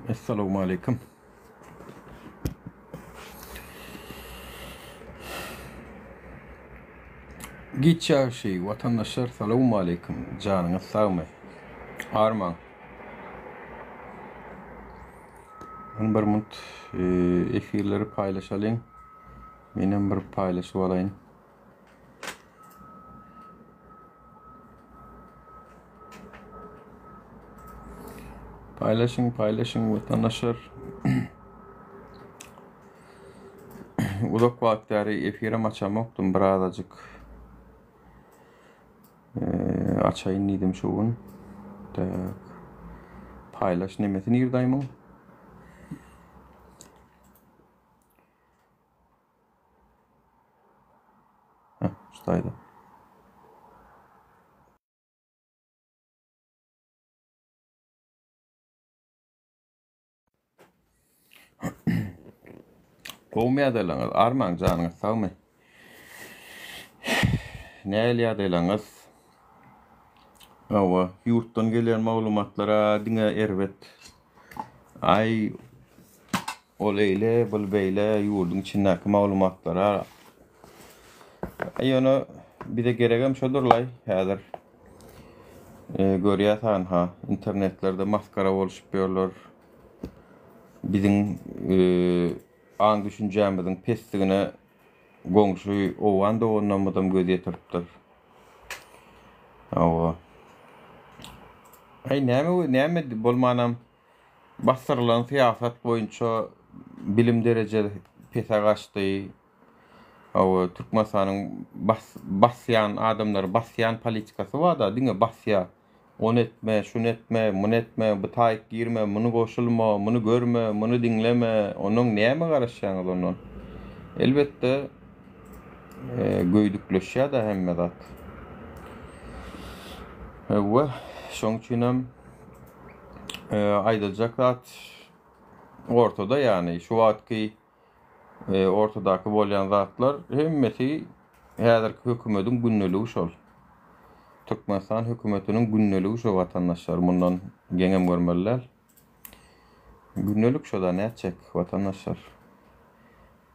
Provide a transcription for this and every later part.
Esselamu Aleyküm. Geçer şey vatandaşlar selamu aleyküm. Canınız sağ mı? Arman. Ben bir mut efirleri paylaşalım. Benim bir paylaşıp alayım. Paylaşın vatandaşlar. Uzak vaktleri efire açamaktum birazcık. Açayım dedim şu gün. Paylaş nimetini yırdayım. Şuradaydı. Kovmaya deylanız, arman canınız sağ mı? Ne elya deylanız? Ava, yurttan gelen malumatlara dine ervet. Ay oleyle, bulbeyle yurdun içindeki malumatlara. Ay onu bir de geregem şodurlay, hadır. Görüyatan ha, internetlerde maskara oluşup diyorlar. Bizim an düşüncemizin pestigine gongşuyu ovan da onamadım göze turupdur. Ava. Ay näme bolmanam bastırılan siyasat boyunca bilim derece pesa kaçtı. O Türkmenistan'ın basyan adamlar basyan politikası var da dinge basya on etme, şun etme, bunu etme, bu tayik girme, bunu koşulma, bunu görme, bunu dinleme, onun näme garaşýaňyz onun. Elbette göýdükleşýär da hemme zat. Ve şoň üçinem aýdylajak zat ortada yani şu wagtky ortadaky bolýan zatlar hemmeti häzirki hökümetiň günneligi şol. Türkmenistan hökümetiniň günneligi şo vatandaşlar bundan geňem görmeliler. Günnelik şoda näçek vatandaşlar.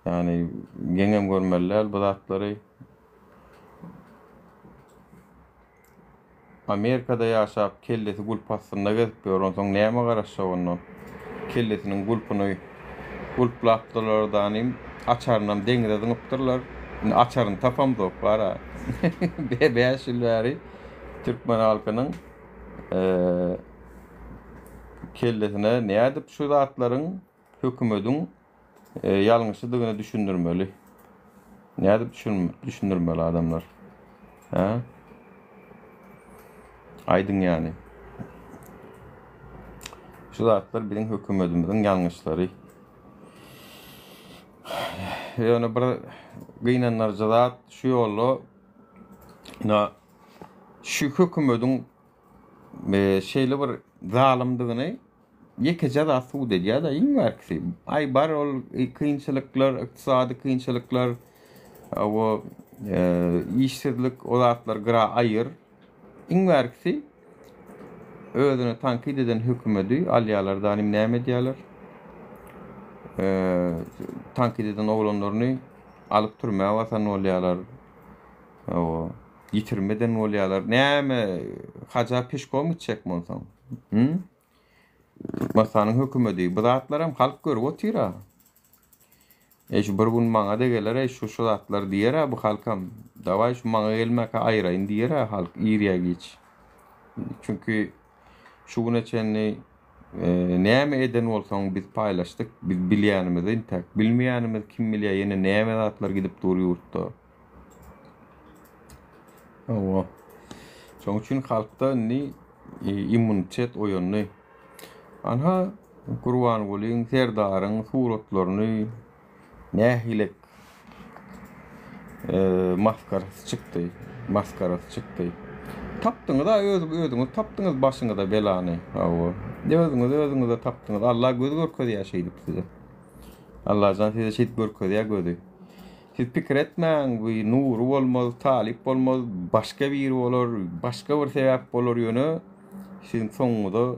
Yani geňem görmeliler bu zatlary. Amerikada ýaşap kellesi gulp astynda gezip ýörün soň näme garaşsa ondan. Kellesiniň gulpuny gulplapdylardan açarynam deňizde dıňypdyrlar. Açaryn tapam zok bara. Beş ýyl bäri Türkmen halkynyň kellesine nädip şu zatlaryň hökümetiň ýalňyşdygyny düşündirmeli. Nädip düşündirmeli adamlar. Ha? Aydın yani. Şu zatlar bizim hökümetimizin ýalňyşlary. Ýöne bir gynanlar zat şu ýolla şu hökümetiň şeýle bir zalimdigyny ýekeje da suw edýär da iňwerkisi. Ay bar ol kynçylyklar, ykdysady kynçylyklar, o işsizlik o zatlar gyra aýyr. İňwerkisi özüne tankid eden hökümeti alýarlar, näme edýärler? Tankid eden oglanlaryny alyp turmaga watan bolýarlar. O ýitirmeden bolýarlar. Näme haja peşkom gitjek bolsaň? Türkmenistanyň hökümeti bu zatlaram halk görüp otyra. Şu bir gün maňa degeler, şu zatlar diýer, bu halkam daway şu maňa gelmäke aýraýyn diýer halk ýerýe geç. Çünkü şu güne çenni näme eden bolsaň biz paýlaşdyk, biz bilýänimizi intek, bilmeýänimiz kim bilýär, ýene näme zatlar gidip duruyor ýurtda. Owa. Şoň üçin halkda immunitet oýanly. Anha Kurban bolyň serdaryň suratlaryny nähilek maskarasy çykdy. Tapdyňyz da özüňiz tapdyňyz başyňyza belany. Hawa. Özüňiz de tapdyňyz. Allah göz görkezýär ýaşaýdyp size. Allah jan size şeýit görkezýär gözi. Siz pikir etmeň, bu nur bolmaz, talip bolmaz, başga bir bolar, başga bir sebäp bolar ýöne siziň soňuňyzda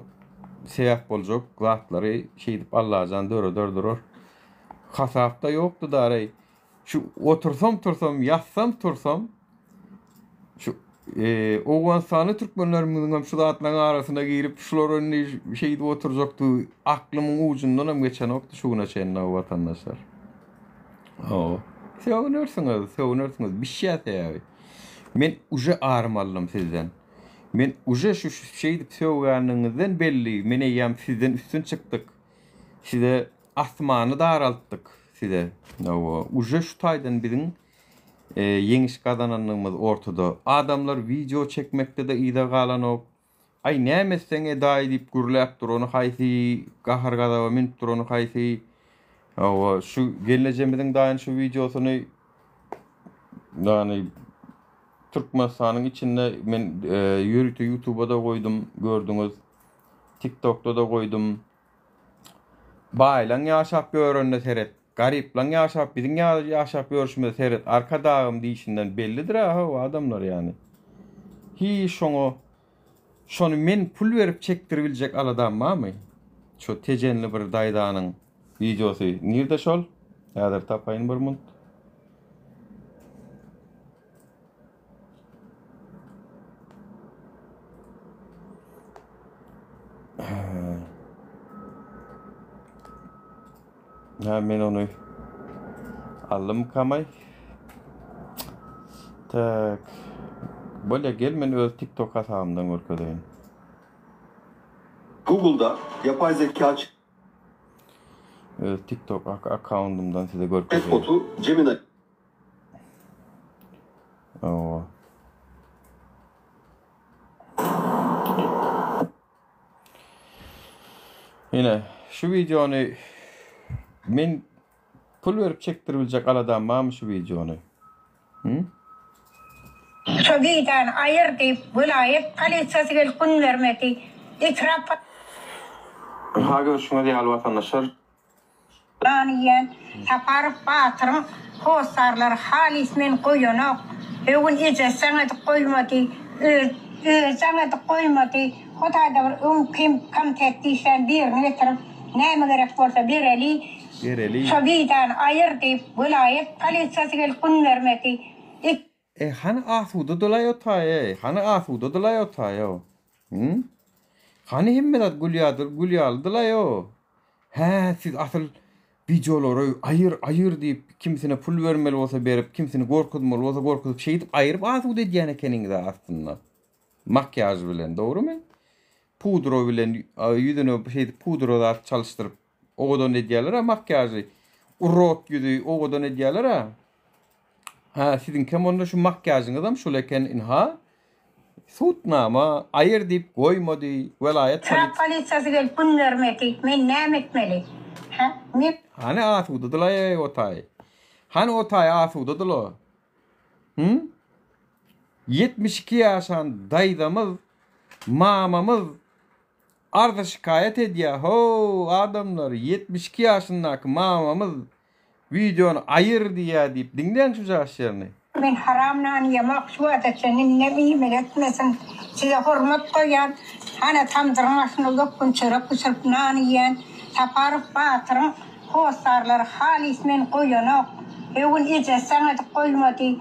sebäp boljak zatlary şeýdip Allahan dörür. Hasapda ýokdy daray. Şu otursam, ýatsam, şu Owganistan türkmenlerimiň şu zatlaryň arasyna girip şular önüne şeýdip oturjakdy. Aklymyň ucundan hem geçen okdy şuna çenli watandaşlar. Sevinirsiňiz, bir şey ýaty. Men uje armallym sizden. Men uje şu şeýdip söwgänliňizden belli. Men eýem sizden üstün çykdyk. Size asmany daraltdyk size. Uje şu taýdan biziň yeňiş gazananlygymyz ortada. Adamlar video çekmekde de ýa-da galanok. Ay nämeseň edaý diýip gürläp dur, onu haýsy gahar gazaba minip dur, onu haýsy. Şu gelecemiziň daýan şu videosyny Türkmenistanyň içinde men YouTube'a da koydum, gördüňiz. TikTok'ta da koydum. Baýlan ýaşap görende seret. Gariplan ýaşap, biziň ýaşap görüşmede seret. Arka dağım diýişinden bellidir o adamlar yani. Şonu men pul berip çekdiribiljek aladam barmy? Şu tejenli bir daýdanyň videosy. Nirde şol? Ýa-da tapaýyn bir munt. Men onu aldım kamay. Tak. Böyle gel men öz TikTok hesabımdan görkezeyim. Google'da yapay zeka TikTok account'umdan size görkezeyim. chatbotu Gemini. Yine şu videonu men pul verip çekdiribiljek aladam barmy şu videonu? Şogidan ayır deyip vilayet politsiyası gelip gün vermedi. İtiraf Görüşmek diýäl watandaşlar. Laniyen, Saparıp Batır'ın hosarlar halis men koyunok. Ögün iyice sana da koymadı. Sana da koymadı. Hotayda kim tektişen birini getirip näme gerek bolsa bereli. Şogidan ayır deyip vilayet politsiyası gelip gün vermedi. Hani asuda dolaýar taýy. Hani hemmedat gulýaldylar. Siz asyl videolary ayır diýip kimsine pul bermeli bolsa berip, kimsini gorkutmaly bolsa gorkutup şeýdip aýryp asuda edýän ekeniňiz aslında. Makyaj bilen, dogrumy? Pudro bilen ýüzüne şeýdip pudroda çalyşdyryp ogadan edýärler, makyajy. Urrot ýüzü ogadan edýärler. Sizin kemonda şu makyasyňyzam şol eken Sutnama ayır diýip goýmady, welayet politsiyasy gelip gün vermedi. Men näme etmeli? Hani asudadylar otay. Hani otay asudadylar. 72 ýaşan daýdamyz, mamamyz arda şikayet edýär. Adamlar 72 ýaşyndaky mamamyz videonu ayır diýip diňden şu jaşyny. Men haramdan yemek şu adaçyny näme etmesin. Size hormat koyan, hani tamdırmasını dokun çörek pişirip nan yiyen, Saparıp Batır'ın hosarlar halis men koyunok. Ögün iyice sana da koymadı.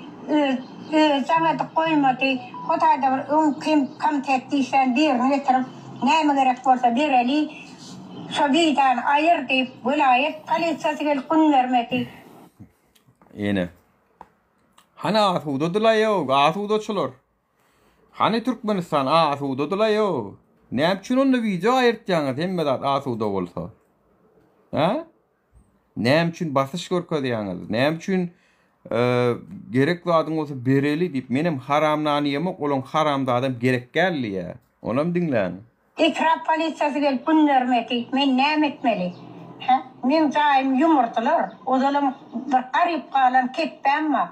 Sana da koymadı. Hotayda kim tektişen birini getirip näme gerek bolsa bereli. Şogidan ayır deyip vilayet politsiyasy gelip gün vermedi. Yine. Hani asudadylar. Hani Türkmenistan asudadylar. Näme üçin onu video ayırtýaňyz hemmedat asuda bolsa? Näme üçin basyş görkezýäňiz? Näme üçin gerekli adam bolsa bereli diýip menem haramlany yemek olan haramda adam gerek gelýär. Onam diňläň. İtiraf politsiyasy gelip gün vermedi. Men näme etmeli? Men jaýym yumurtalar. Ozalam bir garip galan ketpämmi?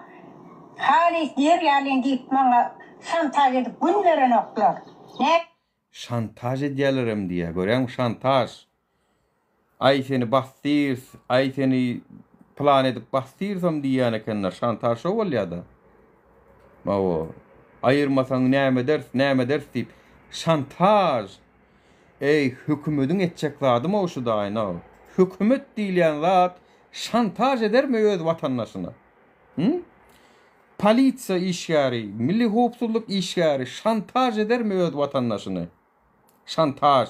Halis ýerýärlen diýip maňa şantaj edip gün verenoklar. Şantaj edýärlerim diýär. Görýäň şantaj. Ay seni bastyr, ay seni plan edip bastyrsam diýän ekenler. Şantaj şo bolýar-da. Ayırmasaň näme ders diýip şantaj. Ey hükümetiň etjek zadymy o şu daýna. Hükümet diýilen zat şantaj edermi öz watandaşyna? Polisiýa işgäri, milli howpsuzlyk işgäri şantaj edermi öz watandaşyny? Şantaj.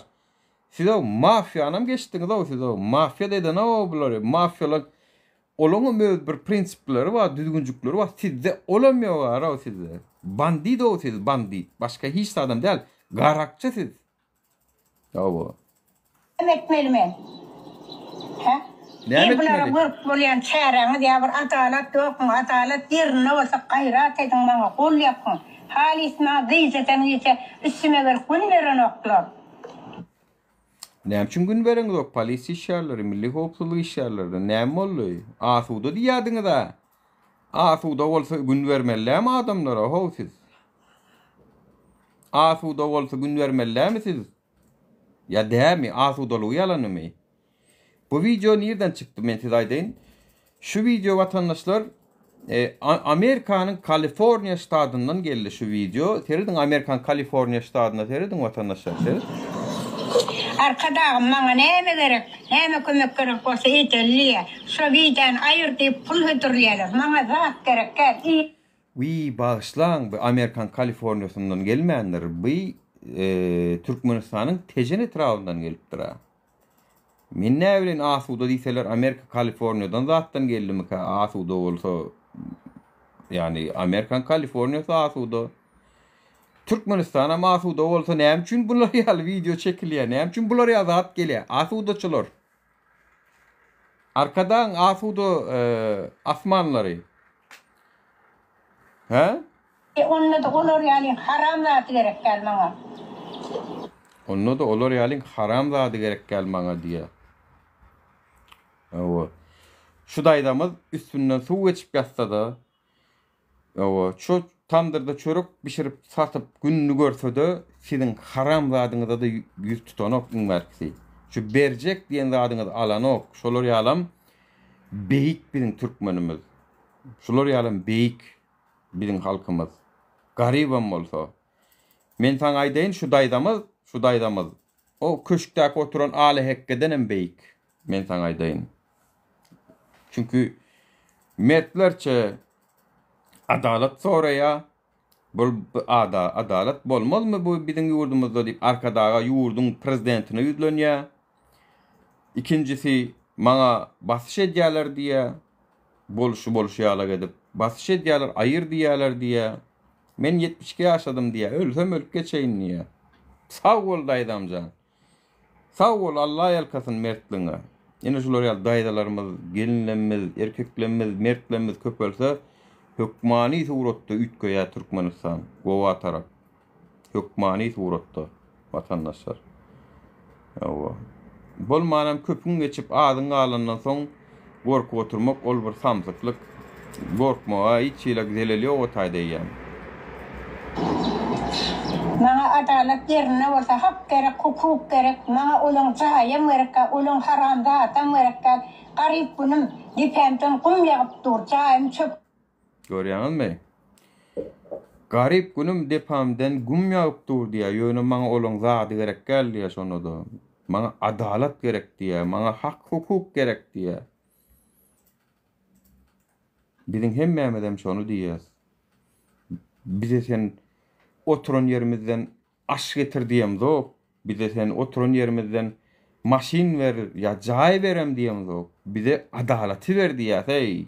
Siz o mafiýanam geçdiňiz o siz o mafiýa deden o bulary. Mafiýalar olaňam öz bir prinsipleri bar, düzgünjükleri bar. Sizde olamýar o sizde. Bandit o siz, bandit. Başka hiç adam değil. Garakçı siz. Yahu. Etmelimen. Ha? Ne Bir bunlara etmeli? görüp bolýan çäreňi diýär bir adalet ýokmy? Adalet ýerine bolsa gaýrat ediň maňa, gol ýapyň. Halisma gyýzatam ýete üstüme bir gün beren oklar. Näme üçin gün bereňiz ok? Polisiýa işgärleri, milli howpsuzlyk işgärleri näme boldy? Asuda diýýärdiňiz da. Asuda bolsa gün bermellämi adamlara how siz? Asuda bolsa gün bermellämi siz? Ya dämi asudalyk ýalanymy? Bu video nereden çıktı men size aýdaýyn? Şu video vatandaşlar Amerikanyň Kaliforniya ştatyndan geldi şu video. Terediň Amerikan Kaliforniya ştatyna terediň vatandaşlar. Arkadağım maňa näme gerek? Näme kömek gerek bolsa etelliýe. Şu videoň aýyr diýip pul hötürýärler. Maňa zat gerek gel. Wi bağışlaň, bu Amerikan Kaliforniýasyndan gelmeýänler. Bu Türkmenistanyň tejen etrafyndan gelipdir. Men näbilen asuda diýseler Amerika Kaliforniýadan zatdan geldimi ka asuda bolsa yani Amerikan Kaliforniýasy asuda. Türkmenistana asuda bolsa näme üçin bular ýaly video çekilýär? Näme üçin bular ýa zat gelýär? Asudaçylar. Arkadan asuda asmanlary. Ha? Onda da olar ýaly haram zat gerek gel maňa. Onda da olar ýaly haram zady gerek gel maňa diýär. Awa. Şu daýdamyz üstünden suw geçip ýatsa da. Awa, şu tamdyrda çörek bişirip satyp günni görse de siziň haram zadyňyza da ýüz tutanok ňerkisi. Şu berjek diýen zadyňyzy alanok, şolar ýalam beýik biziň türkmenimiz. Şolar ýalam beýik biziň halkymyz. Garibam bolsa. Men saňa aýdaýyn şu daýdamyz. O köşkdäki oturan aly hekkedenem beýik. Men saňa aýdaýyn. Çünkü mertlerçe adalet soraýa. Bu adalet bolmazmy bu biziň ýurdumyzda diýip arkadaga ýurdun prezidentine ýüzlenýär. İkincisi maňa basyş edýärler diýär. Bolşýalar edip basyş edýärler, aýyr diýärler diýär. Men 72 ýaşadym diýär. Ölsem ölüp geçeýin diýär. Sag bol daýdamjan. Sag bol Allah ýalkasyn mertliňe. Ýene şular ýaly daýdalarymyz, gelinlerimiz, erkeklerimiz, mertlerimiz köp bolsa hökmani suratda ütköýär Türkmenistan, gowa tarap. Hökmani suratda vatandaşlar. Ýa bolmanam köpüň geçip adyň alandan soň gorkup oturmak ol bir samsyklyk. Gorkmaga hiç ýyla güzeleli o taýdaýan. Maňa adalet ýerine bolsa hak gerek, hukuk gerek. Maňa olaň jaýym gerek, olaň haram zatam gerek. Garip günüm dipemden gum ýagyp dur, jaýym çöp. Görýäňizmi? Garip günüm depamden gum ýagyp dur diýär. Ýöne maňa olaň zady gerek geldi şonu da. Maňa adalet gerek diýär, maňa hak hukuk gerek diýär. Biziň hemmämedem şonu diýär. Bize sen oturan yerimizden aş getir diýem zok. Bize sen oturan yerimizden maşin ver ya jaý berem diýem zok. Bize adalaty ver diýär. Hey.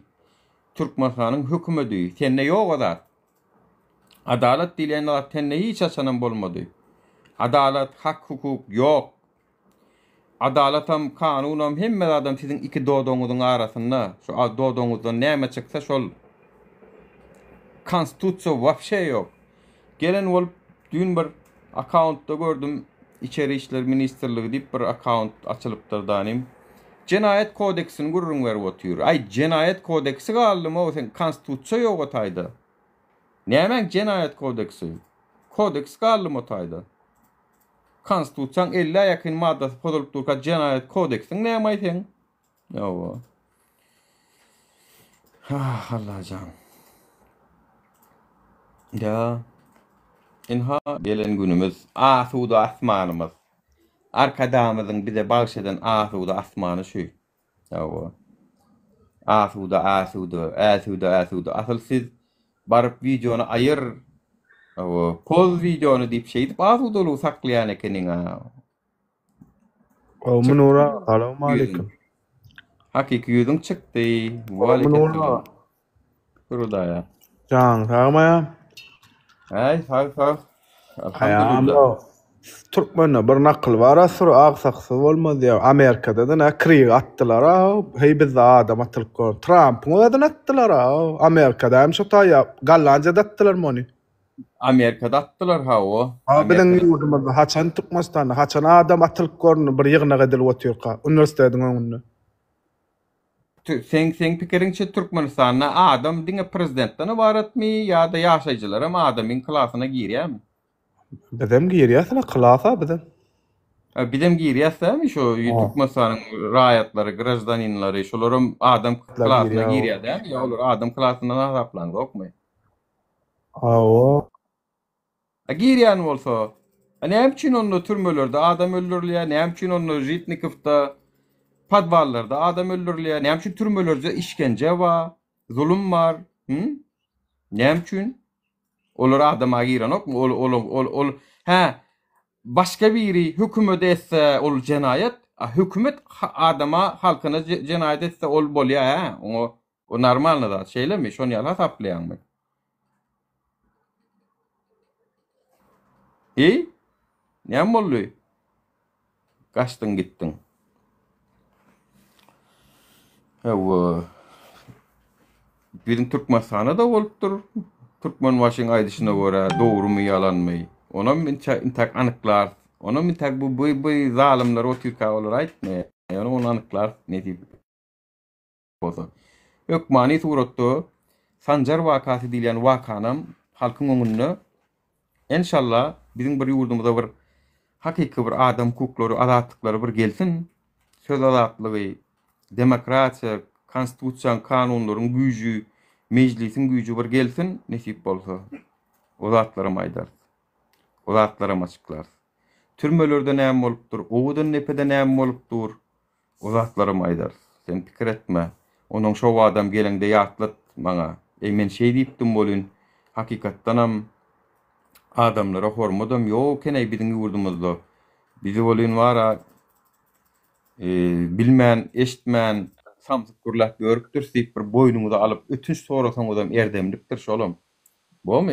Türkmenistanyň hökümeti sende ýok zat. Adalet diýen zat sende hiç açanan bolmady. Adalet, hak, hukuk ýok. Adalatam, kanunam hemme adam siziň iki dodoňyzyň arasynda. Şu dodoňyzdan näme çyksa şol konstitusiýa wapşe ýok. Gelen bolup dün bir accountda gördüm. İçeri İşler Ministerligi diýip bir account açylypdyr danym. Cinayet kodeksini gurrun verip otur. Ay cinayet kodeksi galdymy o sen konstitusiýa ýok otaýda. Näme cinayet kodeksi? Kodeks galdymy otaýda. Konstitusiýaň 50 ýakyn maddasy pozulup durýan cinayet kodeksiň näme aýtýan? Ýa. Allah can. Ya. Inha gelen günümüz asuda asmanymyz. arkadamızın bize bağışlayan asuda asmanı şu. Yahu. Asuda. Asıl siz barıp videonu ayır. Yahu. Poz videonu deyip şey deyip asudolu saklayan ekenin ha. Nura, selamun aleyküm. Hakiki yüzün çıktı. Aleykümselam. Burada ya. Can, sağma ya. Ay, sağ. Ayağımda Türkmen'e bir nakıl var. Asır ağsaksız olmaz ya. Amerika'da da ne kriği attılar ha. Hey biz adam atılıp koyun. Trump'ın o da attılar ha. Amerika'da hem şu taya Gallanca da attılar mı onu? Amerika'da attılar ha o. Ha bizim yurdumuzda haçan Türkmenistan'da haçan adam atılıp koyun bir yığına kadar oturuyor ka. Üniversitenin önünde. Sen pikirinçe Türkmenistan'a adam dine prezidentten varat mı ya da yaşayıcılara mı adamın klasına giriyor mu? Bizim giriyorsa klasa bizim. Bizim giriyse mi şu Türkmenistan'ın rahatları, grajdaninleri, şuların adam klasına giriyor değil mi? Ya olur adam klasına hesaplan yok mu? O. Giriyan olsa. Ne hemçin onu türmölerde adam öldürülüyor, ne hemçin onu Jitnikov'da padvallarda adam öldürülüyor, ne hemçin türmölerde işkence var, zulüm var. Ne hemçin? Olur adama giren yok mu? Başka biri hükümet etse ol cenayet, hükümet adama halkına cenayet etse ol bol ya, o normal da şeyle mi? Şonu yala hesaplayan mı? Ne oluyor? Kaçtın gittin. Bizim Türkmenistan'a da oluptur. Türkmen başın aydışına göre doğru mu yalan mı? Ona mintak anıklar. Ona mintak bu zalimler o Türkiye olur aytmaya. Onu anıklar ne diyeyim. Yok mani suratto Sancar vakası diyen vakanam halkın önüne inşallah bizim bir yurdumuzda bir hakiki bir adam hukukları, azatlıkları bir gelsin. Söz azatlığı, demokrasiya, konstitusiyon kanunların gücü, meclisin gücü bir gelsin, nasip olsa. O zatlarım aydar. O zatlarım açıklar. Türmelerde neyem oluptur, oğudun nepede neyem oluptur. O zatlarım aydar. Sen fikir etme. Onun şu adam gelende yatlat bana. Men şey deyiptim bolun. Hakikattanam adamlara hormadım. Yok keney bizim yurdumuzda. Bizi bolun var bilmeyen, eşitmeyen, samsık kurlak görüktür, seyip bir boynumuza alıp ötünç sorasan odam erdemliktir şolum. Bu mu?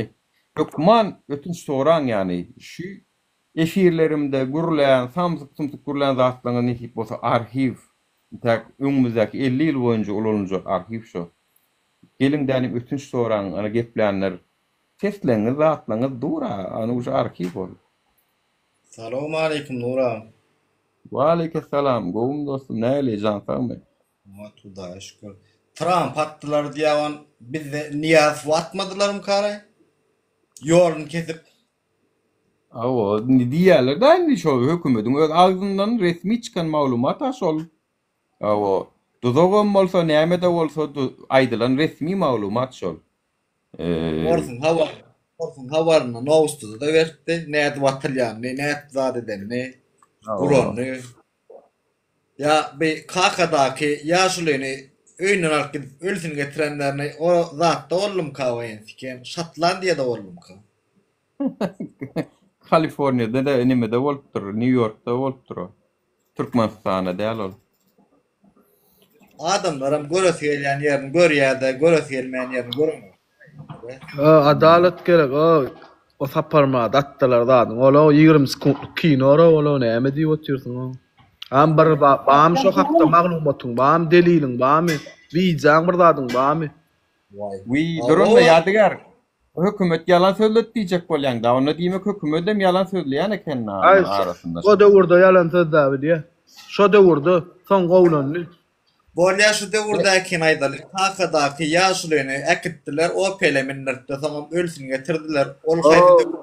Yok man ötünç soran yani şu efirlerimde gurlayan, samsık gurlayan zatlarına nesip olsa arhiv. Tak önümüzdeki 50 yıl boyunca olunacak arhiv şu. Gelin denim ötünç soran, ana gepleyenler sesleriniz, zatlarınız dura, ana uca arhiv ol. Selamun aleyküm Nura. Ve aleykümselam. Govum dostum ne öyle cansan mı? Matuda şükür. Trump attılar diyen bize niyaz atmadılar mı karay? Yolunu kesip. O diğerler de aynı şu hükümetin ağzından resmi çıkan malumat aşol. O duzogum olsa neymede olsa aydılan resmi malumat şol. Orsun havarına ne ustudu da verdi. Ne et vatalyan ne et zadeden ne Kur'an ne. Ya bir kakadaki yaşlığını öğünden alıp ölsün getirenlerini o zatta oğlum kavayın siken. Şatlandiya'da oğlum kav. Kaliforniya'da da enimede oluptur, New York'ta oluptur. Türkmenistan'da değil ol. Adamlarım görös gelen yerini gör yerde, görös gelmeyen yerini görmüyor. Adalet gerek o saparma dattılar da ola 20 sekundluk kinora ola näme diýip oturýarsyň o. Am bir bam şu hakda maglumatyň bam deliliň bamy wijaň bir zadyň bamy. Durun da yadigar. Hükümet yalan söyledi diyecek bolyan da onu diýmek hükümetem yalan söylüýän eken arasynda. O döwürde yalan sözdäbi diýe. Şo döwürde soň gowlandy. Bolya şu döwürdäki aýdaly kakadaki yaşlığını ekitdiler o peleminlerde tamam ölsün getirdiler. Ol haýdy.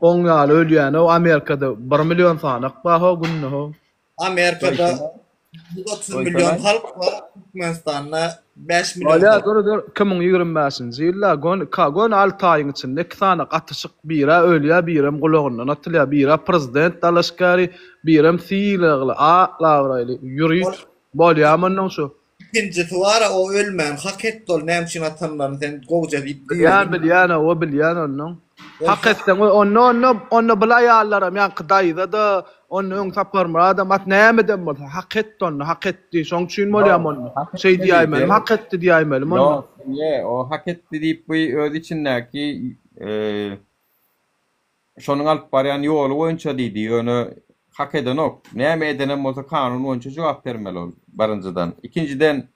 On ýaly ölýän o Amerikada 1 milyon sanyk baha günne ho. Amerika'da 30 milyon halk var. Türkmenistan'da 5 milyon. Öyle dur 2025-nji ýylda gon 6 aýyň içinde 2 tane gatyşyk biri ölýär, birim gulagyny atylýar, biri prezident dalaşgary, birim siýlegli Lavraýly ýürüýt bolýar şu. İkincisi var o ölmän hak etdi ol näme üçin atanlaryny sen gowja diýdi. Bilýän o bilýän onu. Hakykatdan onu bilaýarlarym ýa Hydaýda da onu öň taparmar adam at näme bolsa hak etdi onu, hak etdi. Şoň üçin bolýar onu. Şey diýäýmelim, hak etdi diýäýmelim onu. Yok, o hak etti diýip bu öz içindäki şonuň alyp barýan ýoly boýunça diýdi, onu hak eden ok. Näme edenen bolsa kanun boýunça jogap bermeli ol barynjydan. İkinciden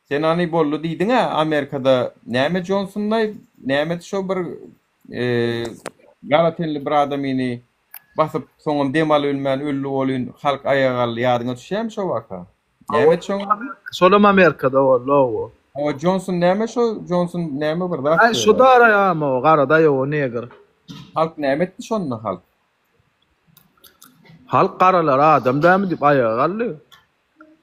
sen ani bollu diýdiň Amerikada näme Johnson'la näme şo bir Galatenli bir adamyny basyp soňam demal ölmän öllü bolýan halk ayagal ýadyňa düşýärmi şo waka? Näme şoň? Solom Amerikada o. O Johnson näme şo? Johnson näme bir da? Ay şu dara ýa-ma o garada ýok neger. Halk näme etdi şonu halk? Halk garalar adam dämi diýip ayagally.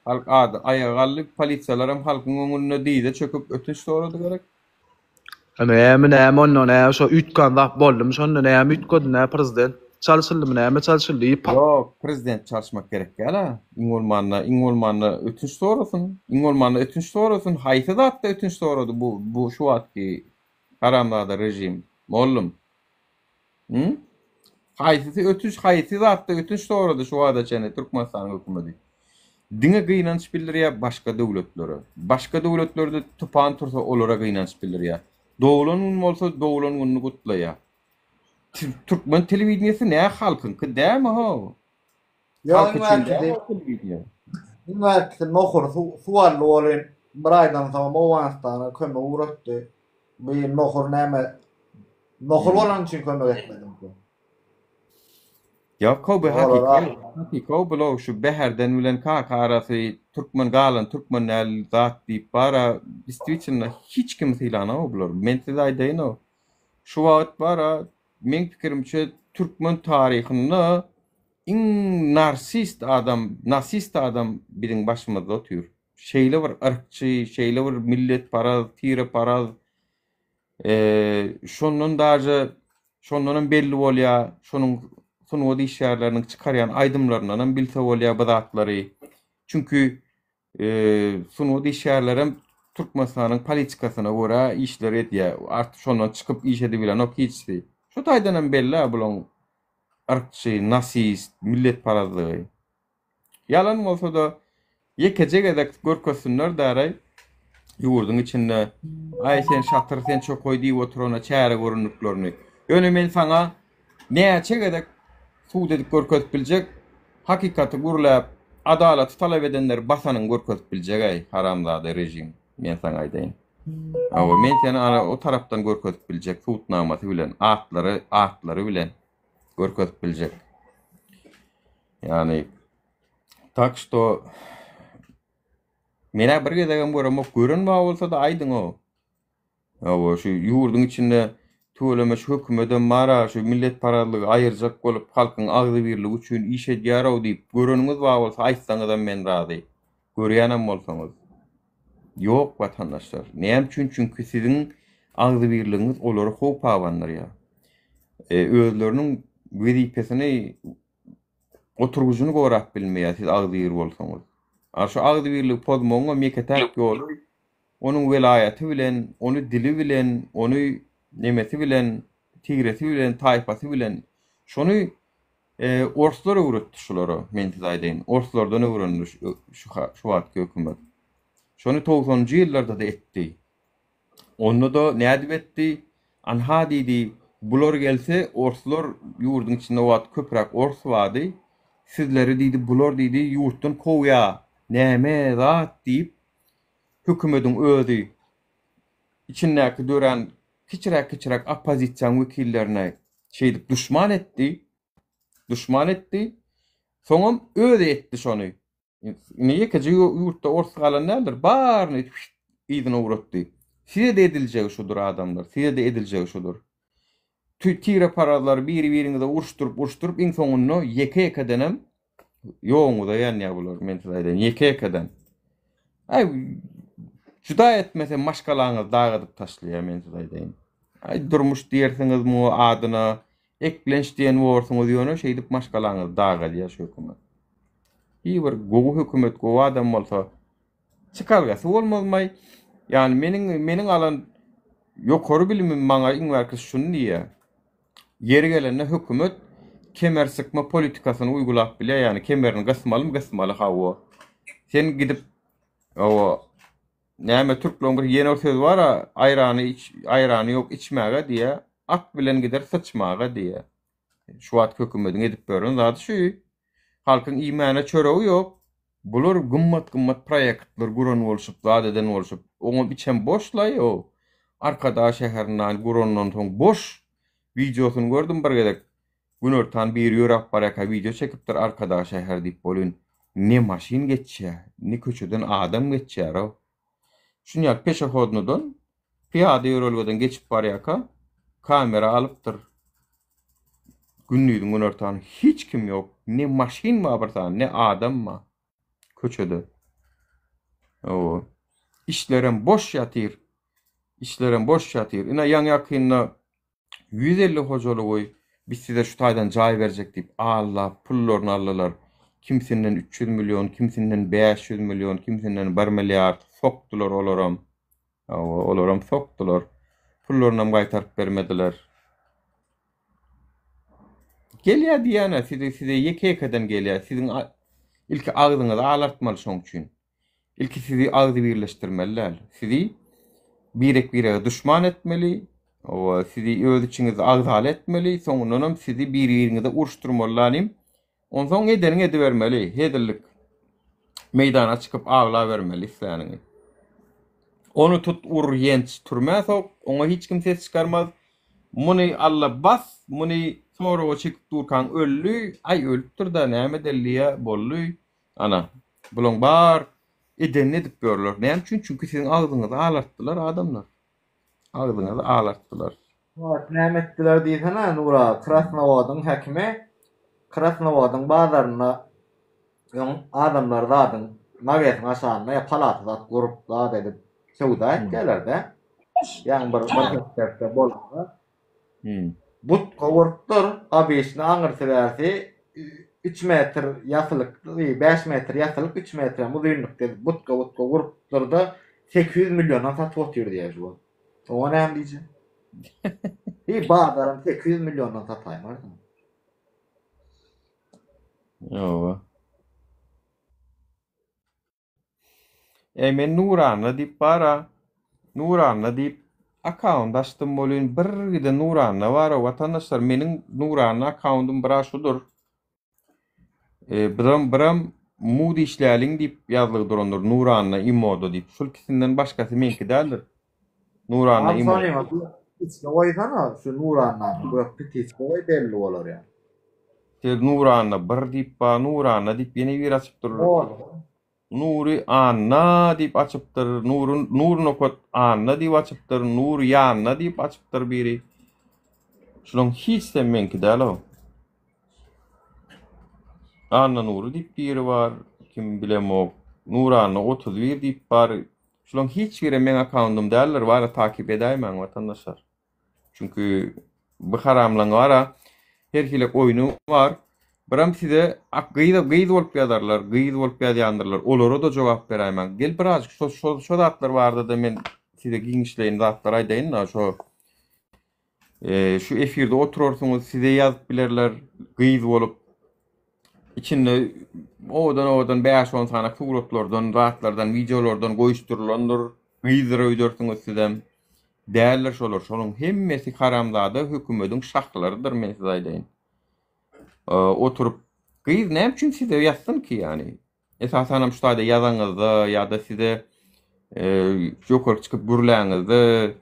Halk ayagally polisiýalaram halkyň öňünde diýdi çöküp ötüş sorady gerek. Näme onu näme şo ütkan wagt boldum şonu näme ütkod näme prezident çalışyldy näme çalışyldy Yok, prezident çalışmak gerek ýa-la. Ingolmanna ötüş sorasyn. Ingolmanna ötüş sorasyn. Haýsy zatda ötüş sorady bu şu wagtky haramlada rejim. Mollum. Haýsy zatda ötüş sorady şu wagda çene Türkmenistan hökümeti. Diňe gynanç bildirýär başga döwletlere. Başga döwletlerde tupan tursa olara gynanç bildirýär. Dowlanyň bolsa dowlanyny gutlaýar. Türkmen telewizionyasy näme halkyňky däme ho? Ünverkti nohur suallı olin bir aydan sonra Moğolistan'a köme uğrattı. Bir nohur näme nohur olan için köme etmedim ki. Ya kobe hakiki bolo şu beherden bilen kaka arasy Türkmen galan Türkmen el zat diýip bara istiçinde hiç kimse ilana oblar. Men size aýdaýyn şu wagt bara men pikirimçe Türkmen taryhyny in narsist adam birin başymyzda otur. Şeýle bir ırkçy, şeýle bir millet paraz, tire paraz. Şondan belli bolýar, şonuň sunuwdy işlerlerini çıkaryan aydımlarından bilse bolýar bu zatlary. Çünkü sunuwdy işlerlerim Türkmenistanyň politikasyna göre işler edýär. Artık şondan çıkıp iş edebilen ok hiçdi. Şu taýdan belli bulan ırkçy, nasist, millet parazlygy. Yalan bolsa da yekejegedek görkösünler daray ýurduň içinde ay sen şatır sen çok koy diýip oturana çäre görünüklerini. Öňe men saňa näçegedek suud edip görkezip biljek hakikaty gurlap adalaty talap edenler basanyň görkezip biljek ay haramzada rejim men saňa aýdaýyn. Awa men seni o tarapdan görkezip biljek suudnamasy bilen atlary bilen görkezip biljek. Yani tak što mena bir gedegen boram görünmä bolsa da aýdyň o. Awa şu ýurduň içinde tölemeş hökümeden mara şu millet paralygy aýyrjak bolup halkyň agdy birligi üçin iş edýär diýip görünüňiz bar bolsa aýtsaňyz men razy. Görýänem bolsaňyz. Ýok watandaşlar. Näme üçin? Çünki siziň agdy birligiňiz olary howp awanlar. Özleriniň wezipesini oturgujuny gorap bilmeýär siz agdy bir bolsaňyz. Şu agdy birlik pozmoňa meketäk ýol. Onuň welaýaty bilen, onu dili bilen, onu nemesi bilen, tigresi bilen, taýpasy bilen şonu orslara uğratdy şolary men aýdaýyn. Orslardan öwrendi şu wagtky hökümet. Şonu 90-njy ýyllarda da etdi. Onu da nädip etdi? Anha diýdi, bular gelse orslar ýurduň içinde wagt köprak ors wady. Sizleri diýdi, bular diýdi ýurtdan kowýa. Näme zat diýip hökümetiň özi içindäki dören kiçirak opozisiýa wekillerine şeýdip düşman etdi. Soňam özi etdi şonu. Näke ýurtda ors galan nädir? Barny ýygyna uğratdy. Size de ediljegi şudur adamlar. Size de ediljegi şudur. Tire paralar biri-biriňize uruşturup iň soňunda ýeke denem ýoňuda ýanýa bular men aýdaýyn ýeke eden. Ay Juda etmese maşgalaňyz dagadyp taşlaýar men size aýdaýyn. Ay durmuş diýersiňiz mu adyna eklenç diýen bolsaňyz ýöne şeýdip maşgalaňyz dagadýar şu hökümet. Bir gowy hökümet gowy adam bolsa çıkargasy bolmazmy? Yani meniň alan ýokary bilimim maňa iňwerkis şunu diýär. Yeri gelende hökümet kemer sıkma politikasyny uygulap bile, yani kemerini gysmaly hawa. Sen gidip o näme türkleň bir ýene söz bar, aýrany ýok içmäge diýe, at bilen gider sıçmaga diýe. Şu wagt hökümetiň edip beren zady şu. Halkyň imana çöreği ýok. Bular gymmat proyektler guran bolşup, zadeden bolşup, oňa biçen boşlaý o. Arkada şäherden gurandan soň boş videosunu gördüm bir gedek. Günörtan bir ýörap baraka video çekipdir arkada şäher diýip bolun. Ne maşin geçýär, ne köçeden adam geçýär o. Şunýak peşehodnudan piyada ýörelgeden geçip barýaka kamera alypdyr. Günnüýdüň günörtan hiç kim ýok. Ne maşin barbarsan, ne adam ma. Köçede. O. İşlerim boş ýatyr. Ina ýaňy ýakynna 150 hojalygy biz size şu taýdan jaý berjek diýip Allah pullaryny aldylar. Kimsinden 300 milyon, kimsinden 500 milyon, kimsinden 1 milyard sokdular olaram. Olaram sokdular. Pullaryny gaýtaryp bermediler. Gelýär diýene size ýeke-ýekeden gelýär. Siziň ilki agzyňyzy alartmaly şoň üçin. İlki sizi agzy birleşdirmeliler. Sizi birek düşman etmeli. O sizi öz içinizi agzal etmeli. Soňundan sizi bir-biriňize uruşturmalylar. Ondan edeni edivermeli. Hedirlik meydana çıkıp ağla vermeli isläniňi. Onu tut ur ýenç turmäsok, oňa hiç kim ses çıkarmaz. Muny Allah bas, muny sonra çıkıp durkan öllü, ay ölüpdir da näme delliýe bolly. Ana, bulan bar edeni edip görler. Näme üçin? Çünkü siziň agzyňyzy alartdylar adamlar. Agzyňyzy alartdylar. Näme etdiler diýsene Nura, Krasnowadyň häkimi Krasnowadyň bazaryna adamlar zadyň magetin aşağına palatat gurup zat edip sowda etdiler-de. Ýa-ni bir hektarda bolsa. But gowurtdur, abeşini aňyrtybärsi 3 metr ýasylyk, 5 metr ýasylyk, 3 metr uzunlukda but gowurtdur da 800 milyondan satyp otyr diýär şu. Oňa näme diýjek? Bazarym 800 milyondan satypmar. Yo. Men Nuranna diýip bara. Nuranna diýip account açdym bolyn. Bir gide Nuranna bar, watandaşlar meniň Nuranna accountym bira şudur. Biram Moody işläliň diýip ýazlyk durandyr. Nuranna Imodo diýip. Şol ikisinden başgasy menki däldir. Nuranna Imodo. Hiç oýsana şu Nuranna, bu pitis oý belli bolar ýa. Nuranna bir diýip ba Nuranna diýip ýene bir açypdyr. Nuri Anna diýip açypdyr. Nurun okut Anna diýip açypdyr. Nur Yanna diýip açypdyr biri. Şolong hiç de menki däl o. Anna Nuru diýip biri bar. Kim bilemok. Nuranna 31 diýip bar. Şolong hiç biri men accountum däldir. Bara takip edäýmen watandaşlar. Çünkü bu haramlaň bara her hilek oyunu var. Biram size gıydı bolup ýadarlar, gıydı bolup ýadýandyrlar. Olara da jogap beräýmen. Gel birazjyk şo zatlar barda da men size giňişleýin zatlar aýdaýyn, şu efirde oturursunuz, size ýazyp bilerler, gıydı bolup içinde odan 5-10 tane suratlardan, zatlardan, videolardan goýuşturulandyr, gıydyra öýdersiňiz sizem. Däller şolar, şonuň hemmesi haramlady hökümetiň şahlarydyr men size aýdaýyn. Oturup gıyz näme üçin size ýatsyn ki yani? Esasanam şu taýda ýazaňyzdy ýa-da size ýokary çykyp gürläňizdi.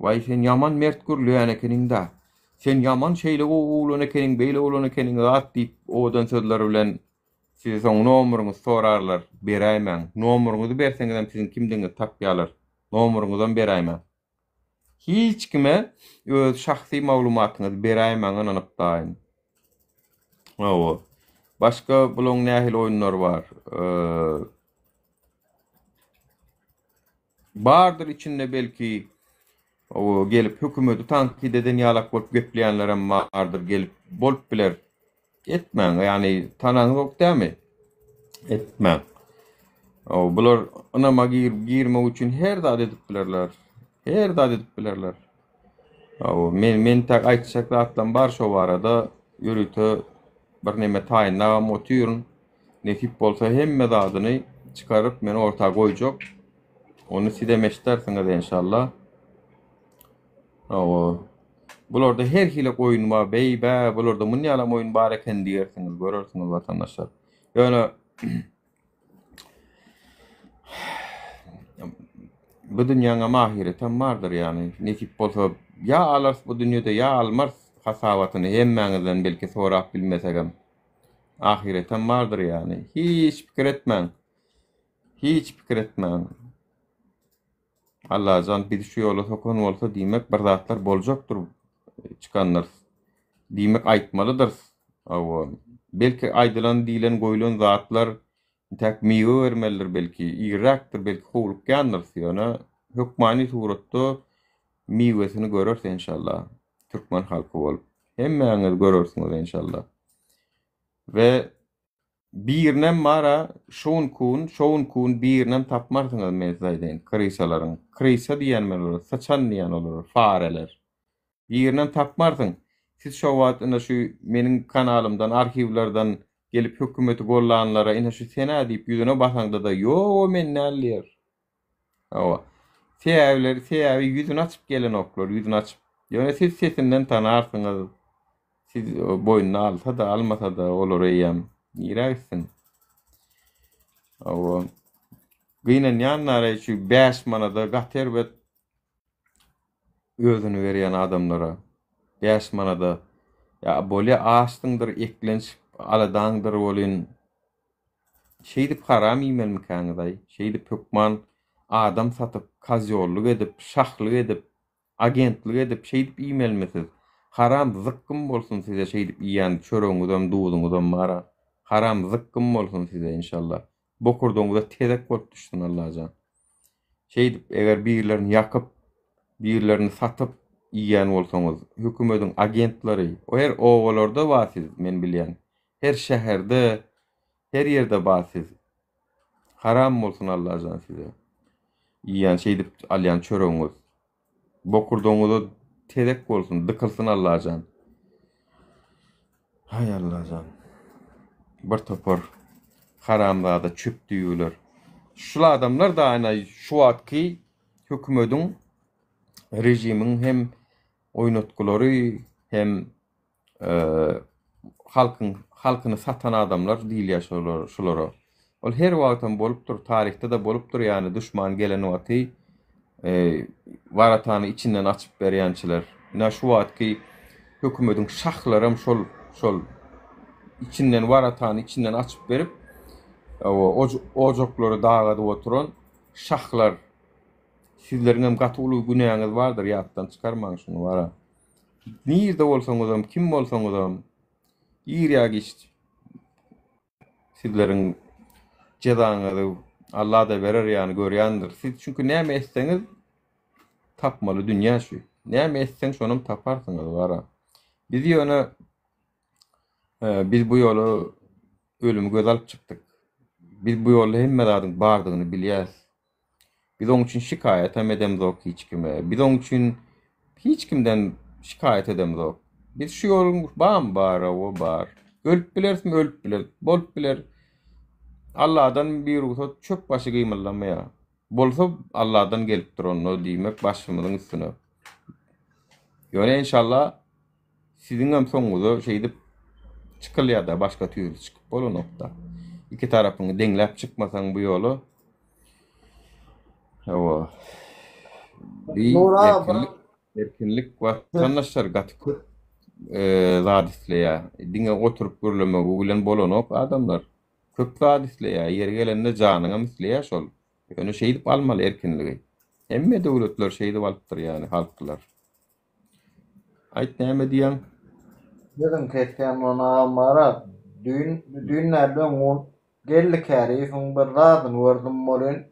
Vay sen yaman mert gürlüýän ekeniň-de. Sen yaman şeýle oglan ekeniň, beýle oglan ekeniň zat diýip odan sözler bilen size soň nomeruňyzy sorarlar, beräýmen. Nomeruňyzy berseňizem siziň kimdiňizi tapýarlar. Nomeruňyzdan beräýmen. Hiç kime öz şahsy maglumatyňyzy beräýmen anypdaýyn. Başka bulan nähil oyunlar var. Bardır içinde belki o gelip hükümeti tankid eden yalak bolup gepleyenler vardır gelip bolup biler. Etmän yani tanan yok değil mi? Etmän. O bular anama girme üçün her da edip bilerler. Her da edip bilerler. O men tak aytsak atlan bar şo arada yürütü bir neme taýynla motorun netip bolsa hemme dadyny çıkarıp meni ortaga goýjak. Onu sidemeşdersiňiz inşallah. O bularda her hile oyun var beybe bularda mun ýalam oyun bar eken diýersiňiz görersiňiz watandaşlar. Ýöne bu dünýäňe mahireten bardyr ýani. Netip bolsa ya alars bu dünýede ya almaz hasabatyny hemmäňizden belki sorap bilmesegem. Ahireten bardyr ýani. Hiç pikir etmäň. Hiç pikir etmäň. Allah can bir şu ýola sokun bolsa diýmek bir zatlar boljakdyr çıkanlar. Diýmek aýtmalydyr. Awa belki aýdylan diýilen goýulan zatlar tak miýe bermelidir belki ýyrakdyr belki howlukýandyr ýöne hukmany suratda miýesini görürse inşallah türkmen halky bolup hemmäňiz görürsiňiz inşallah. Ve birnem mara şoň kun birnem tapmarsyňyz mezayden krysalaryň krysa diýen bolar saçan diýen bolar fareler birnem tapmarsyň siz şo wagt ina şu meniň kanalymdan arhivlerden gelip hökümeti gollanlara ina şu sena diýip ýüzüne basaňda da yo men näler awa seýäwleri ýüzüni açyp gelen oklar ýüzüni açyp ýöne siz sesinden tanarsyňyz siz boyunna alsa da almasa da olur eýem ýiräksin awa gynan ýanlara şu 5 manada gaterbet özüni berýän adamlara 5 manada ya bolýa ağaçdyňdyr eklenç aladaňdyr bolyn şeýdip haram ýemelmikäňiz şeýdip hukman adam satyp kazyorluk edip şahlyk edip agentlik edip şeýdip ýemelmesiz haram zıkkım bolsun size şeýdip ýan çöreňizden duýduňyzdan mara haram zıkkım bolsun size inşallah bokurduğunuzda tezek bolup düşsün Allah'a. Şeýdip eger birlerini ýakyp birlerini satyp ýan bolsaňyz hökümetiň agentleri o her owalarda basiz men bilýän her şäherde her ýerde basiz haram bolsun Allah'a size ýan şeýdip alýan çöreňiz bokurduğunuzda tezek bolsun dykylsyn Allah'a. Hay Allah'a. Bir topar haramda da çöp diýýler. Şu adamlar da ana şu wagtky hökümetiň rejimiň hem oýnatgulary hem halkyny satan adamlar diýilýär şolara. Ol her wagtdan bolupdyr, tarihte de bolupdyr ýani düşman gelen wagty waratany içinden açyp berýänçiler. Ina şu wagtky hökümetiň şahlary hem şol içinden waratany içinden açyp berip ojoklary dağada oturan şahlar sizleriň hem gaty uly günäňiz bardyr ýatdan çykarmaň şunu wara. Nirde bolsaňyz hem kim bolsaňyz hem ýerýä geçdi. Sizleriň jedaňyzy Allah da berer ýani görýändir. Siz çünkü näme etseňiz tapmaly dünýä şu. Näme etseň şonum taparsyňyz wara. Biz ýöne biz bu ýoly ölümi göz alyp çykdyk. Biz bu ýolda hemme zadyň bardygyny bilýäs. Biz oň üçin şikayet edemzok hiç kime. Biz oň üçin hiç kimden şikayet edemzok. Biz şu ýoluň bar o bar. Ölüp bilersiň ölüp biler. Bolup biler. Allah'dan bir ruhsat çöp başı gıymallamaya. Bolsa Allah'dan gelipdir onu diýmek başymyzyň üstüne. Ýöne inşallah siziň hem soňuňyza şeýdip çykylýar da başga türlü çykyp bolanokda. İki tarapyny deňläp çykmasaň bu ýolu. Hawa. Erkinlik watandaşlar gaty köp zat isleýär. Diňe oturup görlemek bilen bolanok adamlar. Köp zat isleýär. Ýer gelende janyňa isleýär şol. Ýöne şeýdip almaly erkinligi. Hemme döwletler şeýdip alypdyr ýani halklar. Aýt näme diýen? Dedim ketken ona mara dün nereden on geldi kärifin bir zadyn gördüm bolyn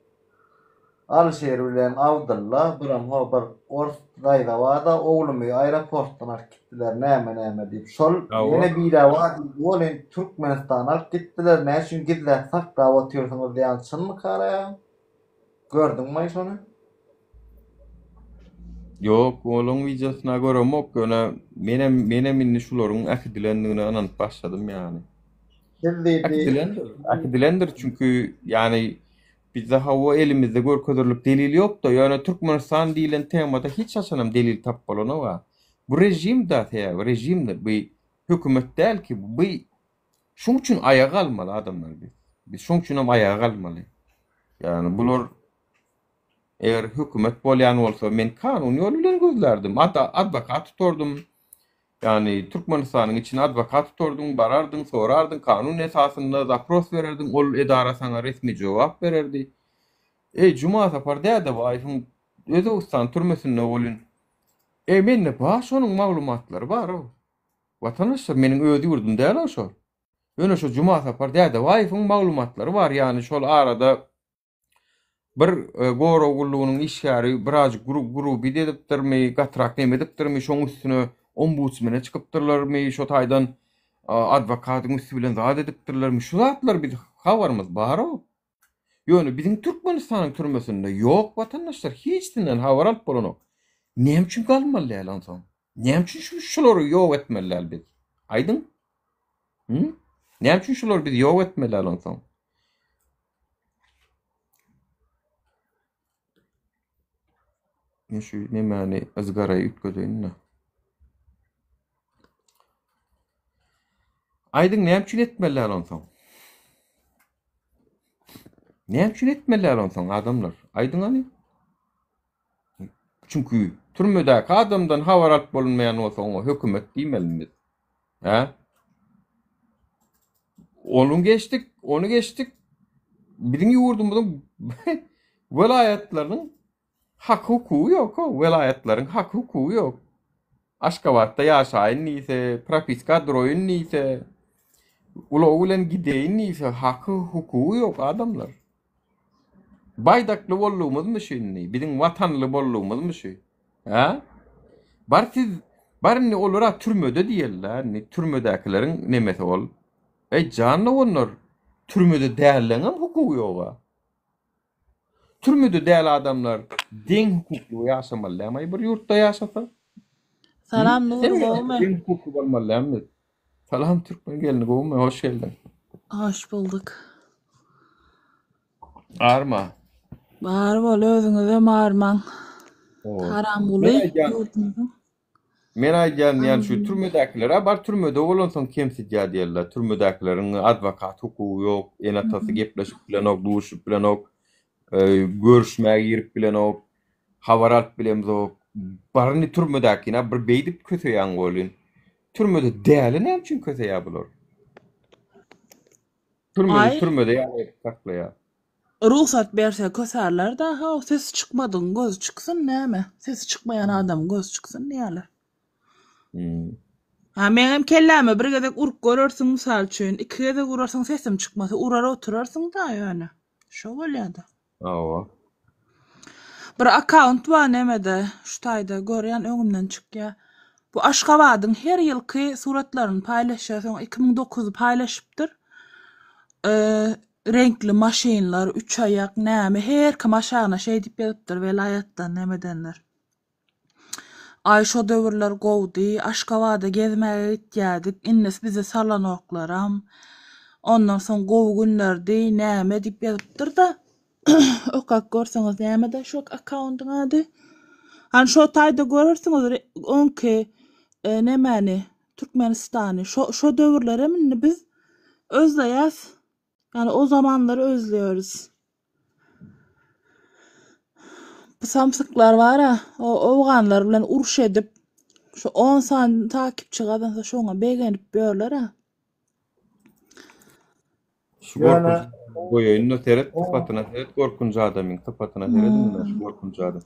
Alşehir bilen Abdullah buram hobar ortayda wada oğlumy aeroportdan alıp gittiler näme diýip. Şol ýene bira wadi bolen Türkmenistan alıp gittiler. Näçin gitdiler saklap otyrdyňyz diýen çynmy kara? Gördüňmi şonu? Yok, oğlum videosuna göremok. Menem inni şularyň akidilendigine ananyp başladym yani. Akidilendir çünkü yani bizde hava elimizde görkezerlik delil yok da yani Türkmenistan diýilen temada hiç açanam delil tapbolana wa. Bu rejim da rejimdir. Bu hökümet däl ki bu şoň üçin ayağa almaly adamlar biz. Biz şoň üçin ayağa almaly. Yani bular eğer hökümet bolýan bolsa men kanun ýolu bilen gözlerdim. Advokat tuturdum. Yani Türkmenistanyň içine advokat tuturdum, barardym, sorardym, kanun esasında zapros bererdim, ol edara sana resmi jogap bererdi. Cuma sapar däde waýyň Özbegistan türmesinde bolun. Menne baş onuň maglumatlary bar o. Watandaşlar meniň öýde ýurdum däl şol. Ýöne şo Cuma sapar däde waýyň maglumatlary bar ýani şol arada bir gorowgullugynyň işgäri biraz grup edipdirmi, gatrak demedipdirmi, şoň üstüne ombudsmana çykypdyrlarmy, şo taýdan adwokatyň üstü bilen zat edipdirlermi, şu zatlar biz habarymyz bar o. Ýöne biziň Türkmenistanyň türmesinde ýok watandaşlar hiç dinden habar alyp bolanok. Näme üçin galmaly alansoň? Näme üçin şolary ýok etmeli biz? Aýdyn? Näme üçin şolary biz ýok etmeli alansoň? Şu nemani ızgarayı ütködüğünne. Aydın näme üçin etmeli alansoň? Näme üçin etmeli alansoň adamlar? Aydın hani? Çünkü türmedäki adamdan habar alyp bolunmayan bolsa oňa hökümet diýmelimiz. Ha? Onu geçtik. Biziň ýurdumyzyň velayetlarynyň hak hukuky ýok, velayetlaryň hak hukuky ýok. Aşgabatda ýaşaýyn niýse, propiska droýun niýse, ulaw bilen gideýin niýse hak hukuky ýok adamlar. Baýdakly bollugymyzmy şeýni, biziň watanly bollugymyzmy şeý? Ha? Barny olara türmede diýerler, türmedäkileriň nemesi bol. Janly onlar türmede däleňem hukuky ýok. Türmede däl adamlar deň hukukly ýaşamaly, bir ýurtda ýaşasa. Salam Nurgulmy. Deň hukukly bolmaly. Salam Türkmen gelini gowmy, hoş geldin. Hoş bulduk. Arma. Bar bol özüňize marmaň. Haram buly. Men aýdýan ýani şu türmedäkilere bar türmede bolansoň kemsidýär diýerler. Türmedäkileriň adwokat hukuky ýok, enatası gepleşip bilen ok, duşup bilen ok. Görüşmäge girip bilen ok, habar alyp bilen ok. Barny türmedäkine bir beýdip köseýän bolyn. Türmede däli näme üçin köseýär bular? Türmede ýaly saklaýar. Ruhsat berse köserler da ha ses çıkmadın göz çıksın näme? Ses çıkmayan adam göz çıksın diýerler. Ha meňem kelläme bir gezek urup görersiň mysal üçin, iki gezek urarsyň sesim çıkmasa urar oturarsyň da ýöne. Şo bolýardy. Awa. Bir account var nemede şu taýda görýän öňümden çykýar. Bu Aşgabatyň her ýylky suratlaryny paýlaşýar, 2009 paýlaşypdyr. Renkli maşinlar, 3 ayak näme her kim aşağına şey diýip beripdir velayatdan nemedenler. Ay şo döwürler gowdy, Aşgabada gezmäge gitýärdik, innes bize salanoklaram. Ondan soň gowy günlerdi, näme diýip beripdir da. Okak görseňiz näme şu accountyň ady? Han şo taýda görersiňiz onki nemani Türkmenistany şo döwürlere minni biz özleýäs. Yani o zamanları özlüyoruz. Bu samsıklar var ha, o oğanlar bilen uruş edip şu 10 san takipçi kadınsa şoňa begenip börler ha. Şu goýoýuny seret tapatyna seret gorkunjy adamyň tapatyna seret şu gorkunjy adam.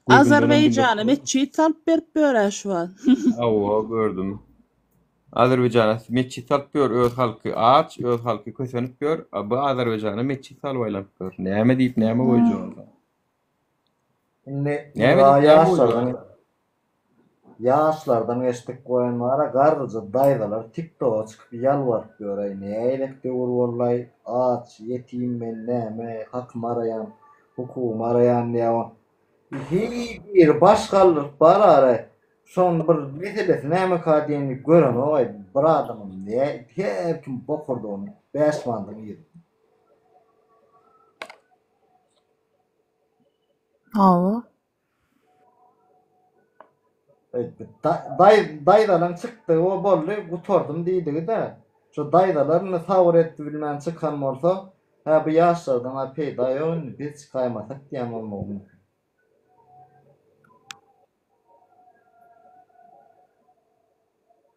Azerbaýjana meçhit salyp berip börer şu an. Awa gördüm. Azerbaýjana meçhit salyp bör, öz halky aç, öz halky kösenip bör, bu Azerbaýjana meçhit salyp aýlanıp bör. Näme diýip näme goýjak? Ne Ne daha bileyim, yaşlardan geçtik koyanlara garıcı daydalar TikTok'a çıkıp yalvarıp görey ne eylekte vururlay ağaç yetim ben neme hak arayan hukum arayan ya bir başkalık barara son bir meselesi neme kadiyeni gören o bir adamım diye hep kim bokurdu onu 5 mandım yedi. Hava. Daydalan çıktı o bollu gutordum deydi de şu daydalarını savur etti bilmem çıkan olsa ha bu yaşlardan ha peydayon biz kaymasak diyem olmalı.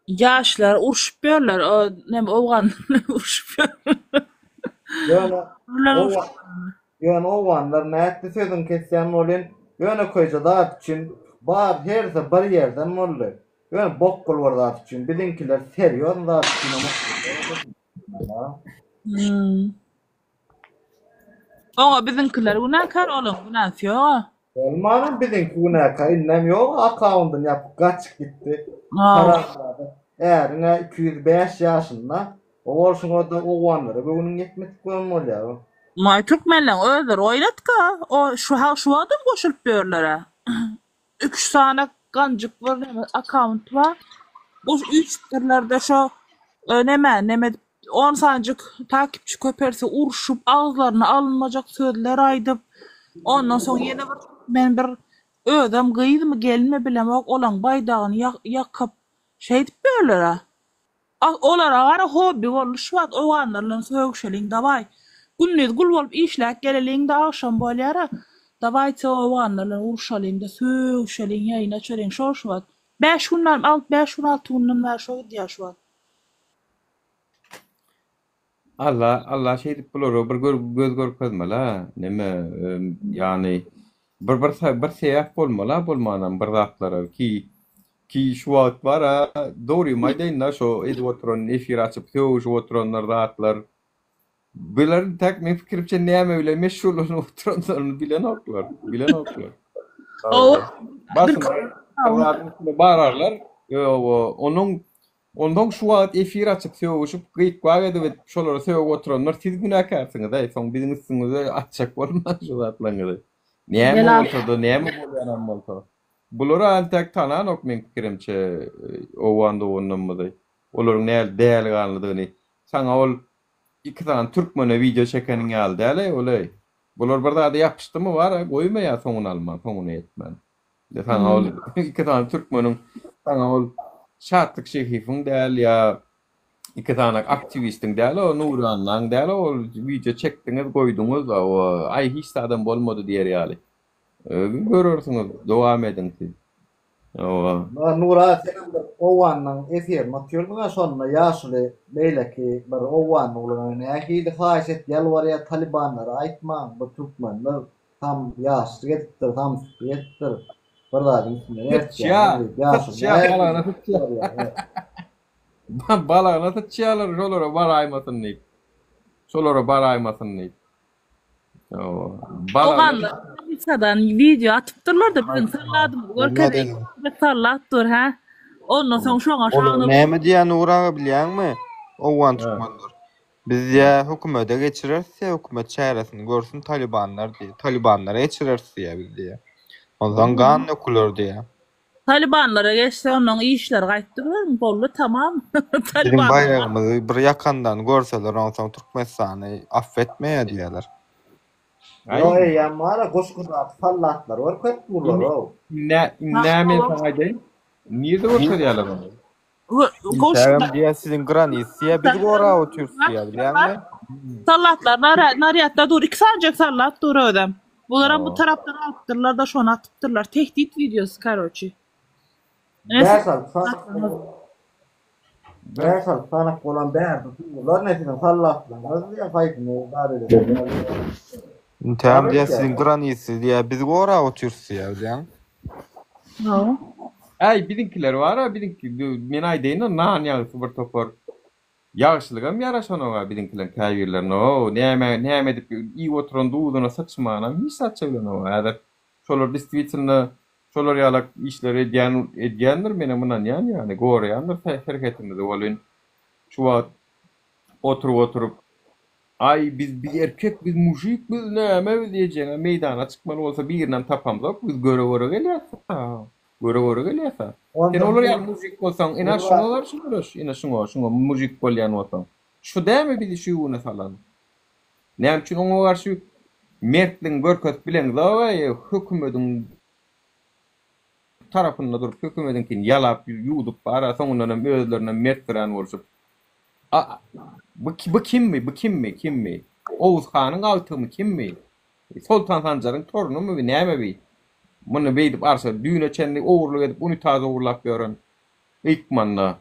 Yaşlar urşup o nem oğan urşup Yani o urşup. yani o vanlar ne etti sözün kesyen olun yani koyca dağıt için bar herse bir yerden oldu. Yani bokkul var dağıt için bizimkiler seriyor dağıt için ama. Ona bizimkiler buna kar olun buna fiyo. Olmanın bizimki buna kayınnem yok akağından yapıp kaç gitti. Karanladı. Eğer ne 205 yaşında o olsun o da o vanları ve onun yetmedik olmalı ya. May Türkmenler öldür oynatka. O şu adam koşulup böylere. 3 tane kancık var account var. Bu 3 türlerde şu neme 10 sancık takipçi köperse urşup ağızlarına alınacak sözler aydıp ondan sonra yine ben bir ödem gıydı mı gelme bilemek olan baydağını yakıp şey deyip böylere. Olara ara hobi olmuş var o anlarla söğüşelin davay. Gündüz gul olup işlek geleliğinde akşam bolyara davay o anlarla urşalin de söğüşelin yayına çören şoş var. 5 günler 5-6 günler var şu diye şu var. Allah şey dip bulur, bir göz görkezmela. Neme yani bir seyah bolmala bolmanan bir zatlara ki şu wagt var doğru maydayna şu edwotron efir açıp şu otronlar zatlar bilen tek men fikrimçe näme öyle meşhur olan otronlarını bilen oklar. O Basın bararlar onun şu wagt efir açıp söwüşüp gıyık bagada ve şolara söwüp otronlar siz günahkarsınız da son bizim üstünüze açacak bolmaz şu zatlarını. Näme olsa da näme bolýan bolsa. Bulara antak tanan ok men fikrimçe o wanda onunmady. Olaryň näle däl ganlydyny. Saňa ol iki tane Türkmene video çekenin aldı hele olay. Bular bir daha da yapıştı mı var koyma ya sonunu alma sonunu etmen. De sana ol iki tane Türkmenin sana ol şartlık şehifin değil ya iki tane aktivistin değil o Nuran'dan değil o video çektiniz koydunuz o ay hiç adam olmadı diye yani. Görürsünüz devam edin siz. Nura senin bir owanın efir matýorduna sonra ýaşly beýleki bir owan bolany nähili haýset ýalwarya talibanlara aýtmaň bu türkmenler tam ýaşly getdir tam getdir bir daha Balana tutçalar şolara baraymasın deyip. Şolara baraymasın deyip. Oğanlar Insta'dan video atıptırlar da bizim salladım. Görkede sallatdır ha. Ondan sonra şu an aşağıda. Näme diýen uraga bilýärmi? Owan tutmandyr. Biz ya hökümete geçirirse hökümet çäresini görsün talibanlar diye. Talibanlara geçirirse ya bildiği. Ondan gan ökülür diye. Talibanlara geçse onun işler gaýtdylar mı? Bollu tamam. Bizim bayrağımızı bir yakandan görseler ondan Türkmenistan'ı affetmeye diýerler. Yo ya mara goşgurda sallatlar var köp bulur o. Näme saňa niye de bolsa diýerler onu? Instagram diye sizin granisiye biz gora otursiya bilýärmi? Sallatlar nariyatda dur. 2 sancak sallat dur ödem. Bulara bu taraftan atıptırlar da şonu atıptırlar. Tehdit videosu karoçi. Bersal sana bolan berdi. Ular nesine sallatlar. Nasıl ýapaýsyň o Tamam diye sizin granisi diye biz gora otursiya bilýärmi? Ay bizimkiler var ha bizimki men aýdaýyn nan ýagsy bir topar. Ýagşylygam ýaraşan oga bizimkiler käýirler no näme dip iyi oturan duýduna saçmana hiç saçylan o. Häzir şolar distribütsiýonda şolar ýalak işleri edýändir mene mundan ýani goraýandyr hereketinde de bolyn. Şu wagt oturup ay biz erkek biz mujik biz näme diýejeňe meýdana çykmaly bolsa birinem tapamzok biz göre gelýär. Göre gelýär. Sen olar ýa mujik bolsaň ina şoňa şuňaş ina şoňa mujik bolýan bolsaň. Şu däme bizi şu ýuwuna salan. Näme üçin oňa garşy mertliň börköt bilen dawaý hökümetiň tarapynda durup hökümetiňkin ýalap ýudup bara soňundan özlerine mert bilen bolsup bu kimmi? Oğuz Han'ın altymy kimmi? Sultan Sancar'ın torunumy we näme bi? Muny beýdip arsa düýne çenli owurluk edip uny taza owurlap ýören. Ilkmanda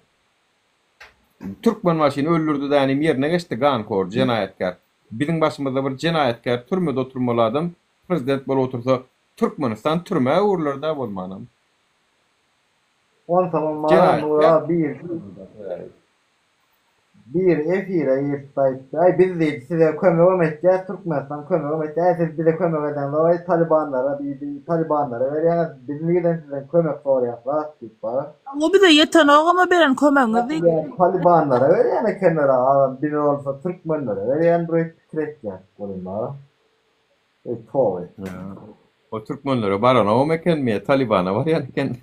Türkmen maşyny öldürdi dänim ýerine geçdi gankor jenaýatkar. Biziň başymyzda bir jenaýatkar türmede oturmaly adam prezident bolup otursa Türkmenistan türme owurlarda bolmanam. On tamam mara bir efire yırttaydı. Ay biz de size kömür eteceğiz. Türkmenistan kömür eteceğiz. Siz bize kömür eden dolayı Talibanlara veriyorsunuz. Bizim giden size kömür soruyorlar. O bir de yeten oğama beren kömeğine değil. Yani Talibanlara veriyorsunuz kenara. Bir olsa Türkmenlere veriyorsunuz. Burayı titreteceğiz. Bunlar. Toy. O Türkmenlere barana o meken mi? Talibana var yani kendi.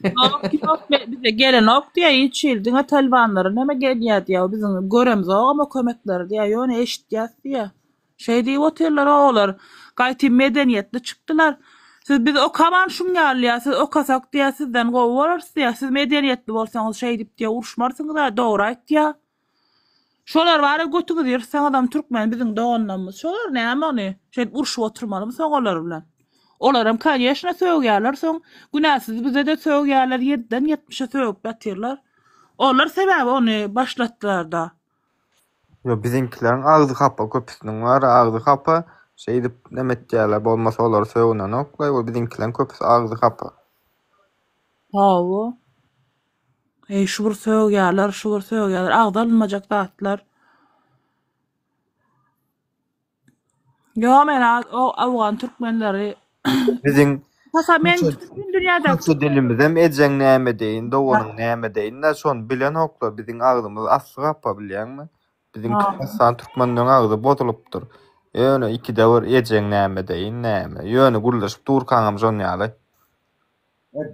Yok bize gelen ok diye içildin Talibanlara neme gelýär diye bizim göremiz ama kömekleri diye ýöne eşitýär diye. Şey diye oteller oğlar gaýty medeniýetli çıktılar. Siz biz o kaman şuňalýar siz o kasak diye sizden gowarsy diye siz medeniýetli bolsaňyz şey dip diye uruşmarsyňyz da dogry aýtdy. Şolar bara götüňiz ýersen adam Türkmen bizim doganlarymyz. Şolar näme ony? Şey uruşup oturmaly soňalar bilen. Olaram kanyaşna söýýärler, soň günäsiz bize de söýýärler 7-den 70-e söýüp batyrlar. Onlar sebäbi ony başlatdylar da. Yo bizinkileriň agzy kapa köpüsiniň var, agzy kapa şey dip nemetdiýärler bolmasa olar söýünden oklay, o bizinkileriň köpüsü agzy kapa. Hawa. Şur söýýärler, agdalmajak zatlar. Yo men o Awgan türkmenleri Biziň men dünýäde şu dilimiz hem ejeň näme deýin, dowanyň näme deýin, şonu bilen okla biziň agdymyz asly gapa bilýärmi? Biziň Türkmenistan türkmenleriň agdy botulupdyr. Ýöne iki däwir ejeň näme deýin, näme. Ýöne gurulşyp durkanam jonýaly.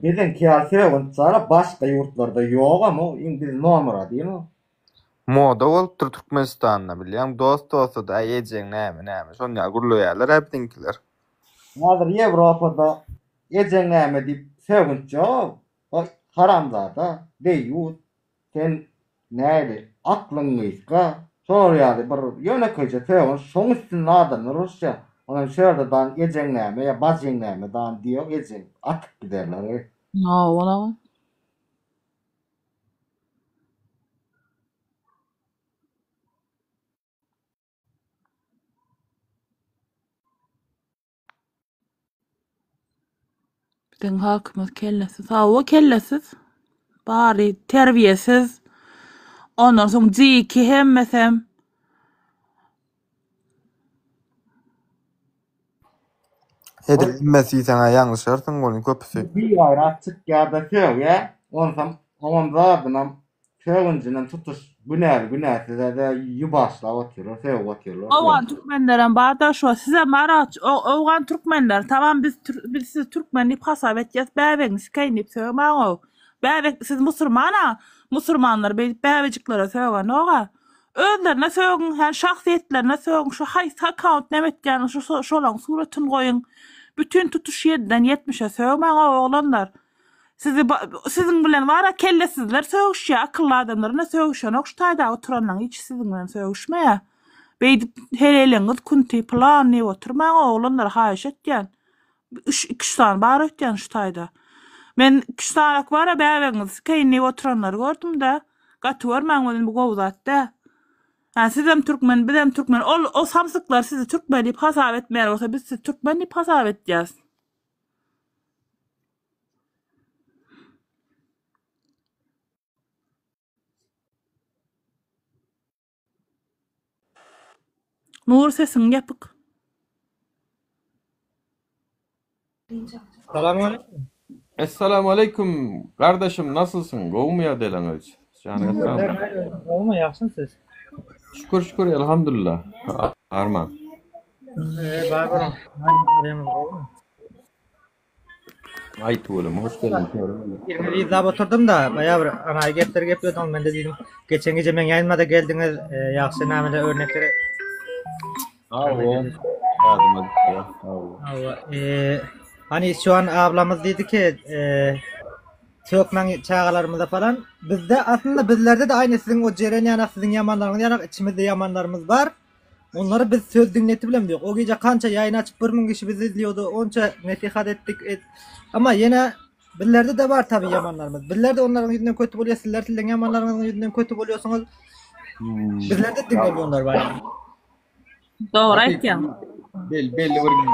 Bizim kıyasıya onçara başka yurtlarda yok ama İngiliz nomera diými? Moda bolupdyr Türkmenistanda bilýän, dost olsa da ejeň näme. Şonýa gurulýarlar hepinkiler. Hazır Avropada ejeň näme diýip söýgünç ýok. O haramzada deýýut. Sen näde aklyňyzga sorýardy bir ýöne köýje söýgün, şoň üstün adamlar Rusça. Ona şerden ejeň näme ýa bajeň näme dan diýip ejeň atyp giderler. No, ona. Bizden halkymyz kellesiz. O kellesiz. Bari terbiyesiz. Ondan soň jiki hemmesem. Edilmesi sana ýangyşarsyň boluň köpüsü. Bir aýra çık ýarda söýýär. Ondan zadyna söýgünjünden tutuş günäsiz de ýubaşlap oturýar, söýüp oturýar. Awgan türkmenlerem barda şu size maraç Awgan türkmenler tamam biz siz türkmen diýip hasap etýäs bäweňiz keýnip söýmäň o. Bäwek siz musulmanlar bäwejiklara söýgen oga. Özlerine söýgün, hem şahsiýetlerine söýgün, şu account nemetýän şolaň suratyny goýun. Bütün tutuş 7-den 70-e söýmäň oglanlar. Sizin bilen wara kellesizler söýüşýär, akylly adamlaryna söýüşýän ok şu taýda oturanlaryň hiç sizin bilen söýüşmeýär. Beýdip heleliňiz kunty plany oturmaň oglanlar haýyş etýän. 2 san bar etýän şu taýda. Men 2 sanak wara bäweňiz keýnip oturanlary gördüm de gaty görmäň bu gowzatda. Sizem Türkmen, bizem Türkmen. O samsyklar sizi Türkmen diýip hasap etmeýär bolsa biz sizi Türkmen diýip hasap etýäs. Nur sesin yapık. Selamünaleyküm. Esselamu aleyküm. Kardeşim nasılsın? Kovmuya deleniz. Canı sağ ol. Olma yaxşısınız siz. Şükür şükür elhamdülillah. Arman. Barbaram. Hangi olma? Ayt oğlum hoş geldin. 20 izlab oturdum da bayağı bir anayı getirip yapıyordum. Ben de dedim geçen gece men yayınmada geldiniz. Yaxşı namede örnekleri. Sağ ol. Yardım et ya. Sağ ol. Allah. Hani şu an ablamız dedi ki Türkmen çağalarımızda falan bizde aslında bizlerde de aynı sizin o ceren yanak sizin yamanlarınız yanak içimizde yamanlarımız var. Onları biz söz dinletip bilemiyoruz. O gece kança yayın açıp 1000 kişi bizi izliyordu. Onca nasihat ettik. Ama yine bizlerde de var tabii yamanlarımız. Bizlerde onların yüzünden kötü oluyor. Sizler sizden yamanlarınızın yüzünden kötü oluyorsunuz. Bizlerde dinlemiyorlar var yani. Doğru aytýan. Belli bir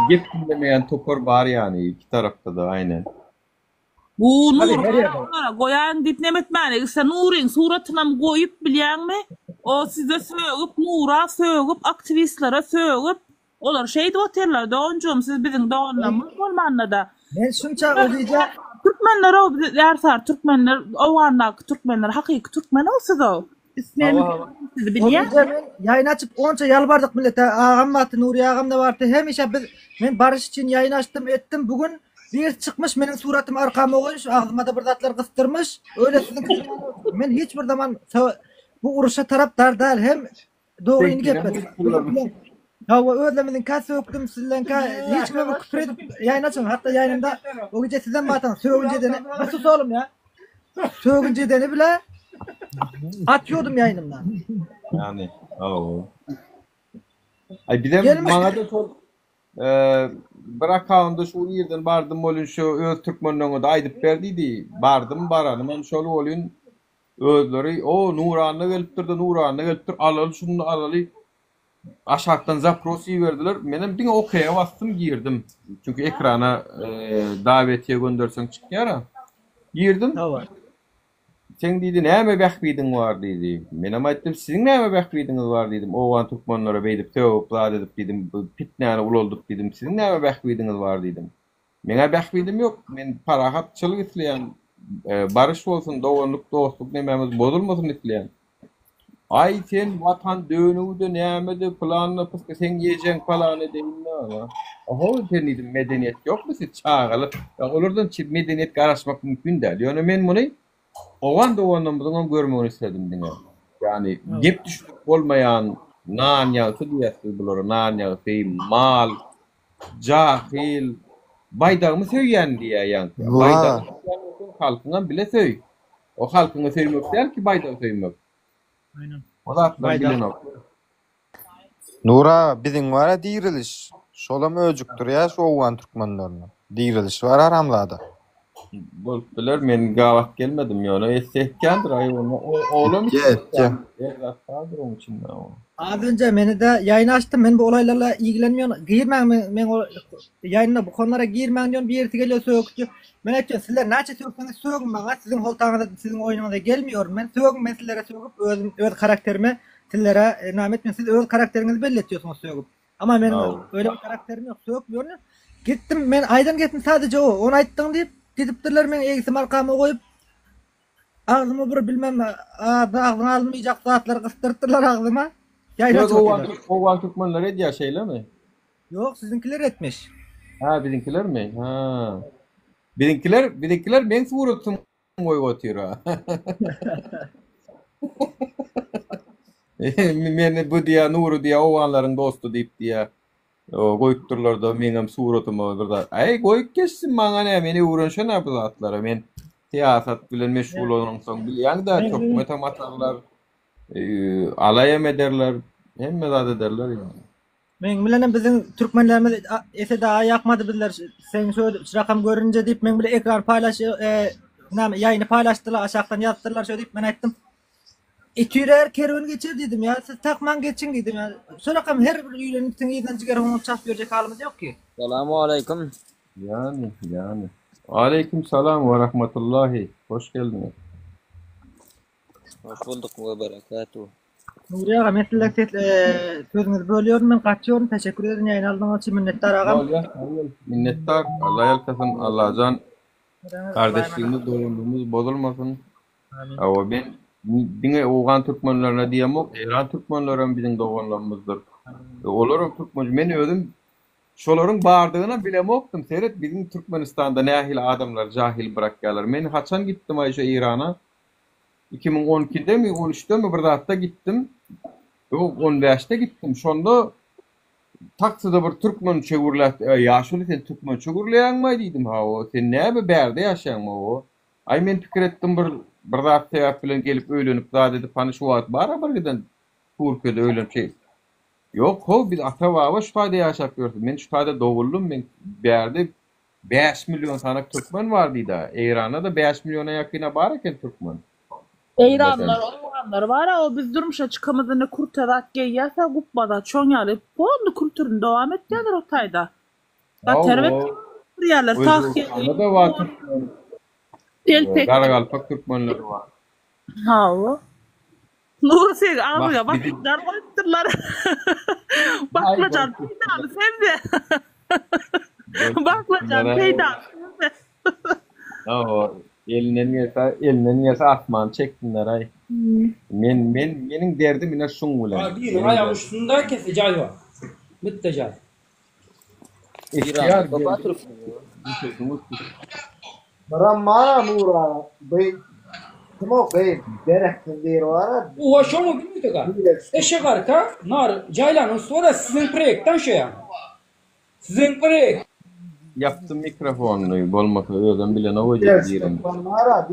gep dinlemeyen topor var yani iki tarafta da aynen. Bu Tabii, nur her yerde. goyan ditnemetmäne ise nurin suratyna goýup bilýärmi? O size sögüp nura sögüp aktivistlere sögüp olar şey diýip oterler de onjum siz biziň dogandamyz bolmanda da. Ben şunça o diyeceğim. Türkmenler o dersar Türkmenler owandaky Türkmenler hakyky Türkmen olsa da ismini siz O bilýär. gece ben yayın açıp onca yalvardık millete. Ağam vardı, Nuri ağam da vardı. Hemişe ben barış için yayın açtım ettim. Bugün bir çıkmış benim suratım arkama koymuş. Ağzıma da bırdatlar kıstırmış. Öyle sizin kızım. Ben hiçbir zaman bu uruşa taraftar değil. Hem doğru yeni gitmedim. Ya o ödlemedin kaç öktüm sizden hiç mi bu küfür edip yayın açın. Hatta yayınımda o gece sizden mi atan? Sövünce dene. Bir sus oğlum ya. Sövünce dene bile atıyordum yayınımdan. Yani o. Ay bir de Gelmiş. bana da çok bırakağımda şu yerden bardım olun şu öz Türkmenliğine de aydıp berdiydi. Bardım baranım ben şöyle olun özleri o Nuran'la geliptir alalı şunu alalı aşağıdan zaprosi verdiler. Benim bir okaya bastım girdim. Çünkü ekrana davetiye göndersen çıkıyor. Girdim. Tamam. Sen dedi näme bekbiydin var dedi. Men aýtdym siziň näme bekbiýdiňiz var dedim. Owan türkmenlere beýdip töwüp zat edip dedim. Pitnäni uloldup dedim. Siziň näme bekbiýdiňiz var dedim. Meňe bekbiýdim ýok. Men parahatçylyk isleýän, barış bolsun, doganlyk, dostluk nämemiz bozulmasyn isleýän. Ay sen vatan dönüğü de näme planla pıska sen ýejeň falan edinme ama. Oho sen dedim medeniýet ýokmy siz çağaly. Olardan çi medeniýet garaşmak mümkin däl. Ýöne men muny owan doganymyzyň görmegini istedim diňe. Yani gep düşüp bolmayan nan ýagy diýersiz bulara nan ýagy mal, jahil, baýdagymy söýýän diýýän. Baýdagy halkyňa bile söý. O halkyňa söýmek däl ki baýdagy söýmek. Aynen. O zatlar bilen ok. Nura biziň wara diriliş. Şolam öjükdir ya şu owan türkmenlerine. Diriliş var aramlarda. Bolup biler men gawak gelmedim ýöne essekändir ay onu. Oğlum Getdi. Erdatdadır onun için o. Az önce beni de yayın açtım. Ben bu olaylarla ilgilenmiyorum. Girmem ben o yayına bu konulara girmem diyorum. Bir yerde geliyor söküyor. Ben açıyorum sizler naçe söküyorsanız sökün bana. Sizin holtağınıza, sizin oyununuza gelmiyorum ben. Sökün ben sizlere söküp öz karakterimi sizlere etmiyorum. Siz öz karakterinizi belli ediyorsunuz söküp. Ama benim öyle bir karakterim yok. Sökmüyorum. Gittim ben aydan gittim sadece o. Onu ayttın deyip gidipdirler ben eğitim arkamı koyup ağzımı bir bilmem ağzını almayacak saatler kıstırttılar ağzıma. Yayına çok Owan türkmenler edýär şeyler mi? Yok sizinkiler etmiş. Ha bizimkiler mi? Ha. Bizimkiler men suratym goýup otyr ha. Men bu diýä Nuru diýä owanlaryň dostu diýip diýä. O goýupdurlar da meňem suratymy burada. Ay goýup geçsin maňa ne meni uğraşan bu zatlara men siýasat bilen meşgul bolanyň bilýän da çok matematikler alayam ederler, hemme zat ederler yani. Men bilenem bizim Türkmenlerimiz ese daha yakmadı bizler. Sen şöyle rakam görünce deyip men bile ekran yayını paylaştılar aşağıdan yazdılar şöyle deyip ben ayttım. Etürer kervan geçir dedim ya. Siz takman geçin dedim ya. Şu rakam her bir üyenin içinden çıkar onu çap verecek halimiz yok ki. Selamu aleyküm. Yani. Aleyküm selam ve rahmetullahi. Hoş geldiniz. Hoş bulduk ve berekatuhu. Nuriye ağa, men sizlerge sözüňizi bölýärim, men gaçýarum. Teşekkür ederim ýaýyn aldığınız için minnettar agam. Ol ya, minnettar. Allah yalkasın, Allah can. Kardeşliğimiz, dostluğumuz bozulmasın. Ama ben dine oğan Türkmenlerine diýemok, İran Türkmenleri bizim doğanlarımızdır. Olaryň Türkmen, men özüm şolaryň bardygyna bilemokdum. Seret bizim Türkmenistanda nähil adamlar jahil bırakýarlar. Men haçan gittim aýşe İrana? 2012'de mi 13'te mi bir zatda gittim. Yok 15'te gittim. Şonda taksida bir Türkmen çegurlat. Ya şöyle sen Türkmen çegurlayanma diýdim ha o. Sen näme berde ýaşaýanma o? Ay men pikir etdim bir zat sebäp bilen gelip öýlenip zat edip panyşwat bara bir giden Türkiýede öýlenip Yok ho biz ata baba şu taýda ýaşap ýördik. Men şu taýda dowuldum. Men berde 5 milyon sanak Türkmen var diýdi. İran'da da 5 milyona ýakyna bar eken Türkmen. Eyranlar, oğlanlar var ya, o biz durmuşa çıkamadığını kurtarak geyyasa kupmada çoğun yalıp, bu onun kültürünü devam ettiler o tayda. Ya tervet bir yerler, tahkiye. Orada var Türkmen. Telpek. Karagalpak Türkmenleri var. Ha o. Nur sen ağrıyor, bakıcılar koydular. Baklacan peydanı sen de. Baklacan peydanı sen de. O elinden gelse atman çektinler ay. Menin derdim ine şun ulan. Bir ayağı üstünde keseceği var. Müttecai. İhtiyar Baram mara nura bey. Timo bey derektin diýer wara. O şoňa bilmedi ga. Eşe garka nar jaylanın sonra sizin proyektten şey ya. Sizin projekt yaptım mikrofonunu bolmasa özüm bilen o diýerim. Mara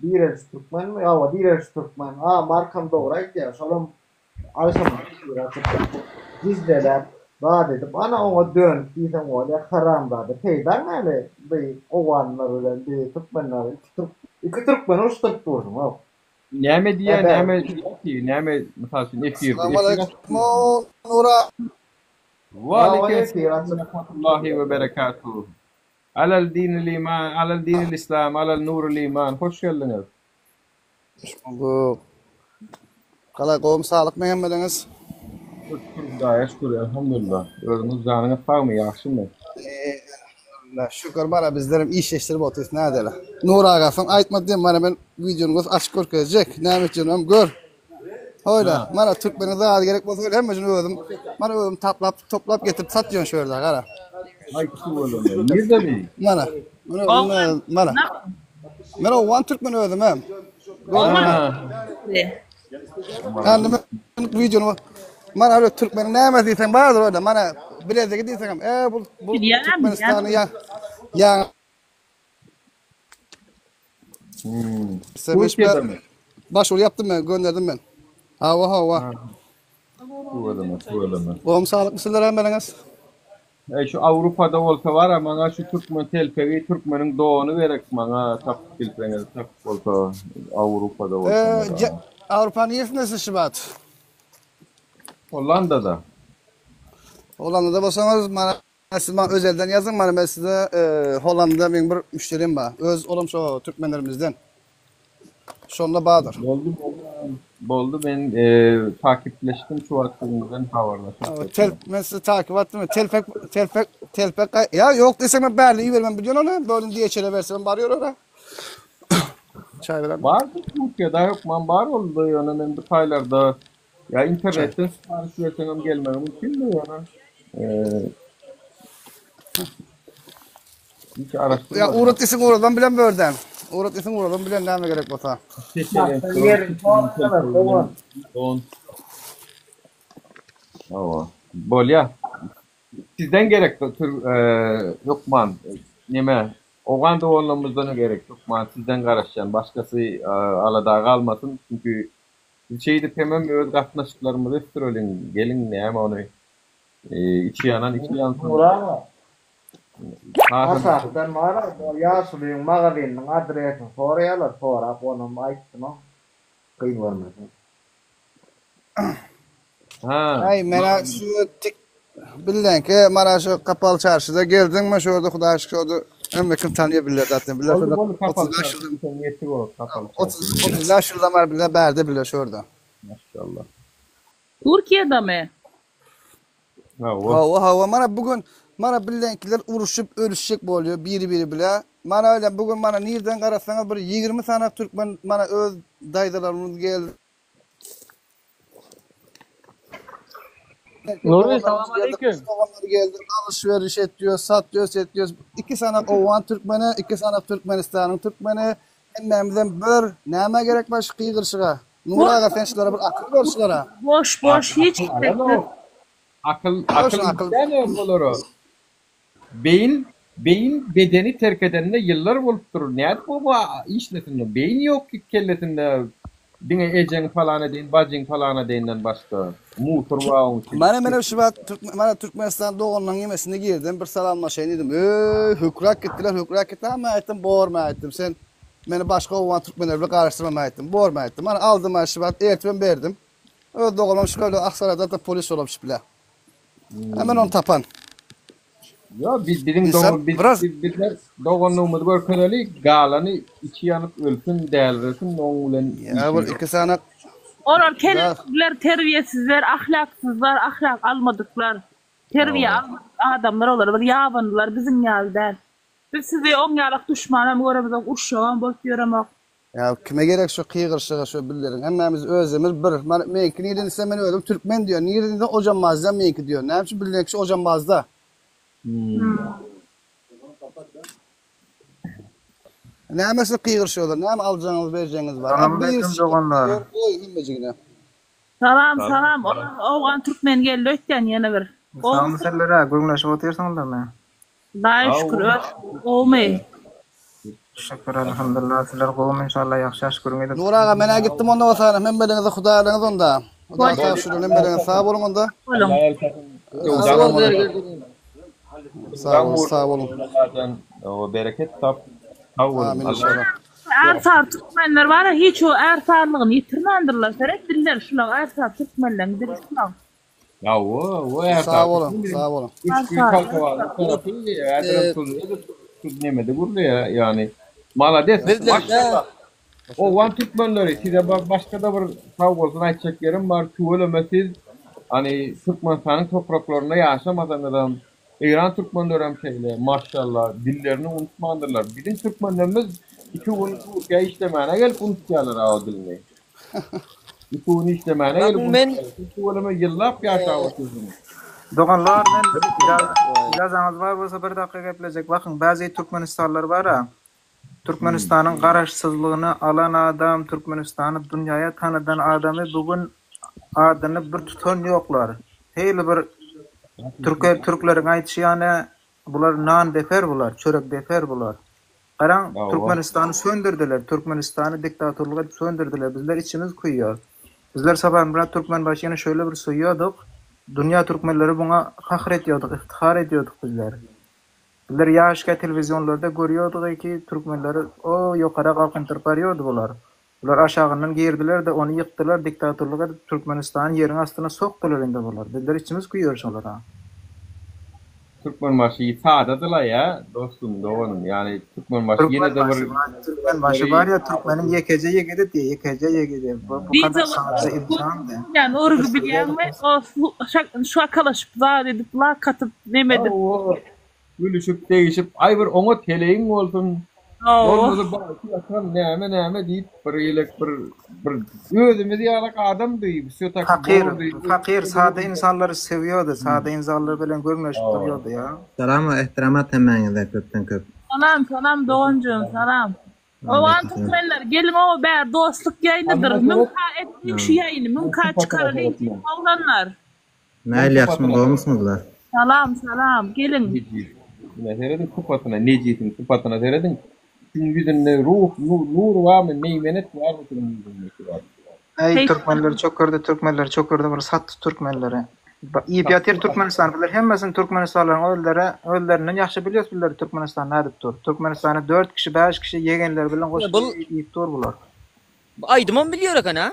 diýer Türkmen mi? Awa diýer Türkmen. Markam dogry diýer. Şolum alşam dizdeler. Ba dedim ana oňa dön diýsem bolýar haram da. Peýdan näle bey owanlar bilen bir Türkmenler. İki Türkmen ustup durdum. Näme diýär, näme mysal üçin efir. Nura. Wa aleykum rahmetullahi ve berekatuhu. Alal dinil iman, alal dinil islam, alal nurul iman. Hoş geldiniz. Bu kala gowum sağlık meňemediňiz. Şükür, elhamdülillah. Özüňiz janyňyz sagmy, ýaxşymy? Şükür bara bizlerim iş eştirip oturýar nädele. Nur agasyň aýtmadym, mana men videonuňyz açyk görkezjek. Näme üçin gör. Hoyla, mana Türkmene zat gerek bolsa hemme şunu özüm. Mana özüm toplap getirip satýan şu ýerde gara. Ay kuwalamy. Nerede mi? Mana. Mana. Mena o Türkmen özüm hem. Andi men videonu mana öyle Türkmen näme diýsen bardyr orada. Mana bilezegi diýsem, bu Türkmenistany ya Türkiýede mi? başvuru yaptım ben, gönderdim ben. Hava. Kuwalamy. Oğlum sağlıklı sizler hem beliniz. Şu Avrupa'da olsa var ama maňa şu Türkmen telpegi Türkmeniň doğany berek maňa tap bilpeňiz tap bolsa Avrupa'da olsa. Avrupa'nın ýerinde siz şibat. Hollanda'da. Hollanda'da bolsaňyz mana siz bana özelden yazın bana ben size Hollanda'da benim bir müşterim var. Öz oğlum şu Türkmenlerimizden. Şonda Bahadır. Boldu ben takipleştim şu hakkımızdan haberleştim. Ben sizi takip ettim. Telpek ya yok desem ben Berlin'i vermem biliyorsun ona. Böyle diye çele versem barıyor oraya. Çay veren. Var Türkiye'de yok man var oldu yani ben bu paylarda ya internetten sipariş versem gelmem mümkün mü yani? Hiç araştırma. Ya uğrat isim uğradan bilen börden. Uğrat isim uğradan bilen neyme gerek olsa. Bolya. Sizden gerek yok man. Neme? Oğan da olmamızdan gerek yok man. Sizden karışan. Başkası alada kalmasın. Çünkü şeyde hemen öz katnaşıklarımızı istiyorlar. Gelin ne ama onu içi yanan içi yansın. Asahtan mara ýaşulyň magazynyň adresini soraýarlar, sorap onuň aýtdymy? Kyn bolmasy. Ay mena şu bilen ki mara şu Kapalı Çarşıda geldiňmi şurada Hudaý şurada hemme kim tanıýabilir zaten. Biler şurada 30 şurada var bile berde bile şurada. Maşallah. Türkiye'de mi? Hava mana bugün mana bilenkiler uruşup ölüşecek bolýar biri bile. Mana öyle bugün mana nereden garasaňa bir 20 sana Türkmen mana öz daýdalarymyz geldi. Nuri, selam aleyküm. Geldi, alışveriş ediyor, satıyor. 2 sana Owan Türkmeni, 2 sana Türkmenistan'ın Türkmeni. Hemmemizden bir näme gerek baş kıygırşıga. Nuraga sençilere bir akıl görüşlere. Boş hiç gerek yok. Akıl ne olur o? Beyin bedeni terk edenine yıllar bolup durur. Ne bu işletinde? Beyin yok ki kellesinde. Dine ecen falana deyin, bacın falana deyinden başka. Mutur vaun. Mana şu Türkmenistan doğanın yemesine girdim. Bir salamlaşayım dedim. Hükrak gittiler ama aytdım borma aytdım. Sen beni başka olan Türkmenlerle karıştırmama aytdım. Borma aytdım. Mana aldım aşıbat ertmen verdim. Öz doğanım şöyle Aksaray'da da polis olmuş bile. Hemen onu tapan. Ya bizim doğanlığımız görköneli galanı içi yanıp ölsün değerlisin oğulen. Ya bu 2 sana Onlar kendiler terbiyesizler, ahlaksızlar, ahlak almadıklar. Terbiye almadık adamlar olur. Yavanlar bizim yerden. Biz sizi 10 yıllık düşmanım göremizden uşağım bol yoramak. Ya kime gerek şu kıygırşıga şu billerin. Hemmemiz özemiz bir. Menki neden ise ben öldüm Türkmen diyor. Neden de Ocanmaz'da menki diyor. Ne için bilnek şu Ocanmaz'da. Ne mesela kıygırşıyorlar. Ne alacağınız vereceğiniz var. Selamünaleyküm doğanlar. Salam. Oğan Türkmen geldi ötten yine bir. Sağ sellere gurgunlaşıp otursanlar mı? Daha şükür. Olmay. Şükür alhamdulillah. Sizler qoğum inşallah yaxşı görmeydi. Nuraga mena gittim onda vasana. Men belinize Hudaýyňyz onda. Hudaý taşyryň men belinize sağ bolun onda. Sağ olun. O bereket tap. Amin inşallah. Ersar Türkmenler var ya hiç o ersarlığını yitirmendirler. Serek diller şular ersar Türkmenlerin dirisinden. Ya o ersar. Sağ olun. Üç gün kalka var. Tarafı tuz nemedi burada ya yani. Malades. O van Türkmenleri size başka da bir sağ olsun aytacak yerim var. Tuğulemesiz hani Türkmenistan'ın topraklarında yaşamadan adam İran Türkmenleri şeyle maşallah dillerini unutmandırlar. Bizim Türkmenlerimiz iki gün Türkiye işlemene gelip unutuyorlar o dilini. İki gün işlemene gelip unutuyorlar. Tuğuleme yıllar yaşavatıyorsunuz. Doğanlar ben yazanız var bu sefer dakika gepleyecek. Bakın bazı Türkmenistanlar var ha. Türkmenistan'ın kararsızlığını alan adam, Türkmenistan'ı dünyaya tanıdan adamı bugün adını bir tutan yoklar. Heyli bir Türklerin aytışyany bular nan defer bular, çörek defer bular. Qaran Türkmenistan'ı söndürdüler, Türkmenistan'ı diktatorluğa söndürdüler. Bizler içimiz kuýýar. Bizler sabah bilen Türkmen başyny şöyle bir soýýardyk. Dünya Türkmenleri buna fakhr ediyorduk, iftihar ediyorduk bizler. Bizler ýaşka televizyonlarda görýärdik ki Türkmenleri o ýokara kalkıntırıp barýardy bular. Bular aşağından girdiler de onu yıktılar, diktatorluğa Türkmenistan'ın yerin astına soktular indi bular. Bizler içimiz kuýýar şolara. Türkmen marşı sağdadılar ya dostum doğanım yani Türkmen marşı yine de bir Türkmen marşı var ya Türkmenin yekece yegede diye bu kadar sağda insan da. Yani orgu bilýärmi? O şu akalaşıp zar edip la katıp nemedim. Gülüşüp değişip ay bir ona teleğin olsun. Olmadı bakıyorum näme deyip bir elek bir özümüz ýalak adam deyip fakir sade insanları seviyordu. Sade insanlar bilen görmüş duruyordu ya. Salam ve ihtiramat hemen köpten köp. Salam Doğancuğum salam. O Türkmenler gelin o be dostluk yayınıdır. Mümka etmeyin şu yayını. Mümka çıkarın. Oğlanlar. Näil ýaxşy bolmuşsuzlar? Salam gelin. Seredin kupatına necisin kupatına seredin. Yüzünde ruh nur var mı meymenet var mı senin yüzünde var. Ey Türkmenler çok gördü bir sattı Türkmenleri. İyiyatir Türkmenistan bilir hemmesini Türkmenistanların ölderinden yaxşı bilýär bilir Türkmenistan nädip dur. Türkmenistan'a 4 kişi 5 kişi yegenler bilen goşup ýyp dur bular. Aydymam bilýär kana.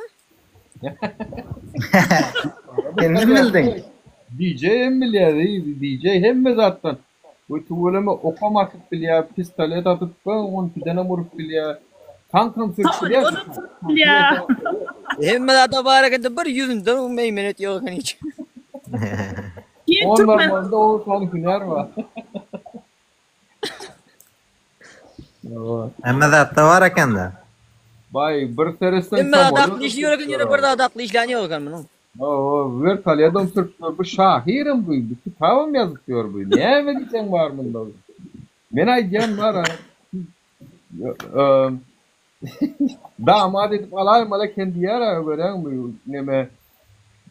Kendin bildin. DJ hem bilýär, DJ hemme zatdan. Bu tuğulama okamak bilýär, pistolet atıp on pidene vurup bilýär. Kankam sürüşüyor. Ya. Hemme da barakende bir yüzünden meymenet yok hani hiç. Kim On Türkmen? var 10 tane hüner var. Amma zatta var ekende. Bay bir seresten Hemme da daklı işliyor ki yine bir daha daklı işleniyor kan bunun. Oo, ver kalyadım Türkler bu şahirim bu. Bu kitabım yazıyor bu. Ne bileceğim var bunda? Men aytgan var ha. Damat edip alayım ala kendi yara gören bu neme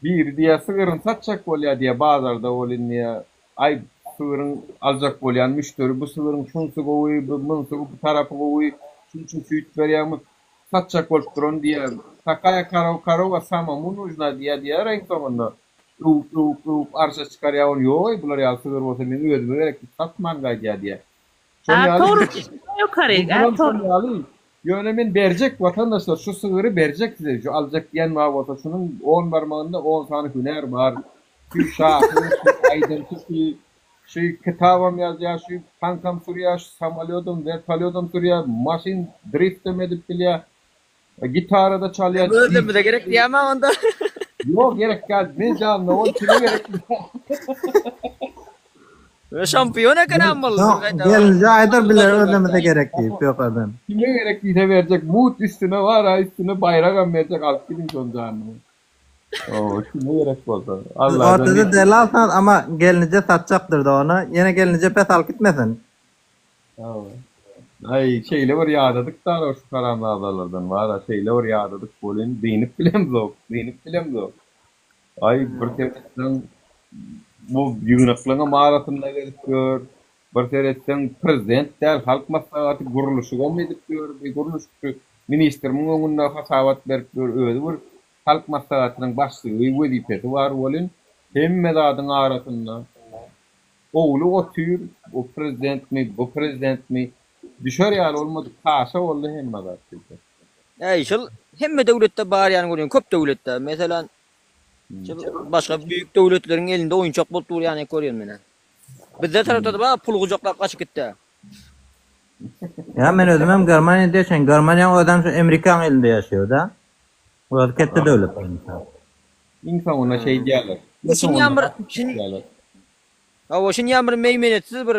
bir diye sığırın satacak bolya diye bazarda olin diye ay sığırın alacak bolyan müşteri bu sığırın şunsu gowy bu munsu bu tarafı gowy şunsu süt verýärmi satacak bolup duran diye takaya karo ve sama munujna diye renk sonunda arşa çıkarýan ýoý bular ýa sığır bolsa men özüme gerek satman gaýa diye. Doğru. Yukarı. Yönemin verecek vatandaşlar şu sığırı verecek size. Şu alacak diyen var olsa şunun 10 parmağında 10 tane hüner var. Şu şahı, şu aydıntısı, şu kitabım yazıyor, şu tankam sürüyor, şu samalıyordum, vertalıyordum sürüyor, maşin drift edip biliyor, gitarı da çalıyor. Böyle mi de gerek diyemem onda. Yok gerek geldi. Ne canlı, o kime gerek Şampiyon ekran Yok, gelince aydır bilir ödemede gerek değil. Yok adam. Kime gerekliyse verecek. Mut üstüne var ha üstüne bayrak verecek. Alt gidin soncanını. Oo, kime gerek olsa. Ortada deli alsan ama gelince satacaktır da onu. Yine gelince pes al gitmesin. Ay şeyle var yağdadık da o şu karanlı adalardan var ha şeyle var yağdadık bolin değinip bilem zor. Ay bir tersten bu yığınaklarına mağarasında gelip gör. Bir tersten prezident der halk maslahatı guruluşu edip gör. Bir guruluş ministerimin önünde hasabat berip gör. Öyle bir halk maslahatının başlığı vazifesi var bolin. Hemme dadın arasında. Oğlu otur, o prezident mi, bu prezident mi? Düşer yani olmadı. Kaşa oldu hemme dadın. Ey şol hemme devlette bari yani görüyorum. Köp devlette. Mesela başka büyük devletlerin elinde oyuncak bulup dur yani görüyorum ben. Bizde tarafta da pul kucaklar kaçıp gitti. Ya ben ödemem Germanya'da yaşayan. Germanya o adam şu Amerikan elinde yaşıyor da. O da kette devlet. İnsan ona şey diyorlar. Şimdi yağmur meymenetsiz bir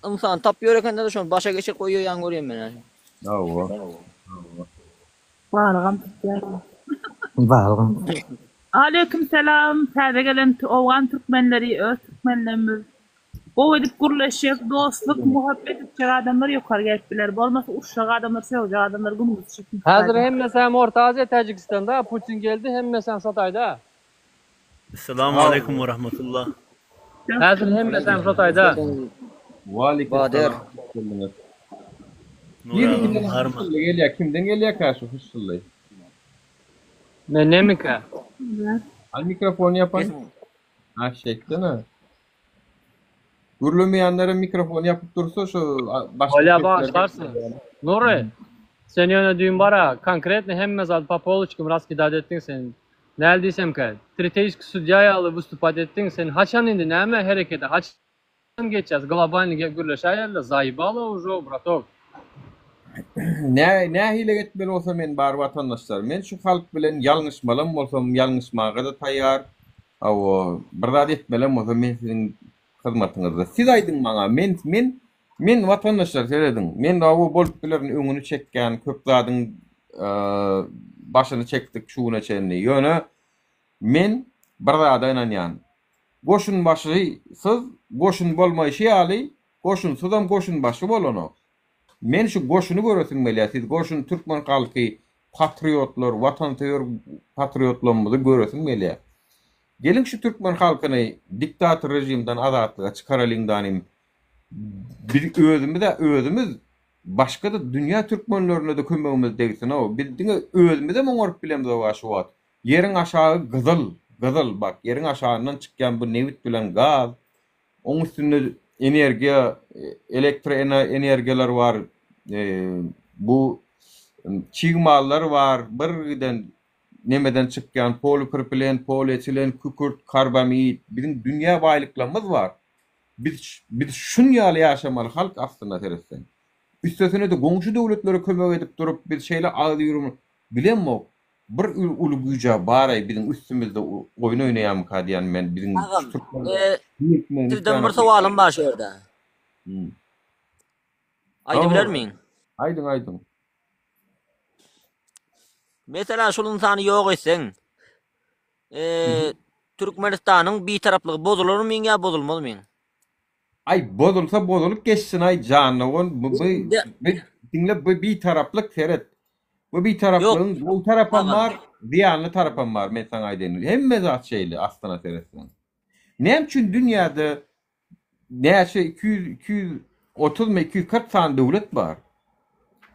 insan tapıyor eken de şunu başa geçir koyuyor yani görüyorum ben yani. Bağırgan. Bağırgan. Aleyküm selam. Täze gelen Owgan Türkmenleri, öz Türkmenlerimiz. Bu edip gurleşik, dostluk, muhabbet edip adamlar yukarı gelipdiler. Bolmasa uşak adamlar, sevecek adamlar gümüz çıkmış. Hazır hemmesem Orta Azya Tacikistan'da Putin geldi hemmesem Satay'da. Assalamu alaikum ve rahmetullah. Hazır hemmesem Satay'da. Aleykümselam. Kimden geliyor karşı hışırlı? Ne mi ka? Al mikrofonu yapan. Ha şeklini. Gürlemeyenlerin mikrofonu yapıp dursa şu başka... Hala başlarsın. Nuri, sen yöne düğün bara, konkretno hemme zad по полочкам раскидать ettin sen. Ne diysem ka? Стратегический судья alıp выступать ettin sen. Haçan indi näme harekete? Haçan geçeceğiz? Globalni gürleş ayarla zayıbalı ujo bratok. Ne hile etmeli olsa men bar vatandaşlar. Men şu halk bilen yalnışmalım olsam yalnışmağa da tayyar. Awo birdat etmelem olsa men sizin hizmetinizde. Siz aydın bana men vatandaşlar söyledim. Men de awo bolupların öňüni çekken köp zadın başını çektik şuuna çenni. Ýöne men birzada inanýan. Goşun başysyz, goşun bolmaýşy ýaly, goşunsuz hem goşun başy bolany. Men şu goşunu göresin belli. Siz goşun Türkmen halky patriotlar, vatansever patriotlarymyzy göresin belli. Gelin şu Türkmen halkyny diktator rejimden azatlyga çıkaralyňdan biz özümüz başga da dünýä türkmenlerine de kömegimiz degsin. O bildiňi özümüz de moňorup bilemdi o şu wagt. Yerin aşağı gyzyl bak, yerin aşağından çykýan bu nevit bilen gaz. Oň üstünde enerjiya, elektroenergiyalar var. Bu çigmallar var. Birden nemeden çykýan polipropilen, polietilen, kükürt, karbamid, bizim dünya baýlyklarymyz var. Biz şun ýaly ýaşamaly halk aslında teresen. üstesine de goňşy döwletlere kömek edip durup bir şeyle aýdyrum. Bilemmo. Bir ulu güýje baray bizim üstümizde oyun oýnaýan kadiyan men bizim Agam, Türkmenler. sizden bir sowalym bar şu ýerde. Aýdy biler miň? Aýdyň. Mesela şol insany ýok etseň, Türkmenistanyň bir taraplygy bozulurmy ýa bozulmazmy? Ay bozulsa bozulup geçsin ay canlıgon bu dinle bu bir taraflık seret. Bu bir taraflığın bu tarafan var, diğerli tarafan var men sana aýdyn. Hemme zat şeyli aslına seretsen. Nämçün dünyada näçe 230 mi 240 tane döwlet bar.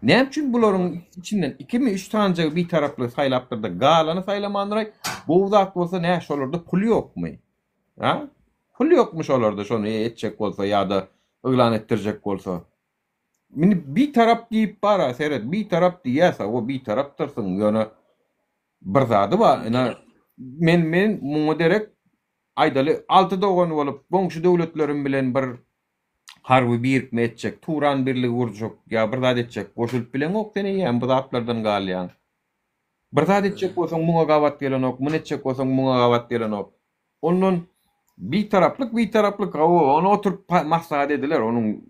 Nämçün buların içinden 2 mi 3 tane bir taraflı saýlapdyrda galany saýlamandyrak bu zat bolsa näçe olurdy pul ýokmy? Ha? Pul yokmuş olurdu şonu etcek olsa ya da ılan ettirecek olsa. Mini bir taraf deyip bara seyret bir taraf diyese o bir taraf tırsın yani bir zadı var. Yani men mumu derek aydalı 6 doğan olup bonşu devletlerin bilen bir harbi birikme etcek, Turan birliği vuracak ya bir zat etcek. Koşulup bilen ok dene yani bu zatlardan galyan. Bir zat etcek olsan muğa gavat gelen ok, mun etcek olsan muğa gavat gelen ok. Onun bir taraflık onu oturup maslahat ediler onun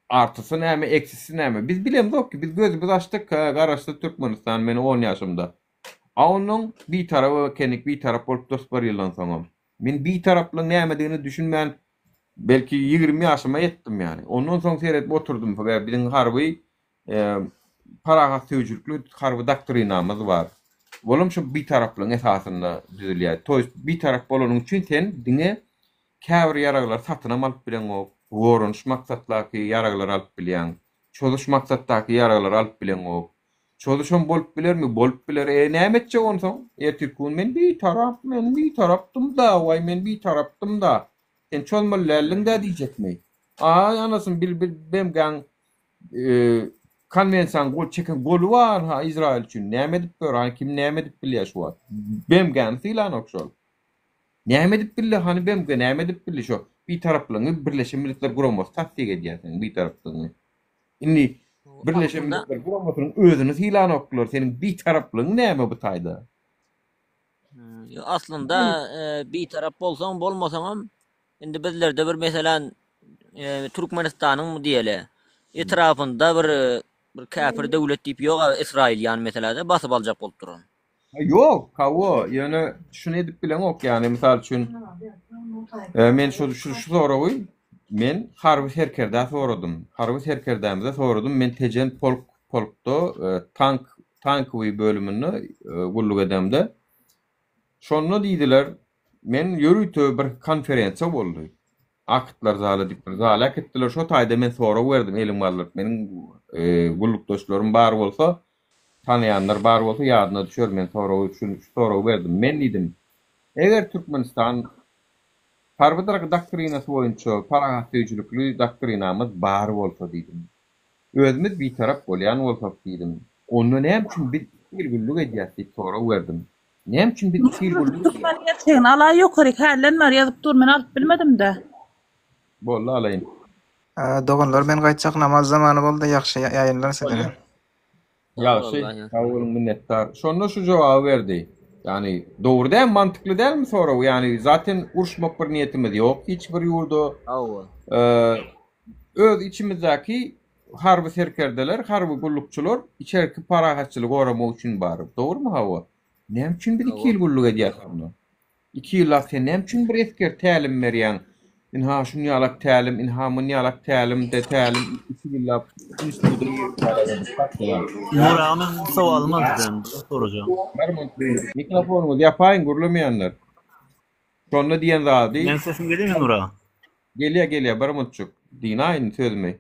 artısı näme eksisi näme biz bilemiz ki biz gözümüz açtık garaşda Türkmenistan meni 10 yaşımda onun bir tarafı kenik bir taraf bolup dostlar yıldan sonra men bir taraflı nämediğini düşünmeyen belki 20 yaşıma yettim yani ondan sonra seyretip oturdum ve bizim harbi paragraf sözcüklü harbi doktrinamız var. Bolum şu bir taraflığın esasında düzülýär. Toýs bir taraf bolanyň üçin sen diňe käbir ýaraglar satynam alyp bilen o, gorunç maksatlaky ýaraglar alyp bilýän, çoluş maksatdaky ýaraglar alyp bilen o. Çoluşum bolup bilermi? Bolup biler. Näme etjek onsoň? Ertirkun men bir tarapdym da, way men bir tarapdym da. Sen çolmalyň da diýjekmi? Anasyn bemgan konvensiyon gol çeken gol var ha İsrail için. Näme edip gör, kim näme edip bilýär şu wagt. Bemgan filan okşol. Näme edip bilýär, hani bemgan näme edip bilýär şu. Bir taraplygy Birleşen Milletler Guramasyny tasdik edýärsiň bir taraplygy. Indi Birleşen Milletler Guramasynyň özüni filan oklar. Senin bir taraplygyň näme bu taýda? Aslında bir taraf bolsaň bolmasaňam indi bizlerde bir meselem Türkmenistanyň diýeli etrafında bir käpir döwlet diýip ýok İsrail ýani mesela da basyp aljak bolup duran. Yok, kawo. Yani şunu edip bilen ok yani misal üçün men şu soragy men harby herkerde soradym. Harby herkerdämde soradym. Men tejen polkda tank bölümini gulluk edemde. Şonu diýdiler. Men ýörüýtü bir konferensiýa boldy. Akıtlar zalı dip bir zalı akıtlar şu taýda men sora verdim elim barlar. Meniň gulluk dostlarym bar bolsa tanıyanlar bar bolsa ýadyna düşer men sora verdim. Men diýdim. Eger Türkmenistan Harbidarak doktrinasy boýunça paragraf tüýçülükli doktrinamyz bar bolsa diýdim. Özümiz bir tarap bolýan bolsak diýdim. Onu näme üçin bir gulluk edýär diýip sora verdim. Näme üçin bir gulluk edýär? Sen alay ýokary kärlenler ýazyp dur men alyp bilmedim de. Bolla alayım. Doganlar ben gaýtjak namaz zamany boldy, ýakşy ýaýynlar sizlere. Ýakşy, sağ olun minnettar. Şonda şu jogaby berdi. Yani doğru değil mi, mantıklı değil mi soru? Yani zaten uruşmak bir niyetimiz yok. Hiçbir yurdu. Öz içimizdeki harbi serkerdeler, harbi gullukçular, içerki parahatçılık oramak için barıp. Doğru mu hava? Ne için bir 2 yıl gulluk edýärsiň? 2 yıl sen ne için bir esker tälim berýän? İnha şunu ýalak tälim, inha mun ýalak tälim de tälim 2 ýyllap üstüde ýerler. Nura men sowalymy bizden sorajak. Mikrofonumu ýapaýyn gurulmaýanlar. Şonu diýen zady. Men sesim gelýärmi Nura? Gelýär, bir mutçuk. Dinaýyn sözümi.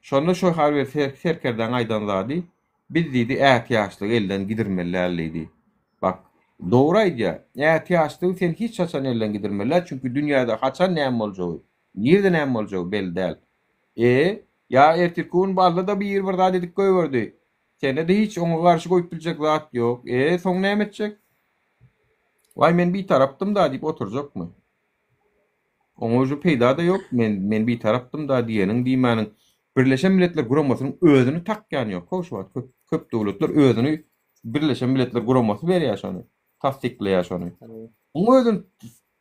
Şonu şu harby serkerden aýdan zady. Biz diýdi ähtiýaçlyk elden gidirmelärlidi. Bak, doğru aýdýar. Ähtiýaçlyk sen hiç haçan elden gidirmelär, çünkü dünýäde haçan näme boljagy, ýerde näme boljagy belli däl. Ya ertirkun barda da bir zat edip goýberdi. Sende de hiç oňa garşy goýup biljek zat ýok. Soň näme etjek? Vay men bir tarapdym da diýip oturjakmy? Oňa şu peýda da ýok. Men bir tarapdym da diýeniň diýmäniň Birleşen Milletler Guramasının özünü takýany ýok. Hoşbat köp döwletler özünü Birleşen Milletler Guramasy berýär şonu. Tasdikleýär şonu. Oňa özüni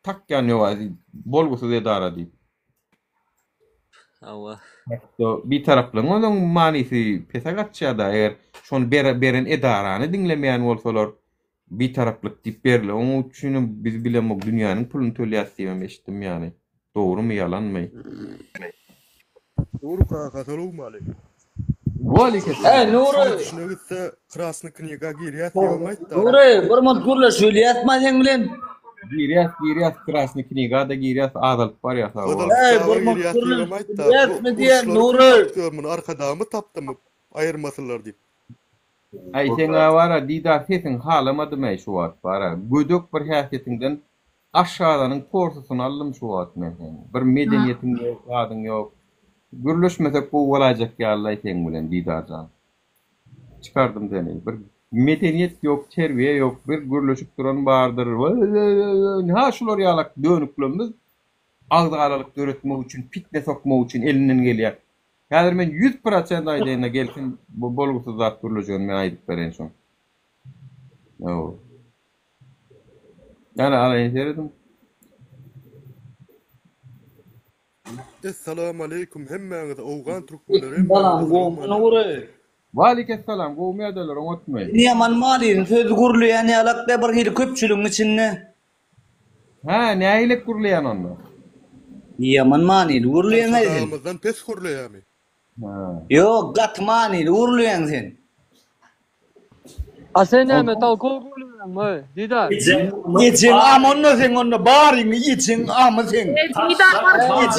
takýany ýok. Bolgusy edara diýip. Allah. Bir taraplyň onuň manysy pesagatçada eger şonu beren edarany dinlemeýän bolsalar bir taraplyk diýip berler. Oňa üçin biz bilemok dünýäniň pulunu төлýär eşitdim ýani. Dogrumy ýalanmy? Doğru kaka, salamu aleykum. Waleyküm. Nuri. Düşünüyorsa Krasny kniga girýär diýilmeydi. Nuri, bir mont gurla söyleyatma sen bilen. Girýär Krasny kniga da girýär azalyk bar ýa. Bir mont gurla diýen Nuri. Mun arkadamy tapdymy aýyrmasylar diýip. Ay sen awara didar sesin halamadymy şu wagt bara. Gödök bir häsiýetinden aşağıdanın korsusyny aldym şu wagt men. Bir medeniýetiň ýok, gadyň ýok. Gürleşmesek bu olacak ya Allah sen bilen didarcan. Çıkardım seni. Bir medeniyet yok, terbiye yok. Bir gürleşip duran bardır. Ha şular yalak dönüklüğümüz ağdağalalık öğretmek için, fitne sokmak için elinden gelýär. Yani men 100% aydayına gelsin bu bolgusuz zat gürleşiyorum men aydık veren son. No. Yani alayını seyredim. Assalamu aleykum hemmeňize owgan türkmenleri. Salam Nuri. Waleykümselam. Gowmeýärler oňatmy. Niýaman malyň söz gurlaýan ýalakda bir hili köpçüligiň içinde. Ha, näýle gurlaýan onu? Niýaman malyň gurlaýan edin. Adamyzdan pes gurlaýarmy? Ha. Ýok, gat malyň gurlaýan sen. A sen näme talkow gurlaýanmy? Didar. Geçin amonno sen onno baryňy geçin amy sen.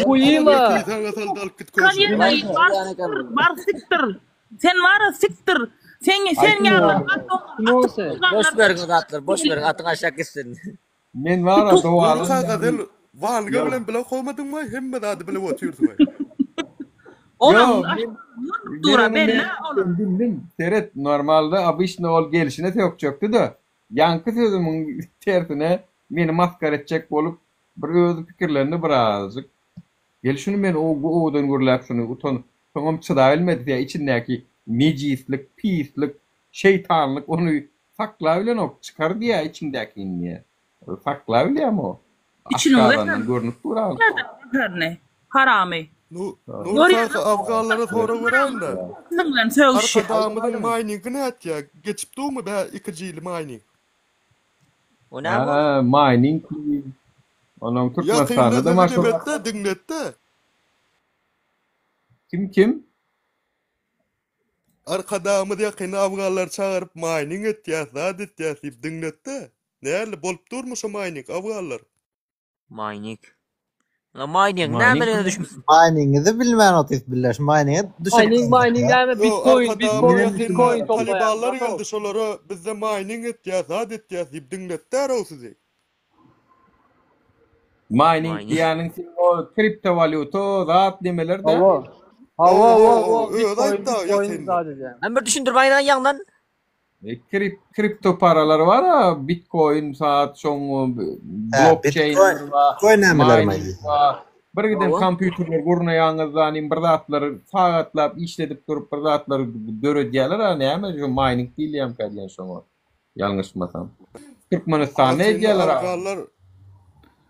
Kuyma. Bar siktir. Sen var siktir. Sen ýa. Boş ver gatlar, boş ver atyň aşağı gitsin. Men wara dowaly. Kaka Valga bilen bile koymadyňmy? Hemme zady bile oturýarsyň. Olam dura bella olam. Bildim. Seret normalde abişne ol gelişine yok çöktü de. Yankı sözümün tersine meni maskar edecek bolup bir öz pikirlerini birazcık. Gelişini men odan gurlap şunu utan. Soňam çıda bilmedi ya içindeki necislik, pislik, şeytanlık onu sakla bilen ok çıkardı ya içindekini ya. Sakla bilen o. Aşağıdan görünüp duran. Ne? Haramy. Nur kaka Afganlara soran veranda. Ninglen söwüşi. Arkadamyň mining näçe geçip durmy be 2 ýyl mining. O näme? Ha, mining. Onuň Türkmenistanda da maşhur. Dinletde. Kim? Arkadamy ýakyny Afganlar çağırıp mining etýär, zat etýär diýip dinletde. Näle bolup durmuş o mining Afganlar? Mining. La mining näme düşmüşsün? Mining'i bilmän otyp birleş. Mining'i düşün. Mining näme Bitcoin Talibanlar geldi şolara bizde mining etýär, zat etýär diýip dinletdiler o sizi. Mining diýäniň o kriptovalyuta zat nemeler de. Ben bir düşündürmeýän ýaňdan. Kripto paralar var ha, Bitcoin saat şoň blockchain Bitcoin nämeler maýdy? Bir giden kompýuterler gurnaýaňyzdan bir zatlary sagatlap işledip durup bir zatlary döredýärler ha, näme şu mining diýilýär kadýan şoňa. Ýalňyşmasam. Türkmenistana edýärler ha. Afganlar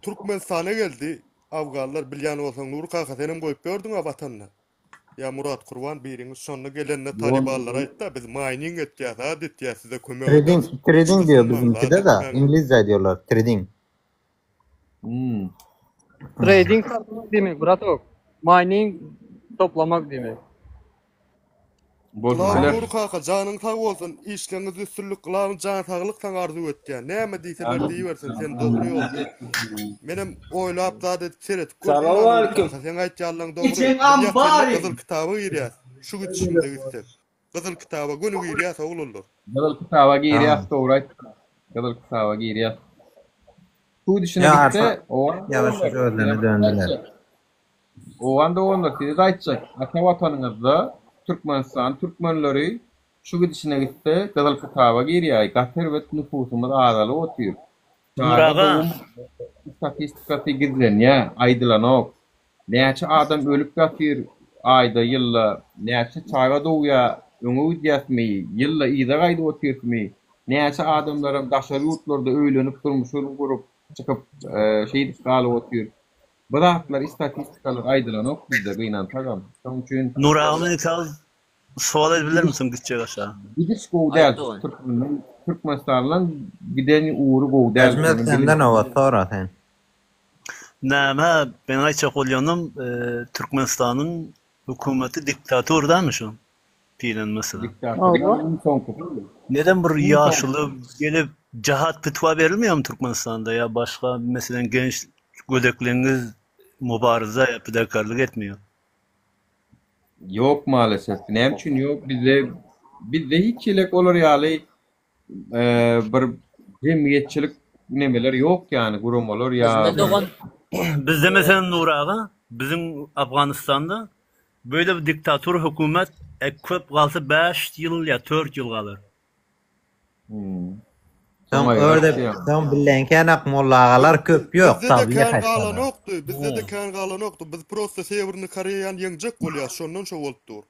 Türkmenistana geldi. Afganlar bilýän bolsaň Nur kaka senem goýup gördüň ha watanyna. Ya Murat Kurban biriňiz şonda gelenle Talibanlar aýtdy, biz mining etýär, zat etýär, size kömek ederiz. Trading diyor bizimkide de. İngilizce diyorlar. Trading. Trading demek bratok. Mining toplamak demek. Nur kaka janyň sag bolsun, işleňiz üstünlük kılan, jan saglyk saň arzu etýär. Näme diýseler diýersin, sen dogry ýol. Menem oýlap zat etseret. Salamu aleykum. Sen aýtýarlaň dogry. Gyzyl kitaby girýär. Şu içinde gitdi. Gyzyl kitaba göni girýär ogullar. Gyzyl kitaba girýär, dogry. Gyzyl kitaba girýär. Bu düşünýärde o yavaş özlerine döndüler. O anda onlar size aýtjak. Ata watanyňyzda Türkmenistan Türkmenleri şu gidişine gitti. Gyzyl kitaba girýär. Gater we nüfusumyz azaly otýar. Nuraga. Statistikasy gizlenýär, aýdylanok. Näçe adam ölüp gatýar, ayda yılla näçe çayga doýa öňe gidýärmi, yılla ýyda gaýdy oturýarmy, näçe adamlarym daşary ýurtlarda öýlenip durmuşyny görüp çykyp şeýdip galyp oturýar. Bu zatlar istatistikalar aýdylanok bizde gynan tagam. Şoň üçin Nurağını kaz sual edebilir misin gitçe aşağı? gidiş gowdal Türkmenistandan giden uğru gowdal. Hizmet senden ova sonra sen. Näme ben ayça golýanym Türkmenistan'ın hükümeti diktatordan şu pilen mesela. Neden bir yaşlı gelip cihat fetva verilmiyor mu Türkmenistan'da ya başka mesela genç gödekleriniz mübarize yapıdakarlık etmiyor? Yok maalesef. Ne için yok? Bizde hiç çilek olur yani bir cemiyetçilik nemeler yok yani gurum olur ya. Bizde mesela Nurağa bizim Afganistan'da böyle bir diktatör hükümet köp kalsa 5 yıl ya 4 yıl kalır. Sen öyle sen bilenkenak mollagalar köp yok tabii ya. Bizde de kan galan oktu. Biz prosta severini karayan yengcek bolýar. Şondan şo bolupdur.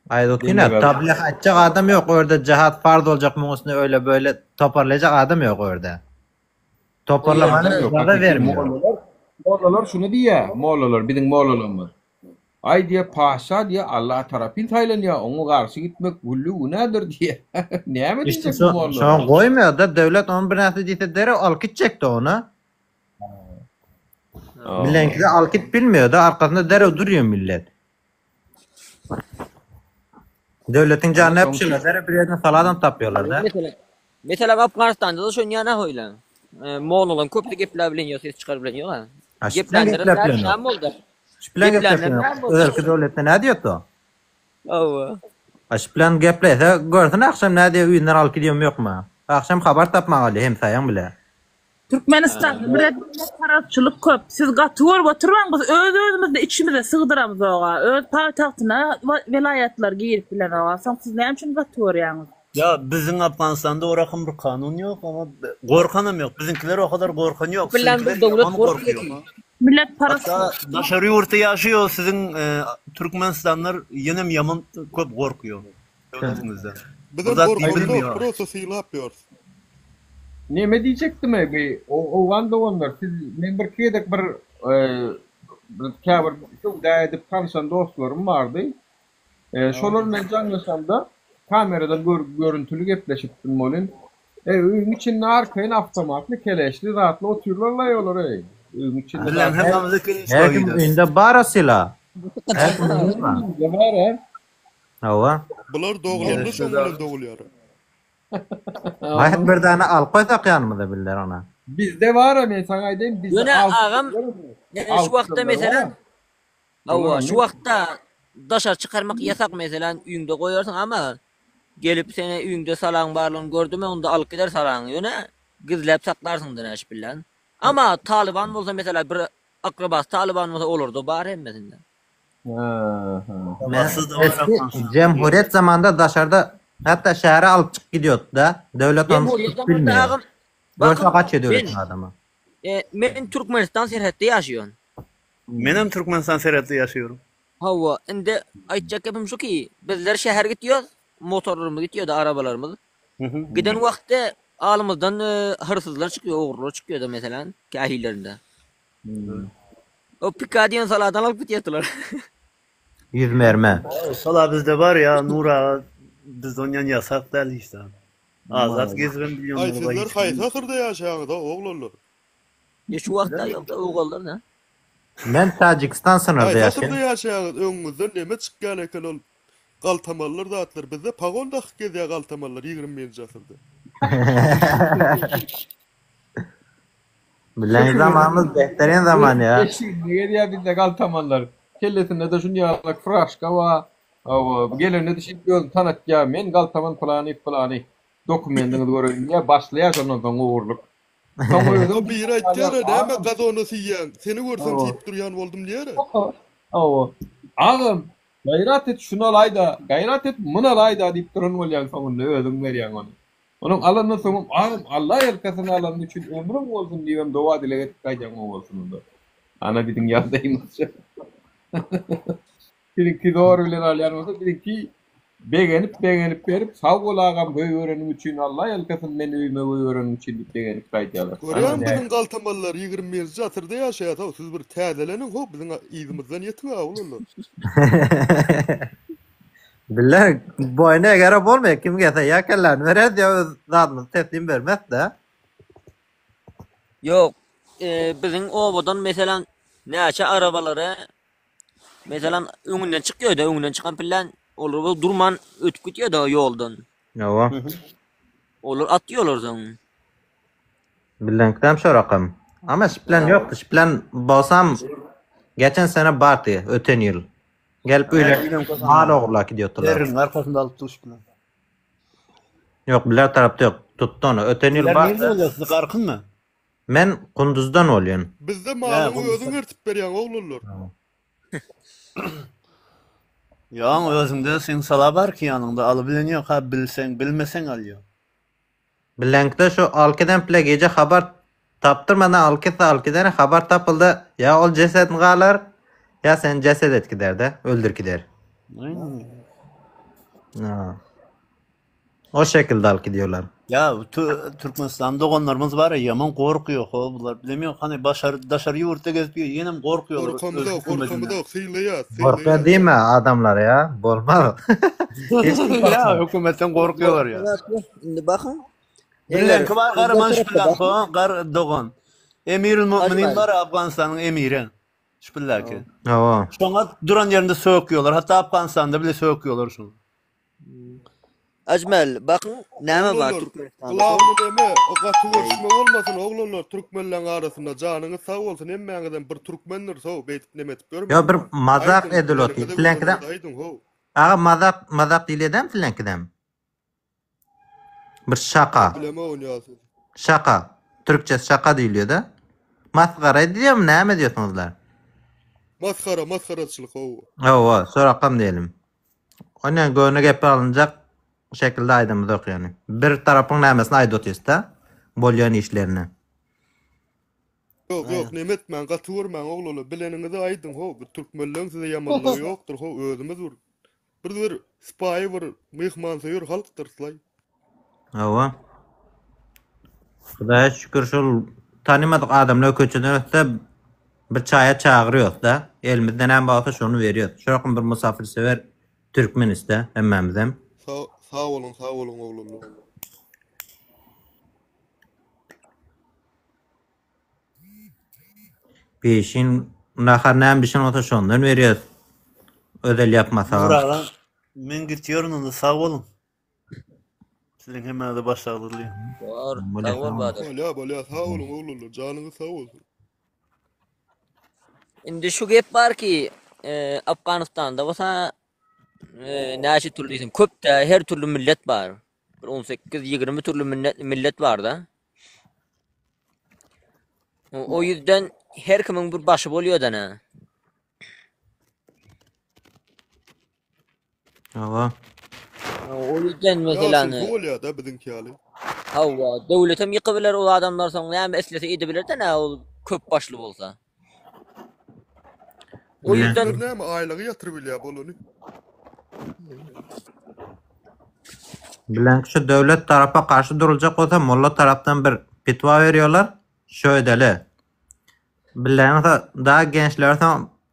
Aydotina tabii haçacak adam yok orada cihat farz olacak mı öyle böyle toparlayacak adam yok orada. Toparlamanı da vermiyor. Mollalar şunu diye, mollalar bizim mollalarımız. Ay diye paşa diye Allah tarafın taylanya onu karşı gitmek gullu nedir diye. Ne mi İşte diyecek bu mollalar? şu an koymuyor da devlet onun bir nasıl diyse dere alkit çekti onu. Bilenki de alkit bilmiyor da arkasında dere duruyor millet. Devletin canını hep şöyle dere bir yerden saladan tapıyorlar da. Mesela Afganistan'da da şun yana hoylan. Moğolların köpü gepler bileniyor, ses çıkar bileniyor ha. Geplendirin her oldu. Şiplen gepleniyor. Özellikle devlette ne diyor to? Ova. Şiplen geplese görsün akşam ne diyor üyünden al gidiyorum yok mu? Akşam haber tapmalı hem sayan bile. Türkmenistan bir tarafçılık köp. Siz gatyr oturmaňyz, öz-özümizde içimize sığdyramyz oga. Öz paýtagtyna velayetler giyip bilen oga. Siz näme üçin gatyrýaňyz? Ya bizim Afganistan'da o rakam bir kanun yok ama korkanım yok. Bizimkiler o kadar korkan yok. Bilen bu devlet korkuyor. Millet parası. Hatta daşarı yurtta yaşıyor sizin Türkmenistanlar yenim yaman köp korkuyor. Devletinizden. Bizden korkuyor. Prosesiyle yapıyoruz. Ne diyecektim abi? O vanda onlar. Siz member kiyedek bir kâbir çok da edip tanışan dostlarım vardı. Şolarla canlaşam da kameradan görüntülü gepleşipdim molin. Üyün içinde arkayın avtomatlı keleşli rahatla oturuyorlar yollar ey. Üyün içinde. Bilen hemamızı keleşli Herkim üyünde barasıyla. Herkim üyünde var he. Ova. Bular doğulandı şonlar doğulýar. Ayet bir tane al koysak yanımda biller ona. Bizde var ama sana aydayım. Yöne ağam şu wagtda mesela Ova şu wagtda daşar çıkarmak yasak mesela üýüňde goýarsın ama gelip seni üýüňde salaň barlygyny gördüme onda alyp gider salaňy yöne gizlep saklarsın deneş bilen. Ama Taliban bolsa mesela bir akrabas Taliban bolsa olurdu bar hemmesinde. Cemhuriyet zamanında dışarıda hatta şehre alıp çık gidiyordu da devlet onu bilmiyor. Görse kaçıyor devletin adamı. Men Türkmenistan serhette yaşıyorum. Menem Türkmenistan serhette yaşıyorum. Hava indi aytacak yapım şu ki bizler şehir gidiyoruz. Motorlarımız gidiyor da arabalarımız. Giden vakitte alımızdan hırsızlar çıkıyor, oğurlar çıkıyor da mesela kahillerinde. O pikadiyen saladan alıp gidiyorlar. 100 mermi. Sala bizde var ya Nura biz onyan yasak değil işte. Azat gezgin biliyorum. Ay sizler kaysa kırda yaşayanı da oğlanlar. Ya şu vakta yok da oğlanlar ne? Ben Tacikistan sınırda yaşıyorum. Kaysa kırda yaşayanı önümüzden neme çıkan eken ol. Kaltamallar da atlar. Bizde pagonda geziyor kaltamallar 20. asırda. Bilen zamanımız behterin zaman ya. Ne diye bizde kaltamallar. Kellesinde de şunu yalak fraşka va. Gelene de şimdi göz tanıt ya men kaltaman plani. Dokumentini görün ya başlayar ondan sonra uğurluk. O bir aytýar näme gazony siýen. Seni görsem tip durýan boldum diýär. Ağam gayret et şunu alayda, gayret et bunu alayda diýip duran bolýan soňunda özüň berýän onu. Onun alanny soňum ağam Allah ýerkesin alanny üçin ömrüm bolsun diýem dowa dile etip gaýjan bolsun onda. Ana biziň ýagdaýymyz. Biriki doğru bilen alyan olsa biriki beğenip berip sağ ol ağam köy öğrenim için Allah yelkesin men öýüme köy öğrenim için beğenip gaýdalar. Görýän biziň galtamallar 20-nji asyrda ýaşaýar. Siz bir täzelenin hop biziň ýygymyzdan ýetip awullar. Billah boyuna göre bolmaýar kim gelse yakallarını verer diye öz zatını teslim vermez de. Yok. Bizim obadan mesela näçe arabaları mesela öňünden çykýar da öňünden çykan bilen olur bu durman ötüp gitýär da ýoldan. Ýa. Olur atýarlar zaň. Bilenkdem şu rakam. Ama şiplen yoktu. Şiplen bolsam geçen sene bardy öten ýyl. Gelip öyle mal oğurlak gidiyordular. Derin arkasında alıp duruştular. Yok biler tarafta yok. Tuttu onu. Öten yıl Nerede bardy. oluyorsunuz Qarkın mı? Men Kunduzdan olýan. Bizde malyny özüň ertip berýän oglanlar. Ya özünde sen sala var ki yanında alıbilen yok ha bilsen bilmesen alıyor. Bilenkde şu alkeden pile gece haber taptırmadan alkeden haber tapıldı. Ya ol cesedini galar ya sen ceset et gider de öldür gider. Aynen. Ha. O şekilde alk diyorlar. Ya Türkmenistan'da olanlarımız var ya yaman korkuyor bunlar bilemiyor hani daşarı yurtta gezmiyor yine korkuyorlar. Korkamda hıyla Korkuyor değil mi adamlar ya? Bolmaz. Ya hükümetten korkuyorlar ya. Şimdi bakın. Bilen ki var Karaman Şpillan Kar Doğan. Emirül Müminin var Afganistan'ın emiri. Şpillan ki. Ava. Şuna duran yerinde söküyorlar. Hatta Afganistan'da bile söküyorlar şunu. Acmel bakın näme var Türkmenistan'da. Kulağını deme, o katı görüşme olmasın oğlanlar Türkmenlerin arasında canınız sağ olsun emmeğinizden bir Türkmenler sağ beytip nemetip görmüyor. Ya bir mazak ediloti. Filankiden. Ağa mazak değil edem filankiden. Bir şaka. Bileme oynayasın. Şaka. Türkçe şaka deyiliyor da. Maskara ediyor mu? Ne diyorsunuzlar? Maskaraçılık o. Ava. Sorakam diyelim. Onun gönlü gepir alınacak şekilde aydımız yok yani. Bir tarafın nämesini aýdotýar da. Bolýan işlerini. Yok nemetmen katı vurman oğlanlar bileninizi aydın ho. Bu Türkmenlerin size yamanlığı yoktur ho. Özümüz vur. Bir spy var. Mihman sayır halktır slay. Ava. Hudaýa şükür şol tanymadyk adamlar köçeden ötse bir çaya çağırıyoruz da. Elimizden hem bolsa şonu veriyoruz. Şorakyň bir musafirsever Türkmenis de hemmemizem. Sağ olun oğlanlar. Peşin naharnam bişin ota şondan veriyoruz. Ödel yapmasa. Buradan men gitiyorum onu sağ olun. Sizin hemen de başarılıyım. Var. Sağ ol Bahadır. Bala sağ olun oğlanlar. Canınız sağ olsun. Şimdi şu gep var ki Afganistan'da bolsa näçe türlü isim köp de her türlü millet var. 18-20 türlü millet var da. O yüzden her kimin bir başı bolýar da ne. Ava. O yüzden mesela ne bolýar da bizinki hali. Hawa döwletem ýykybylar o adamlar soň näme eslese edebiler de ne o köp başly bolsa. O yüzden näme aýlygy ýatyryp bilýär bolany. Bilen kişi devlet tarafa karşı durulacak olsa molla taraftan bir fetva veriyorlar. Şöyle. Bilen daha gençler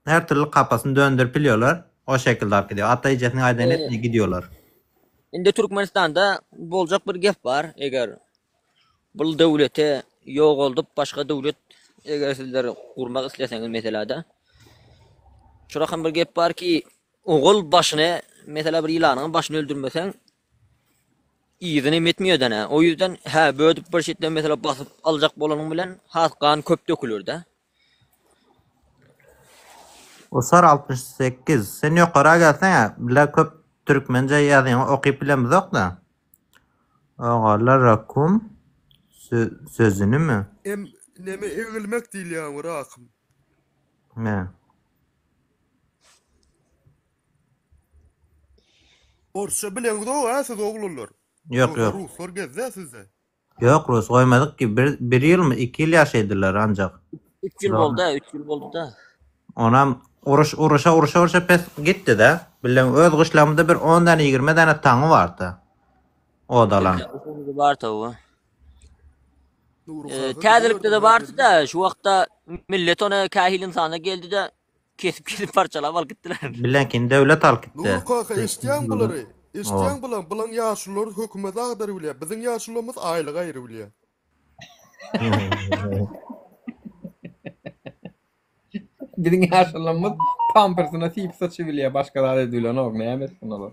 her türlü kafasını döndürüp biliyorlar. O şekilde hak ediyor. Hatta icetini aydan etmeye gidiyorlar. Indi Türkmenistan'da boljak bir gep var. Eger bu döwlete ýok boldup başga döwlet eger sizler kurmak isleseňiz mesela da. Şurakam bir gep var ki oğul başını mesela bir ýylanyň başyny öldürmeseň iyidini etmiyor da ne. O yüzden bödüp bir şekilde mesela basıp alacak bolanyň bilen haskan köp dökülür de. Osar 68. Sen ýokara gelsen bile köp Türkmence ýazýan okyp bilemiz yok da. Oğallar rakum sözünü mü? Neme eğilmek diýilýär rakym. Ne? Orça bilen o siz oglanlar. Yok. Ruslar gezde sizde. Yok Rus koymadık ki bir yıl mı 2 yıl yaşaydılar ancak. 3 yıl oldu da. Onam uruşa pes gitti de. Bilen öz gışlamda bir 10 tane 20 tane taňy bardy. O dalan. Bar tawa. Täzelikde de bardy da şu wagtda millet ona kahil insana geldi de kesip parçalap alıp gittiler. Bilenkin devlet alıp gitti. Nur kaka isteyen bulary. İsteyen bulan yaşlılar hökümet agdary bilýär. Biziň yaşlylarymız aýlyk aýry bilýär. Biziň ýaşlarymyz pampersyna sip saçy bilýär, başgalar edýärler, näme emesin olar.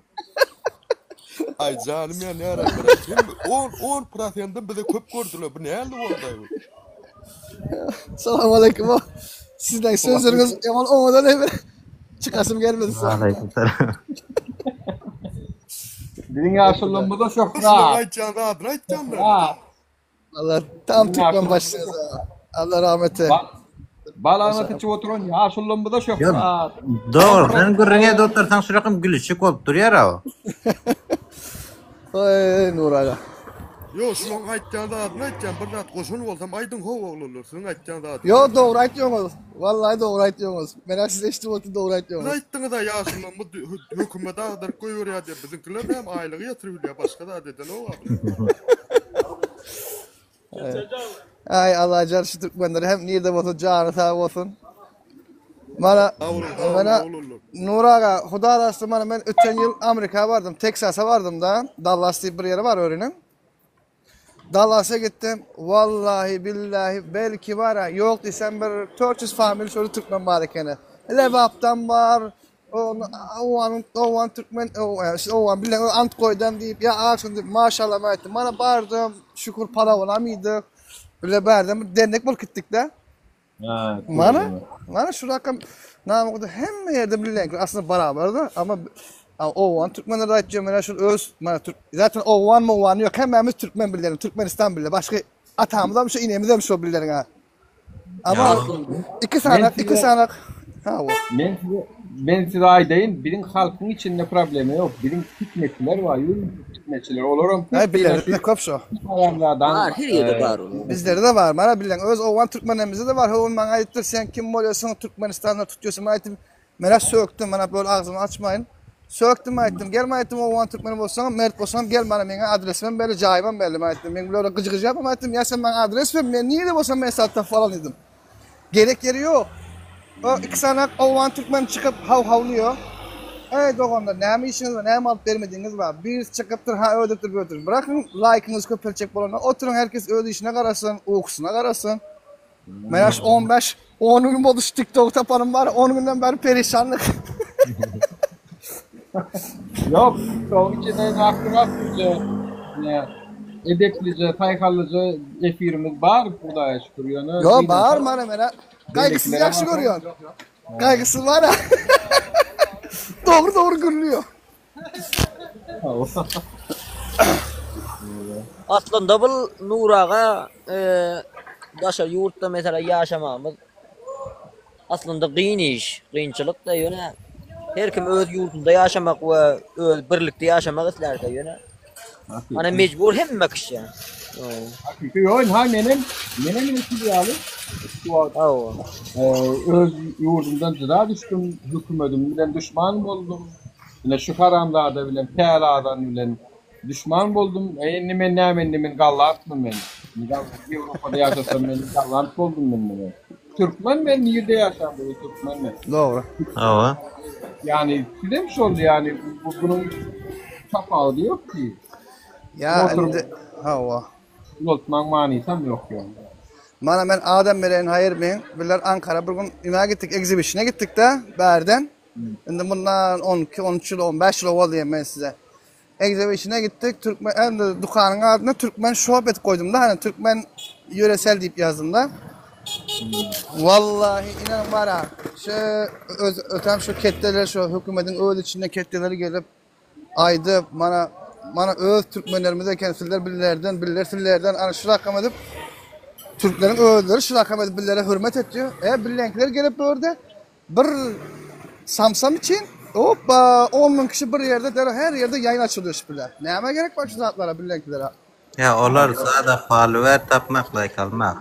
Ay canım ya ne ara 10% bize köp gördüler. Bu näde boldy? Assalamu alaykum. Sizden sözleriniz yaman olmadan hemen çıkasım gelmedi. Aleykümselam. Biziň ýaşlarymyzda şok rahat. Allah tam Türkmen başlayız. Allah rahmet eylesin. Balağına tıçıp oturan ýaşlarymyzda şok rahat. Doğru, sen gürrüňe de otursaň şu rakam gülüşik bolup durýar o. Oy Nur aga. Yo şuň aýtjanda aýtjan bir zat goşun bolsam aýdyň how oglular. Şuň aýtjanda. Yo dogry aýtýaňyz. Wallahi dogry aýtýaňyz. Men siz eşitip oturup dogry aýtýaňyz. Aýtdyňyz da ýaşlarymyz hökümet agdary goýberýär diýip biziňkiler hem aýlygy ýatyryp bilýär, başga da deden o. Ay Allah jar şu Türkmenleri hem nirde bolsa jany sag bolsun. Mana Nur aga, Huda rastı mana ben ötken yıl Amerika'ya vardım, Texas'a vardım da. Dallas diye bir yeri var öğrenin. Dallas'a gittim. Vallahi billahi belki var ya yok desem bir 400 family şöyle Türkmen var ekene. Levap'tan var. O an Türkmen o an bilen Antkoy'dan deyip ya ağaçın deyip maşallah meyettim. Bana bardım şükür para olamıydı. Böyle bardım dernek bol gittik de. Mana şu rakam namı hem yerde bilen aslında beraberdi ama o an Türkmenler aýtjak mena şu öz mana Türk zaten o an mı yok hemmemiz Türkmen bilerim Türkmenistan bile başka atamızdan bir şey inemiz hem şu bilerin ha. Ama iki sanak ha o. Ben size aýdaýyn, biziň halkyň içinde problemi yok. Biziň fitnetçiler var, fitnetçiler olaram. Hay bilen ne köp şu. Var, her ýerde bar. Bizlerde de var. Mana bilen öz owan Türkmenlerimizde de var. Owan maňa aýtdyr, sen kim bolýarsyň Türkmenistanda tutýarsyn aýtym. Mena söktüm, mana böyle ağzymı açmayın. Söktüm aýtdym, gelme aýtdym owan Türkmen bolsaň, mert bolsaň gel mana meňe adresimi belli, jaýymam belli aýtdym. Men böyle gıcık ýapam aýtdym, ya sen maňa adres ver, men niýe bolsaň men satda falan dedim. Gerek yeri yok. O iki sanak owan Türkmen çıkıp havlıyor. Ey doğanlar, näme işiniz var, näme alıp bermediňiz var. Biz çıkıpdyr, ha ödüpdir, götür. Bırakın like'ınız köpelçek bolana. Oturun herkes öz işine garasın, ukusuna garasın. Mena 10 gün boldu şu TikTok tapanım var, 10 günden beri perişanlık. Yok, o içinde aklıca, edeplice, saykallıca efirimiz var burada şükür. Yo, var mena. Kaygısız yaxşı görüyorsun. Kaygısız var ya. doğru gürlüyor. Aslında bu Nur ağa başa yurtda mesela yaşamamız aslında kıyın iş, kıyınçılık da yöne. Her kim öz yurtunda yaşamak ve öz birlikte yaşamak ister de yöne. Hani mecbur hemme kişi yani. Hakiki yok, ha menem mesuliyeti öz yurdumdan cıda düştüm, hükümetim bilen düşman boldum. Yine şu karanlığa bilen, peyaladan bilen düşman boldum. Nimen gallatmam ben. Avrupa'da yaşasam ben gallat boldum ben. Türkmen ben nerede yaşam böyle Türkmen ben. Doğru. Ava. Yani demiş oldu yani bunun kapağı yok ki. Ya hava. Lotman manisam yok yani. Mana ben Adem Beren hayır men biler Ankara bir gün ina gittik exhibition'a gittik de berden. Indi bundan 12-13 yıl 15 yıl oldu men size. Exhibition'a gittik Türkmen hem de dükkanın adına Türkmen sohbet koydum da hani Türkmen yöresel deyip yazdım da. Vallahi inan var ha. Şu ötem şu ketteler şu hükümetin öz içinde ketteleri gelip aydı mana öz Türkmenlerimize kendisiler billerden ana şu rakam edip Türklerin özleri şu rakam edip billere hürmet ediyor. Billenkler gelip böyle bir samsam için hoppa 10.000 kişi bir yerde her yerde yayın açılıyor şüpheler. Neyime gerek var şu zatlara billenklere? Ya onlar sada follower tapmakla kalmak.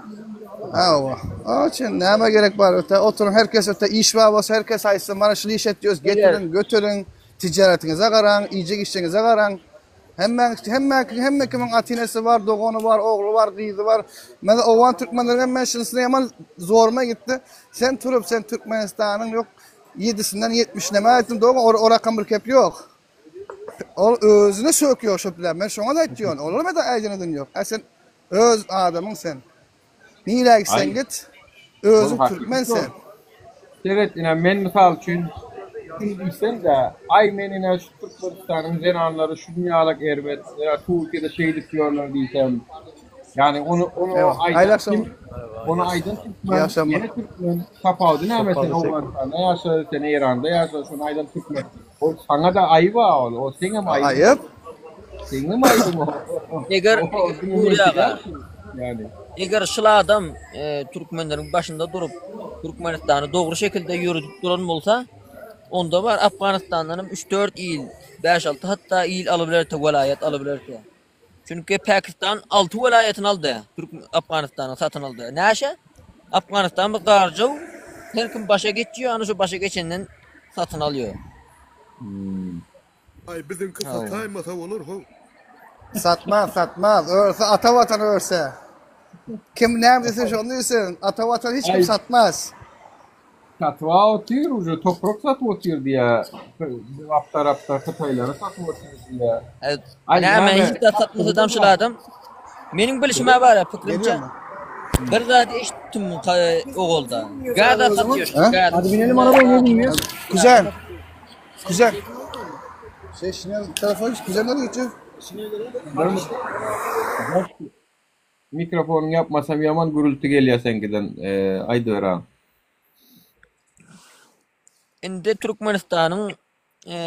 Ava. Açın näme gerek bar öte oturun herkes öte iş var bolsa herkes aýsyn bana şunu iş etdiýöz getirin götürün tijaretiňize garaň iyjek işçiňize garaň hemme kimin atinesi var dogony var ogly var gyzy var mene owan türkmenler hemme şunusyna ýaman zoruma gitdi sen turup sen Türkmenistanyň ýok 7-sinden 70 näme aýtdym dogo o rakam bir kep ýok ol özüne söküyor şo bilen men şoňa da aýtýan olar da aýdynyň ýok sen öz adamyň sen Nilek sen git, özün Türkmen sen. Evet, men misal üçün bilsen de, ay menine şu Türkmenistan'ın zenanları şu dünyalık erbet, Türkiye'de şeylik diyorlar diysem, yani onu aydın Türkmen, yine Türkmen, tapavdı ne mesela Oğuzhan'da yaşa, sen İran'da yaşa, şunu aydın Türkmen. O sana da ayıp ol, o sana mı ayıp? Ayıp. Sana mı ayıp o? Eger buraya yani. Eger şıla adam Türkmenlerin başında durup Türkmenistan'ı doğru şekilde yürütüp duran bolsa onda var Afganistan'dan 3-4 il, 5-6 hatta il alıbilerse velayet alıbilerse. Çünkü Pakistan 6 velayetini aldı. Afganistan'ı satın aldı. Näşe? Afganistan bir garcı her kim başa geçiyor, ana şu başa geçenden satın alıyor. Ay bizim kısa saymasa olur ho. Satmaz. Örse ata vatan örse. Kim neredeyse şunu diyorsun. Ata vatan hiç kim satmaz. Satva otuyor, ucu toprak satva otuyor diye. Haftar Kıtayları satva otuyor diye. Näme hiç de satmaz adam şıla adam. Mening bilişime var fikrimce. Bir zat eşitdim oğulda. Gada satıyor. Hadi binelim arabaya binmiyor. Güzel. Şimdi telefon güzel geçiyor. Mikrofonu yapmasam yaman gürültü geliyor senkiden. Aydı veran. Indi Türkmenistan'ın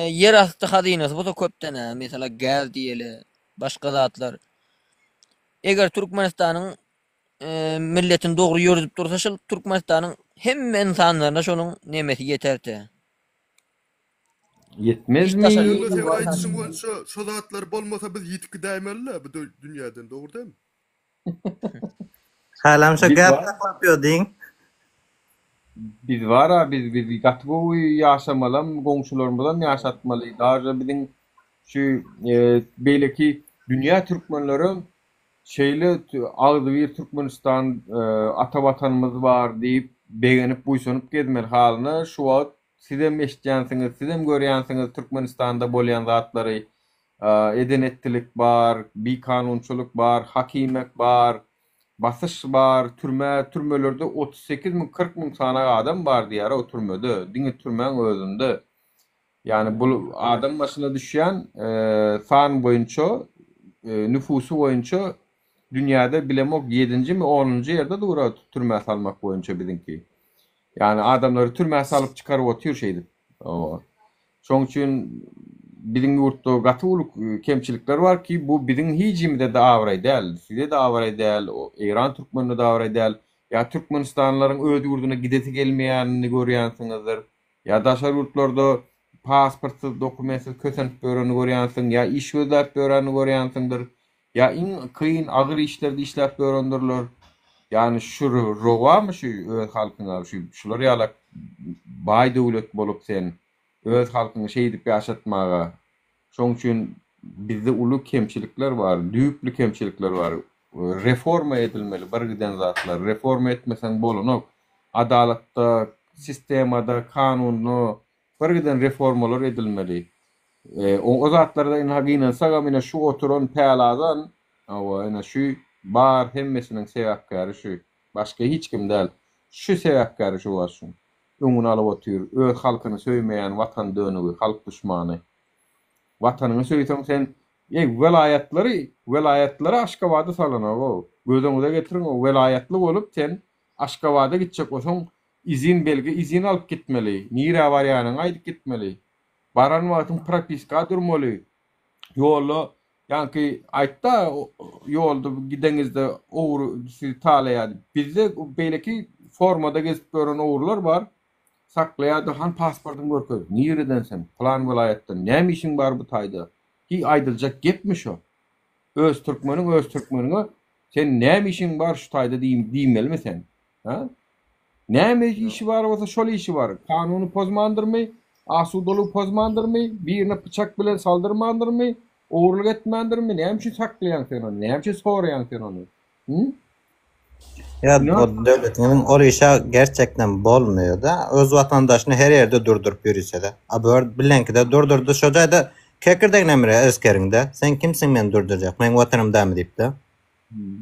yer astı hazinesi bu da köpten mesela gaz diýeli başga zatlar. Eger Türkmenistan'ın milletin doğru yürüdüp dursa şol Türkmenistan'ın hemme insanlarına şonuň nemeti yeterdi. Yetmez mi? Şu zatlar bolmasa biz yitki däýmeli bu dünýäden dogry dämi? Halamşa gap taklapıyor diň. Biz var biz gatbu yaşamalam goňşularymyzdan yaşatmaly. Darja biziň şu beýleki dünýä türkmenleri şeýle agdy bir Türkmenistan ata watanymyz bar diýip begenip buýsanyp gezmeli halyny şu wagt sizem eşitýänsiňiz, sizem görýänsiňiz Türkmenistanda bolýan zatlary edenettilik bar, bir kanunçuluk bar, hakimek bar, basış bar, türmelerde 38.000-40.000 sana adam bar diýär o türmede, diňe türmeň özünde. Yani bu adam başına düşýän san boýunça, nüfusu boýunça dünýäde bilemok 7-nji mi 10-njy ýerde durar türme salmak boýunça biziňki. Yani adamları türme salıp çıkarıp otuyor şeydi. Şoň üçin biziň ýurtda gatuluk kemçilikler var ki bu biziň hijimde de awray däl, size de awray däl, İran türkmenine de awray däl. Ya Türkmenistanlaryň öz ýurduna gideti gelmeýänini görýänsiňizdir. Ya daşar ýurtlarda pasportsuz, dokumentsiz kösenip görýänini görýänsiň, ya iş gözläp görýänini görýänsiňdir. Ya iň kıyın agyr işlerde işläp görýändirler. Yani şu rowamy şu öz halkyna şular ýalak baý döwlet bolup sen öz halkyny şey diýip ýaşatmaga. Şoň üçin bizde uly kemçilikler bar, düýpli kemçilikler bar. Reforma edilmeli bir giden zatlar. Reforma etmesen bolunok. Adalatda, sistemada, kanunda bir giden reformalar edilmeli. O zatlarda inhagina sagamina şu oturan peýaladan ene şu bar hemmesiniň sebäpkäri şu. Başga hiç kim däl. Şu sebäpkäri şu bolsun. Öňüne alyp otur. Öz halkyny söýmeýän watan dönügi, halk düşmany. Watanyny söýsem sen velayetlary Aşgabatda salanar o. Gözüňize getirin o velayetli bolup sen Aşgabatda gitjek bolsaň izin alyp gitmeli. Nire barýanyň aýdyp gitmeli. Baran wagtyň propiska durmaly. Ýolda yani aýtda ýolda gideňizde owru sizi talaýar. Bizde beýleki formada gezip gören owrular bar. Saklaýardy han pasportyň görkezip. Nireden sen? Plan vilayetden. Näme işiň bar bu taýda? Ki aýdyljak gepmiş o. Öz türkmeniňe sen näme işiň bar şu taýda diýmelimi sen? Ha? Näme işi var olsa şol işi var. Kanunu pozmandırmay, asudolu pozmandırmay, birine bıçak bilen saldırmandırmay, oğurluk etmandırmay. Näme üçin saklayan sen onu? Näme üçin sorayan sen onu? Hı? Ya Ne? o devletinin o işe gerçekten bolmuyor da öz vatandaşını her yerde durdurup yürüse de. Abi bilenki de durdurdu şoca da kekirdek nemre eskerinde. Sen kimsin beni durduracak? Ben vatanımda mı deyip de.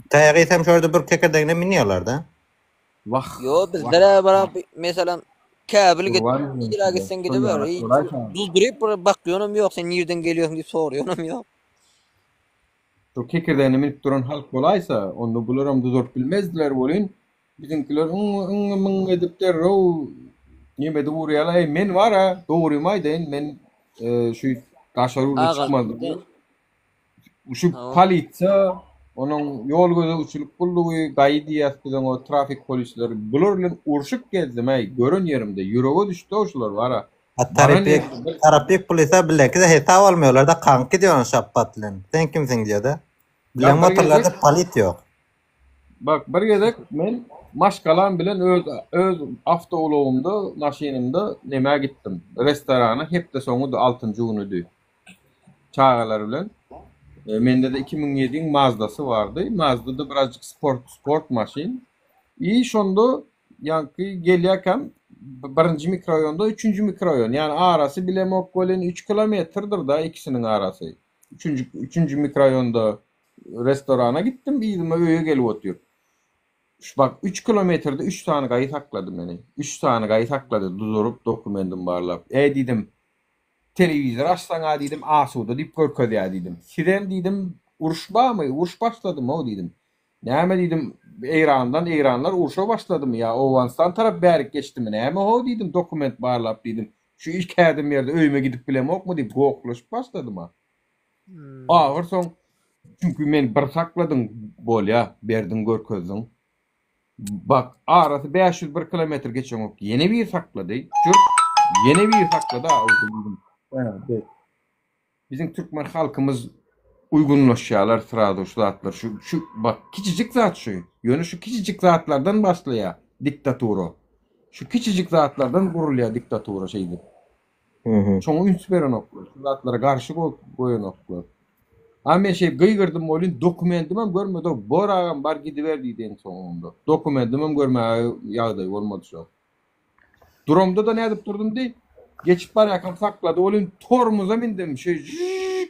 Tayağı etsem şurada bir kekirdekle miniyorlar da. Vah. Yo bizlere bara mesela kabul git. Kurban İra gitsen gidiver. Duzdurup bakıyorsun yok sen nereden geliyorsun diye soruyorsun yok. Şu kekirdeğine minip duran halk bolaysa onu bulurum durdurp bilmezdiler bolin. Bizimkiler ıng edip der o nime doğruyalay men var ha doğruymaydı men şu taşarurda çıkmadı. Şu palitsa onun yol gözü uçulup bulduğu gaydi yaspıdan o trafik polisleri bulurlen urşup gezdim ay görün yerimde yüreğe düştü oşular var ha. Trafik polise bilenki de hesap almıyorlar da kanki diyorsun şapatlen. Sen kimsin diyor da. Bilen motorlarda palit yok. Bak bir gedek men maşkalan bilen öz avtoğluğumda maşinimde neme gittim. Restorana hep de sonu da 6. unudu. Çağalar bilen. Mende de 2007'nin Mazda'sı vardı. Mazda'da birazcık sport maşin. İyi şonda yankı geliyken birinci mikrorayonda 3. mikrorayon. Yani arası bile Mokgolen 3 kilometredir da ikisinin arası. 3. mikrorayonda restorana gittim. Bir öyle gelip oturuyor. Bak 3 kilometrede 3 tane gayet hakladı beni. 3 tane gayet hakladı. Durup dokumentim barlap. Dedim televizyon açsana dedim. Asuda deyip korkadu ya dedim. Siren dedim uruşba mı? Uruş başladı mı o dedim. Näme dedim İranlar uruşa başladı mı ya? Ovanstan taraf bärik geçti mi? Näme o dedim dokument barlap dedim. Şu ilk kärdim yerde öyme gidip bilemok mu deyip goklaş başladı mı? Ağır son çünkü men bir sakladım bol ya berdim görközün. Bak arası 501 kilometre geçen ok. Yeni bir sakladı. Yeni bir sakladı. Bizim Türkmen halkımız uygunlaşıyorlar sırada şu zatlar. Şu bak küçücük zat şu. Yönü şu küçücük zatlardan başlıyor diktaturu. Şu küçücük zatlardan kuruluyor diktaturu şeydi. Çoğu üns veren oklar. Şu zatlara karşı koyun oklar. Ama ben gıygırdım olun dokumentimim görmedi. Borağım bar gidiverdiydi en sonunda. Dokumentimim görmeye yağday olmadı şu. Durumda da ne edip durdum değil. Geçip var yakın sakladı. Olun tormuza bindim.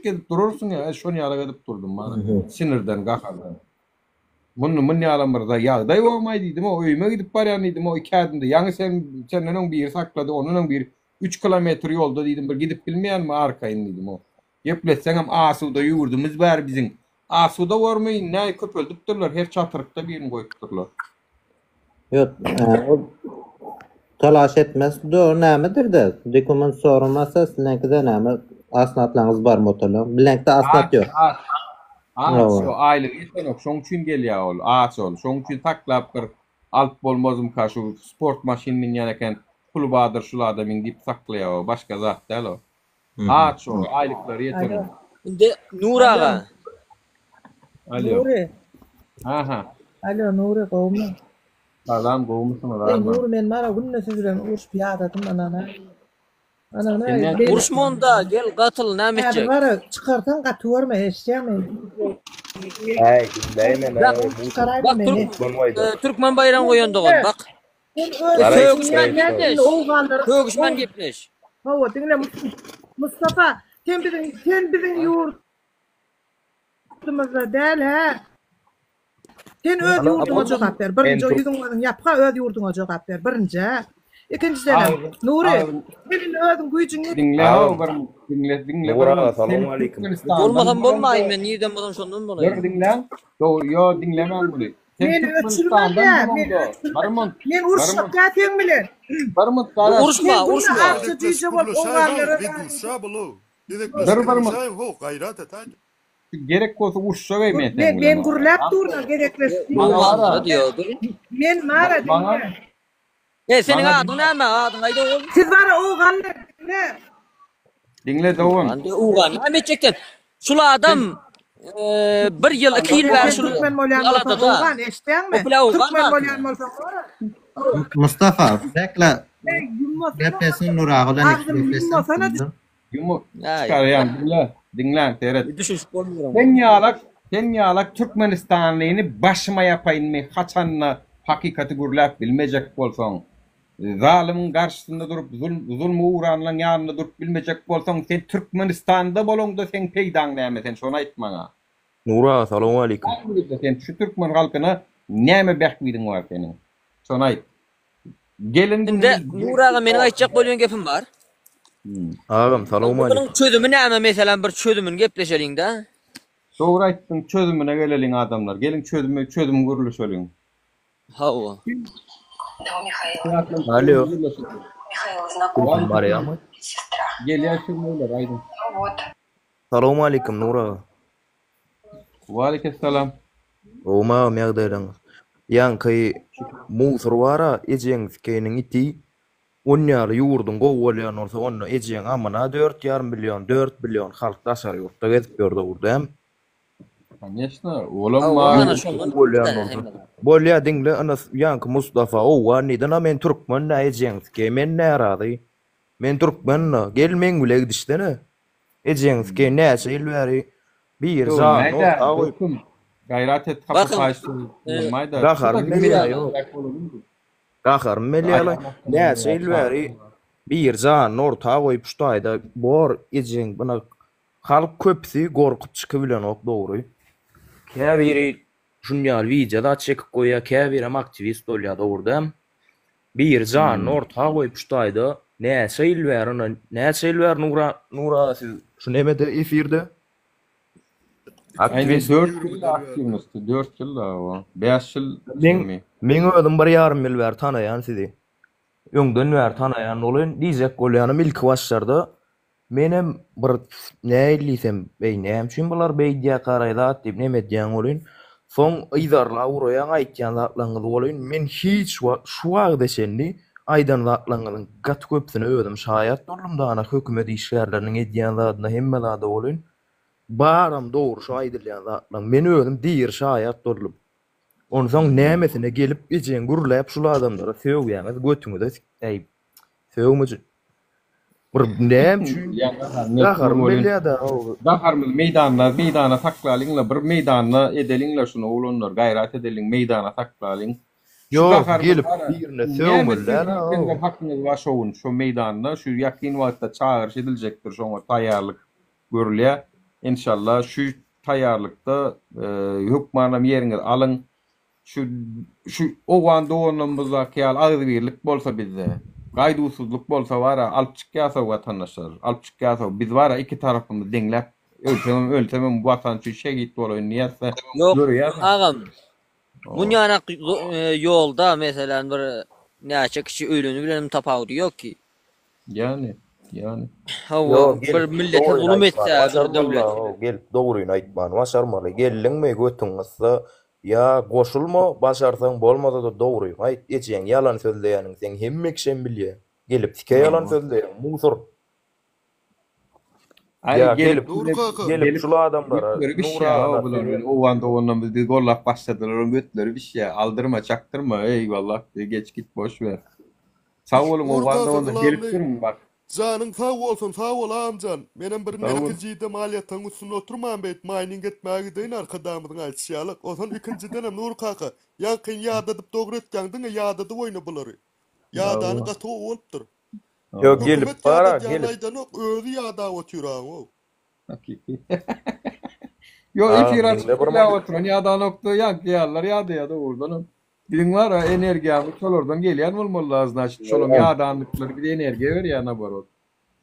Gelip durursun ya. Şunu yara edip durdum bana. Sinirden kakardan. Bunu yalamırda yağday olmaydıydım. O öyüme gidip var yanıydım. O iki adımda. Yani senin bir sakladı. Onun bir 3 kilometre yolda dedim. Bir gidip bilmeyen mi arkayındaydım o. Yepletsem Asuda yurdumuz var bizim. Asuda varmayın ne köp öldürdüler her çatırıkta birini koydular. Yok. Talaş etmez. Doğru nämedir de. Dokument sorulmasa sizinki de näme asnatlarınız var motorlar. Bilenkte asnat yok. Şu aylık yeten yok. Şoň üçin gelýär ol. Ol. Şoň üçin taklap bir alıp bolmazym ka şu sport maşininiň ýaneken pul badyr şularda min dip saklaýar. Başga zat däl o. Şu aylıkları yeter. Indi Nur ağa. Alo. Nuri. Aha. Alo Nuri qawmy. Salam qawmysyň adam. Nuri men mara günne sizden uruş piýadadım anana. Uruşmonda gel gatıl näme etjek? Bara çıkartan gaty görme eşýäme. Bak Türkmen bayram goýandygy bak. Kögüşmen gepleş. Hawa dinle Mustafa sen bizim yurdumuzda däl ha. Sen öz yurduna jogap ber. Birinji ýüzüňden ýapga öz yurduna jogap ber. Birinji. İkinciden Nuri senin özün güýjüň dinle. Assalamu alaykum. Bolmasam bolmaýyn men nerden bolan şondan bolan. Dinle. Yo dinlemem bunu. Men öçürmem ya. Men uruşup gatyň bilen. Barmut kara. Uruşma. Gerek bolsa uruşsa beýmedi. Men gurlap durna gerekles. Men mara dinle. Senin adın näme? Adın aýda ol. Siz bara oğan ne? Dinle dowun. Ande oğan näme etjekden? Şula adam Bir yıl 2 yıl ver şunu Türkmen molyan alada bolsa da. bolgan, eşitdiňmi? Popula olgan Türkmen da. molyan bolsa bora. Mustafa, bekle. Ey, yummasana. Geplesin Nura bilen Ağzım yummasana. Yumu Ay. çıkar yani dinle teret. Düşünüş bolmuyor. Sen yalak Türkmenistanlyny başıma yapayın mı? Haçanla hakikati gurlap bilmejek bolsaň. Zalimin karşısında durup zulmü uğranlan yanında durup bilmejek bolsaň sen Türkmenistanda bolongda sen peýdaň näme sen şonu aýt maňa. Nura, salamu aleykum. Sen şu Türkmen halkyna näme bähbidin var senin? Şonu aýt. Gelin Inde Nuraga meniň aýtjak bolýan gepim bar. Ağam, salamu aleykum. Bunun çözümü näme meselem bir çözümüni gepleşeliň da. Doğru aýtdyň, çözümüne geleliň adamlar. Gelin çözüm guruluşalyň. Ha o. Alo. Maryam. Gelýärsinler aýdym. Salamu aleykum Nura. Wa aleyhisselam. Oma mягdaýlaňyz. Ýanky musur wara ejeňiz keýniň iti. Onýar ýurdun gowwalýan bolsa onu ejeň amana 4,5 milyon, 4 milyon halk daşary ýurtda gezip ýördi urdam. Конечно, olam ma. Bolya dinle anas ýanky Mustafa owa nidana men türkmen ejeňiz ke men närazy. Men türkmen gelmeň bile gidişdene. Ejeňiz ke näçe ýyl bäri bir zat gayrat et kapy taşdy. Mayda. Gahar melýala näçe ýyl bäri bir zat ortaga goýup şutaýda bor ejeň buna halk köpsi gorkup çykyp bilen ok dogry. Käbiri jurnal videoda çekip goýa käbirem aktivist bolýar dogurdam. Bir zat ortaga goýup şutaýda näçe ýyl bäri näçe ýyl bäri Nura siz şu nemede efirde aktivist 4 ýyl aktivist 4 ýyl o 5 ýyl men özüm 1,5 ýyl bäri tanaýan sizi. Öňden bäri tanaýan bolyn diýjek bolýanym ilk başlarda menem bir näýlisem beýnäm üçin bular beýdiýä garaýda diýip neme diýen bolyn. Soň ýydarla uroýan aýtýan zatlaryňyz bolyn. Men hiç şu wagda sendi aýdan zatlaryňyň gat köpsini özüm şaýat boldum da ana hökümet işgärleriniň edýän zatyna hemme zada bolyn. Baram dogry şu aýdylýan zatlaryň men özüm diýir şaýat boldum. Ondan nämesine gelip ejeň gurlap şul adamlara söwýäňiz götüňizde aýp. Söwmüji. Bir näme üçin? Daharmyz meýdana saklalyňlar, bir meýdana edeliňler şunu oglanlar, gaýrat edeliň meýdana saklalyň. Ýok, gelip birine söwmürler. Sizin hakyňyz bar şowun, şu meýdanda şu ýakyn wagtda çağırış ediljekdir, şoňa taýýarlyk görülýär. İnşallah şu taýýarlykda hökmanam ýeriňiz alyň. Şu owan doganymyzda käl agzybirlik bolsa bizde. Gaýdusuzluk bolsa wara alyp çykýasa watandaşlar, alyp çykýasa biz wara iki tarapymyz deňläp ölsem bu watan üçin şehit bolýan niýetde görýär. Agam. Bunýana ýolda meselem bir näçe kişi ölenip bilen tapawdy ýok ki. Yani. Hawa bir millete zulüm etse bir döwlet. Gelip dogryny aýtman, başarmaly. Gelliňmi götüňizde ya goşulma başarsaň bolmada da dogry. Aýt ejeň ýalan sözleýäniň sen hemme kişi bilýär. Gelip tike ýalan sözleýär. Musur. Gelip şul adamlara Nura bular owan dogandan biz gollap başladylar, götleri bir şey aldırma, çaktırma. Eyvallah, geç git boş ver. Sağ olun owan dogandan gelip durun bak. Canın sağ olsun, sağ ol amcan. Menem bir merkezide maliyattan üstünde oturmam beyt, mining etmäge deyin arkadamyzyň aýtýalyk. Osan ikincidenem Nur kaka, ýakyn ýadadyp dogry etkäňdiň, ýadadyp oýna bulary. Ýadany gaty bolupdyr. Ýok, gelip bara, gelip. Özü ýada oturaň o. Yo, efir açyp oturan ýada nokta ýankyýarlar ýada urdan. Bilen var energiýamy şolardan gelýän bolmaly lazım. Şolum ýadanlyklar bir energiýa berýän barot.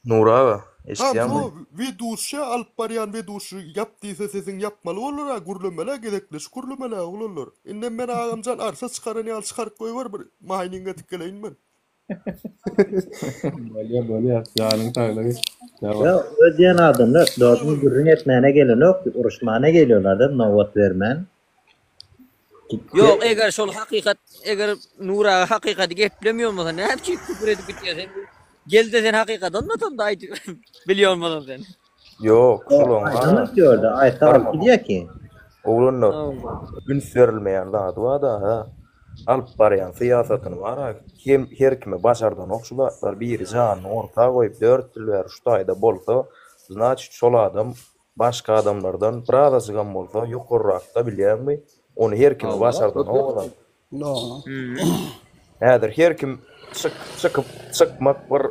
Nura, eşitýärmi? Widuşa alyp barýan widuşy ýapdysa siziň ýapmaly bolar, gurulmalar gerekli, gurulmalar oglanlar. Indi men agamjan arsa çykaran ýaly çykaryp goýbar bir maýninge tikeleýin men. Bolýar, ýanyň taýlary. Ya ödýän adamlar dördüň gürrüň etmäne gelenok, uruşmana gelýärler da nowat bermän. Yok eger şol hakikat, eger Nura hakikati geplemýärmisa näçe küfür edip gitýär sen. Gel de sen hakikat anlatan da aýdy. Bilýärmiň sen. Yok, şulon. Aydınlık gördü. Ayta alıp gidiyor ki. Oğlunlar üns verilmeyen zat var da ha. Alıp barayan siyasatyny var ha. Her kime başardan okşular bir janyny ortaga koyup 4 ýyl bäri şu taýda bolsa, значит şol adam başga adamlardan biraz azygan bolsa ýokarrakda bilýärmi? Onu her kime başardan okşular. No. Häzir her kim çykmak bir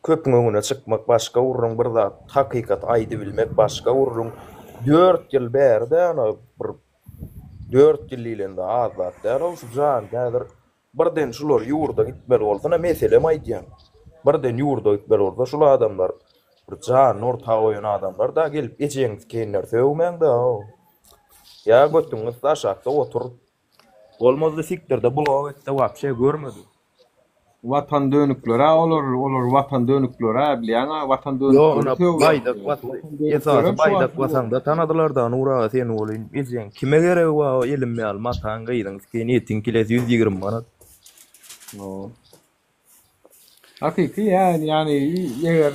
köpüň öňüne çykmak başga urrun bir zat hakykat aýdy bilmek başga urrun 4 ýyl bäri de ana bir 4 ýyl ilende azat däl şu jan häzir birden şular ýurda gitmeli bolsa mesele aýdýan. Birden ýurda gitmeli bolsa şul adamlar bir jan ortaga goýan adamlar da gelip ejeňiz kenler söwmeňde. Ya götüňiz taşakda otur. Olmazdı sikterde bulawetde wapşe görmedi. Vatan dönüklere olur vatan dönüklere bilýän vatan dönüklere. Yo, baydak esasy baydak wasanda tanadylar da Nura sen bolyn ejen kime gerek wa elim ýal matan gaýdyň skenetin kiles 120 manat. Hakiki yani eger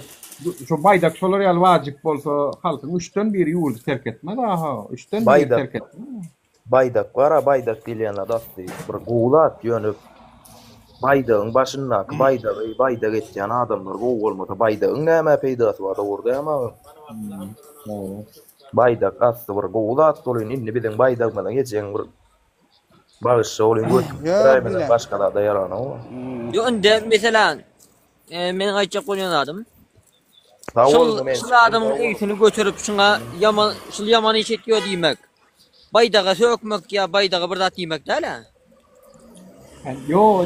şu baydak şolar ýal wajyp bolsa halkyň 3den biri ýurdu terk etmeli aha 3den biri terk etmeli. Baydak var, baydak dilýän adam bir gowlat ýönüp baydagyň başynda baydak etýän adamlar gow bolmasa baydagyň näme peýdasy bar orada ama baydak asly bir gowlat bolyn indi biziň baydak bilen geçen bir bagyşy bolyn götürüp başgalarda ýaranyp. Yo inde meselem men gaýtjak bolýan adam. Şol adamyň eýsini götürüp şuna ýaman iş etýär diýmek. Baydaga sökmek ya baydaga bir zat diýmek däl ha. Yo,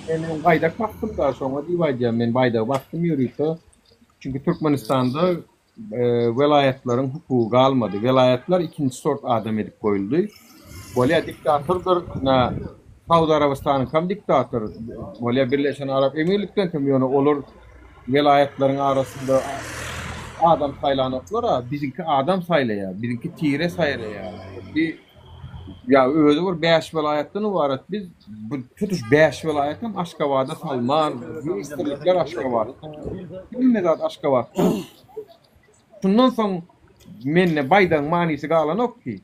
men baydak baktım da soňra diýýär men baydak baktım ýürüýse. Çünki Türkmenistanda velayetlaryň hukuky almady. Velayetler ikinci sort adam edip goýuldy. Bolýa diktatordur, Saudy Arabistanyň kam diktator, bolýa Birleşen Arap Emirlikden kim ýöne olur velayetleriň arasynda adam saýlanyklar, bizinki adam saýlaýar, bizinki tire saýlaýar. Ya özü bir 5 velayetden ibaret biz bu tutuş 5 velayetten Aşgabatda Salman, ministerlikler Aşgabatda. Kimne zat Aşgabatda. Şundan soň menne baydan manysy galanok ki.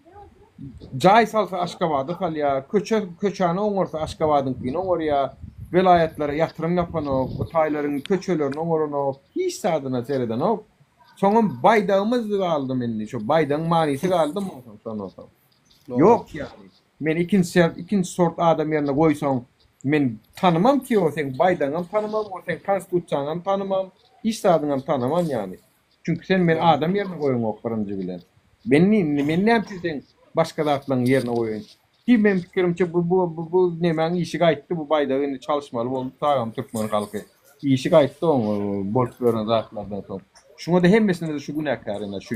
Jaý salsa Aşgabatda salýar, köçäni oňorsa Aşgabatdynkine oňorýar, velayetlere ýatyrym ýapanok, bu taýlaryň köçelerini oňoranok, hiç sadyna seredenok. Soňra baydagymyz galdy menne, şu baydan manysy galdy mı soňra? Yok yani. Men ikinci sort adam yerine koysan men tanımam ki o sen baydanam tanımam, o sen konstitusiyanam tanımam, hiç adınam tanımam yani. Çünkü sen men adam yerine koyun o birinci bilen. Men ne yapıyorsun başka dağıtların yerine koyun. Ki benim fikrimce bu nemen işi gaýtdy bu baydagını çalışmalı oldu sağam Türkmen halkı. İşi gaýtdy onu bolslarına dağıtlardan soň. Şuna da hemmesine de şu günahkarına şu.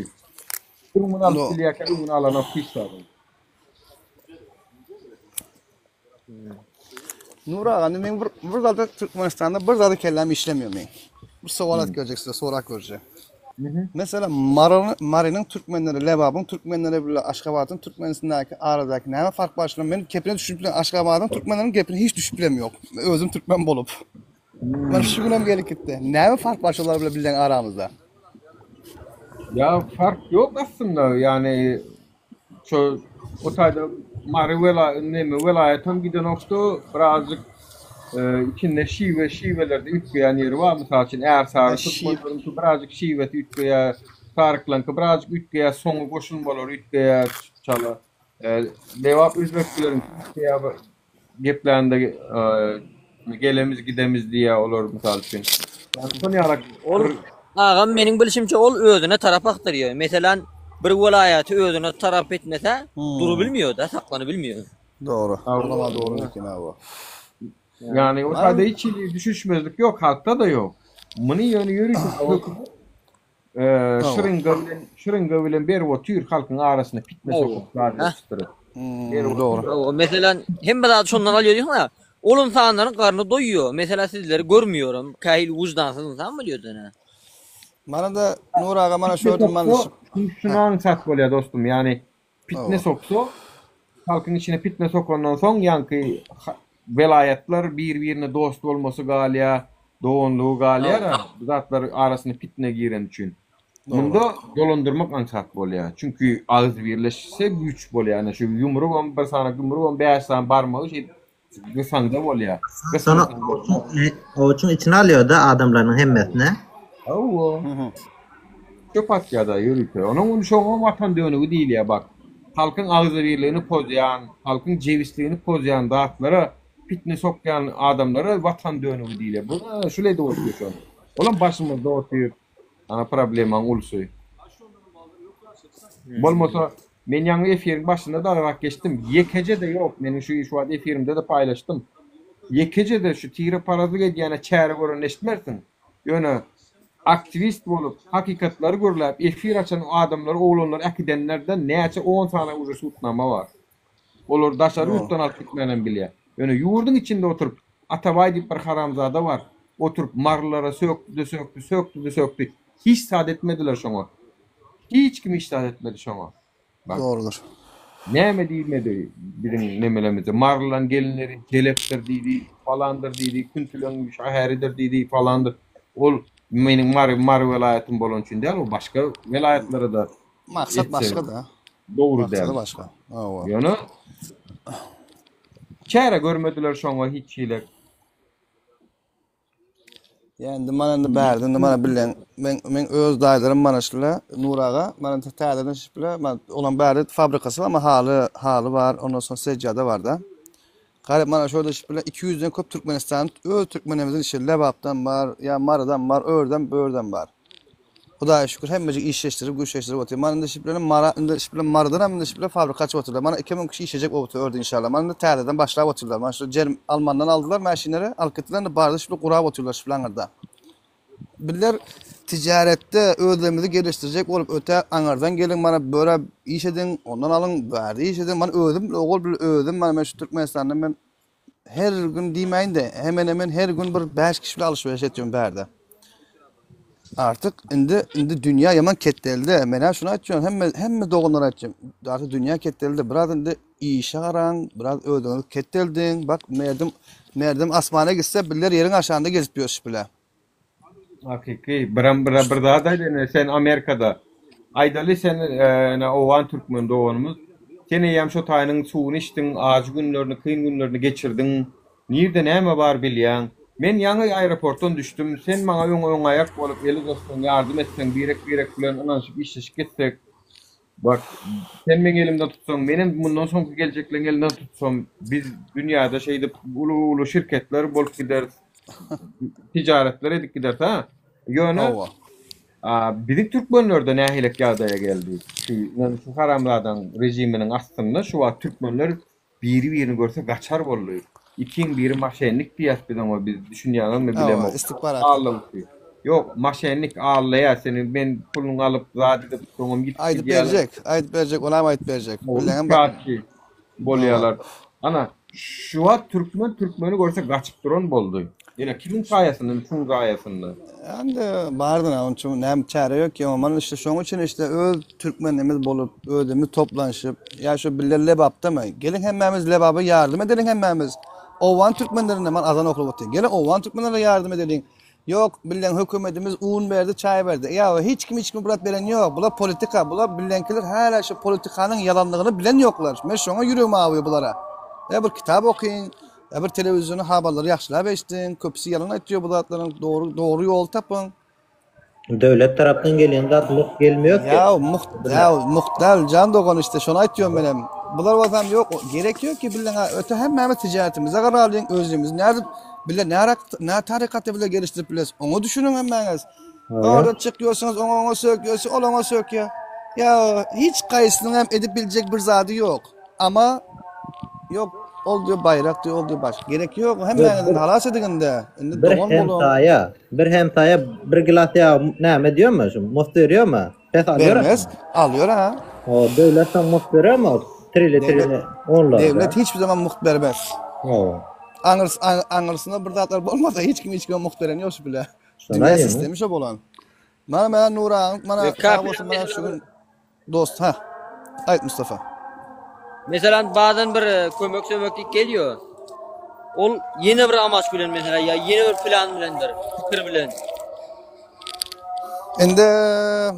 Bunu alıp bilýär ki bunu alana hiç Nura ağa, men bir zada Türkmenistanda bir zada kellem işlemiyor men. Bir sowalat görecek size, sorak görecek. Mesela Mari'nin Türkmenleri, Lebab'ın Türkmenleri bile Aşgabat'ın Türkmenistan'daki aradaki näme fark başlayan ben kepine düşüp bilen Aşgabat'ın Türkmenlerin kepine hiç düşüp bilem yok. Özüm Türkmen bolup. Ben şu günem gelip gitti. Näme fark başlalar bile bilen aramızda? Ya fark yok aslında yani şu o taýda Mari velayetim giden oktu birazcık içinde şivelerde ütgeyen yeri var. Misal için eğer sarı tutmadığım birazcık şiveti ütgeyen sarıklankı birazcık ütgeyen sonu koşulmalar ütgeyen çala. Devap üzbeklerin ütgeyen geplerinde gelemiz gidemiz diye olur misal için. Yani son yarak Ağam mening bilişimçe ol özüne tarap aktırıyor. Mesela bir welayaty özüne tarap etmese duru bilmiyor da saklany bilmiyor. Doğru. Ama doğru ekin abi. Yani o taýda hiç düşüşmezlik yok, halkta da yok. Muni ýöne ýürüýär. Şırınga bilen beri o tür halkyň arasyna fitne sokup gardystyr. Doğru. Mesela hem de şondan alýar ya. Olum sanlaryň garny doýuyor. Mesela sizleri görmüyorum. Kaýyl wujdansız insan mı diýerdin? Mana da Nur ağa mana şu şunu ansat bolýar dostum. Yani fitne soksa halkyň içine fitne sokandan soň ýanky velayetler bir-birine dost bolmasy galýar, dogonlugy galýar, zatlar arasyna fitne giren üçin. Bunda dolandırmak ansat bolýar. Çünkü ağız birleşse güç bolýar. Yani şu yumruk on bir sana yumruk on 5 sana barmagy şey gysanda bolýar. Sonra o için içine alıyor da adamların hemmesine. Oo. Köpatyada yürütüyor. Onun şoňa vatan dönügi diýil ya bak. Halkın ağız birliğini pozyan, halkın cevisliğini pozyan dağıtlara fitne sokyan adamlara vatan dönügi diýil. Bu şöyle de oturuyor şu an. Olan başımızda oturuyor. Ana probleman ulsuy. Bolmasa men ýangy efirin başynda dararak geçtim. Yekece de yok. Menin şu wagt efirimde de paylaştım. Yekece de şu tire parazlyk edýäne çäre gören eşitmersin. Ýöne aktivist bolup hakikatları görläp efir açan adamlar, oğlanlar, akidenlerden näçe 10 tane uca sutnama var. Olar daşary yurtdan alyp gitmenen bilýär. Ýöne ýurdun içinde oturup Atabay diýip bir haramzada var. Oturup marlara söktü. Hiç saat etmediler şoňa. Hiç kim saat etmedi şoňa. Doğrudur. Näme diýmedi birin nemelemizde. Marlan gelinleri gelepdir diýdi, falandır diýdi, küntülen şäheridir diýdi, falandır. Ol meniň mar welaýatym bolan üçin däl, o başga welaýatlary da. Maksat başka da. Doğru Maksadı däl. başka. Awa. Ýöne çäre görmediler şoňa hiç şeýle. Yani mana bärdi, mana bilen men öz daýlarym mana şula Nuraga, mana täzeden şiple, man olan bärdi fabrikasy ama haly var, ondan soň seccada var da. Garip mana şurada şiple 200'den köp Türkmenistan, öz Türkmenimizin işi lebapdan var, ya maradan var, örden böğürden var. Hudaýa şükür hemmejik işleşdirip, güçleşdirip otyr. Mana şipleň mara şipleň maradan hem şipleň fabrikaçy oturlar. Mana 2000 kişi işejek otur ördi inşallah. Mana täzeden başlap oturlar. Mana şu Almandan aldılar maşinleri, alkytlarny bardy şipleň gurap oturlar şipleňerde. Biller ticarette ödemimizi geliştirecek olup öte anardan gelin bana böyle iş edin, ondan alın, verdi iş edin. Bana ödüm, oğul bir ödüm. Bana şu Türkmenistan'da ben her gün demeyin de hemen her gün bir 5 kişiyle alışveriş ediyorum berde. Artık indi dünya yaman ketteldi. Mena şunu açıyorum, hem doğunları açıyorum. Artık dünya ketteldi. Biraz indi işe aran, biraz ödümü ketteldin. Bak merdim asmana gitse biller yerin aşağında gezip yiyoruz bile. Hakiki. Bir daha da sen Amerika'da. Aydaly sen owan Türkmen doğanımız. Sen ýam şo taýynyň suwuny içdiň, aç günlerini, kyn günlerini geçirdin. Nirde näme bar bilýän? Men ýangy aeroportdan düşdüm. Sen maňa öň ayak bolup eli dostum ýardym etsen, birek bilen ananyşyp işleşip getsek. Bak, sen meni elimden tutsan, menim bundan soňky geljeklerini elimden tutsam, biz dünýäde şeýde ulu şirketler bolup gider. Ticaretler edip gider ha. Ýöne bizim Türkmenlerde nähilek ýagdaýa geldi. Şu haramlardan rejiminiň astynda şu wagt Türkmenler biri-birini görse gaçar boldy. İkiň biri maşenlik diýip ama biz düşünýäňizmi bilem. İstihbarat. Yok, maşenlik ağlaýar seni men puluny alyp zat edip soňum gitip Aýdyp berjek, olam aýdyp berjek. Bilen bak bolýarlar. Ana şu wagt Türkmeni görse gaçyp duran boldy. Yine kimin sayesinde, şunun sayesinde. Yani bardın onun için hem çare yok ki ama işte şunun için işte Türkmenimiz bolup ödümü toplanışıp ya şu biller lebapta mı? Gelin hemmemiz lebaba yardım edelim hemmemiz. Ovan Türkmenlerine man azan okulu batıyor. Gelin ovan Türkmenlere yardım edelim. Yok bilen hükümetimiz un verdi, çay verdi. Ya hiç kim bulat veren yok. Bula politika, bula bilenkiler hala şu politikanın yalanlığını bilen yoklar. Men şuna yüreğim ağrıyor bulara. Ya bir kitap okuyun. Ya bir televizyonu haberleri yaxşılap eşdin, köpüsü yalan aytıyor bulatların doğru yol tapın. Devlet tarafından gelen zatlık gelmiyor ki. Ya muhtel can doğan işte şunu aytıyorum benim. Bular vatan yok, gerek yok ki bilen öte hem ticaretimize qaralıyın özlüğümüz. Nerede ne tarikatı bile geliştirip biliriz. Onu düşünün hemmeniz. Orada çıkıyorsunuz, ona söküyorsunuz, olana söküyor. Ya hiç kayısının hem edip bilecek bir zadı yok. Ama yok. Oldu bayrak diyor, oldu baş. Gerek yok. Hemen halas edilginde. Bir hemtaya bir gilas ya näme diýormy? Most veriyor mu? Vermez. Alıyor ha. O devletten most veriyor mu? Trile onlar. Devlet hiçbir zaman muht vermez. Anırsında bir zatlar bolmasa hiç kim muht veren yok bile. Dünya sistemi şo bolan. Mana Nura, mana sağ olsun mana şu dost ha. Ayt Mustafa. Mesela bazen bir kömök geliyor. Ol yeni bir amaç bilen mesela ya yeni bir plan bilendir, fikir bilen. Endi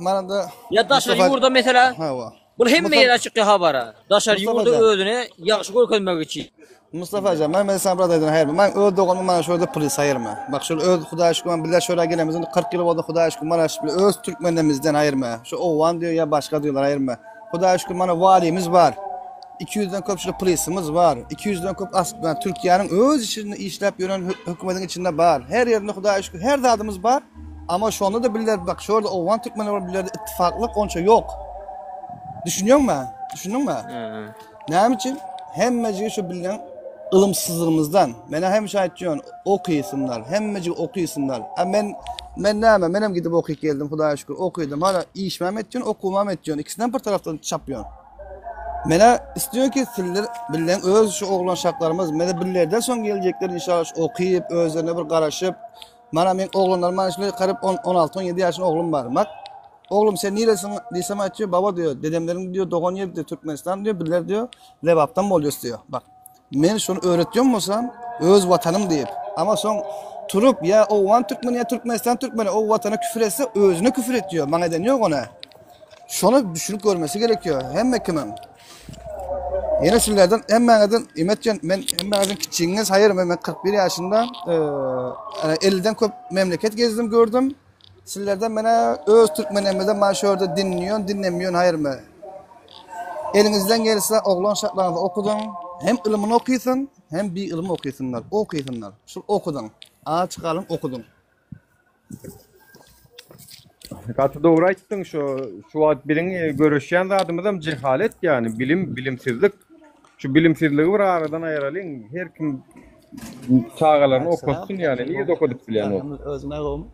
mana da Ya daşar yurda mesela. Hava. Bu hemme yer açık habara. Daşar Mustafa yurda Can. özüne yaxşı görkezmek için. Mustafa Can, ben sana burada dedim, hayır, ben öyle doğumum bana şöyle polis ayırma. Bak şöyle öyle Xudoya şükür, ben bilir şöyle gelemiz, 40 yıl oldu Xudoya şükür, bana öz Türkmenimizden ayırma. Şu ovan diyor ya başka diyorlar ayırma. Xudoya şükür bana valimiz var. 200'den köp şöyle polisimiz var. 200'den köp aslında Türkiye'nin öz işini işlep yönen hükümetin içinde var. Her yerinde Xudoya şükür her dadımız var. Ama şu anda da bilirler, bak şurada ovan Türkmenler var, bilirler ittifaklık onça yok. Düşünüyor musun? Düşündün mü? Ne için? Hemmeci şu bilen ılımsızlığımızdan. Mene hem şahitçiyon okuysunlar, hemmeci okuysunlar. Ben ne yapayım? Benim gidip okuyup geldim, Xudoya şükür okuyordum. Hala işmem etçiyon, okumam etçiyon. İkisinden bir taraftan çapıyorsun. Mene istiyor ki sizler bilen öz şu oğlan şaklarımız, mene billerden son gelecekler inşallah okuyup, özlerine bir karışıp. Bana men oğlanlarım, bana şimdi karıp 16-17 yaşında oğlum var. Bak, oğlum sen neresin diysem açıyor, baba diyor, dedemlerin diyor, doğan yer diyor, Türkmenistan diyor, biller diyor, Levap'tan mı oluyorsun diyor. Bak, ben şunu öğretiyor olsam, öz vatanım deyip. Ama son turup ya o van Türkmen ya Türkmenistan Türkmeni o vatana küfür etse özüne küfür ediyor. Bana deniyor ona. Şunu düşünüp görmesi gerekiyor. Hem kimim. Yine sizlerden hemen İmetcan, ben hemen küçüğünüz, hayır ben 41 yaşında 50'den köp memleket gezdim gördüm. Sizlerden bana öz Türkmenimizden bana şurada dinlemiyorsun, hayır mı? Elinizden gelirse oğlan şartlarında okudun. Hem ilmini okuysun, hem bir ilmi okuysunlar. Şu okudun. Ağa çıkalım okudun. Katı doğru ayttın şu ad birin görüşen adımızdan cehalet yani bilimsizlik. Şu bilimsizliği var aradan ayıralım. Her kim çağalarını okusun yani. Niye okuduk bilen o? Özüne oğlum.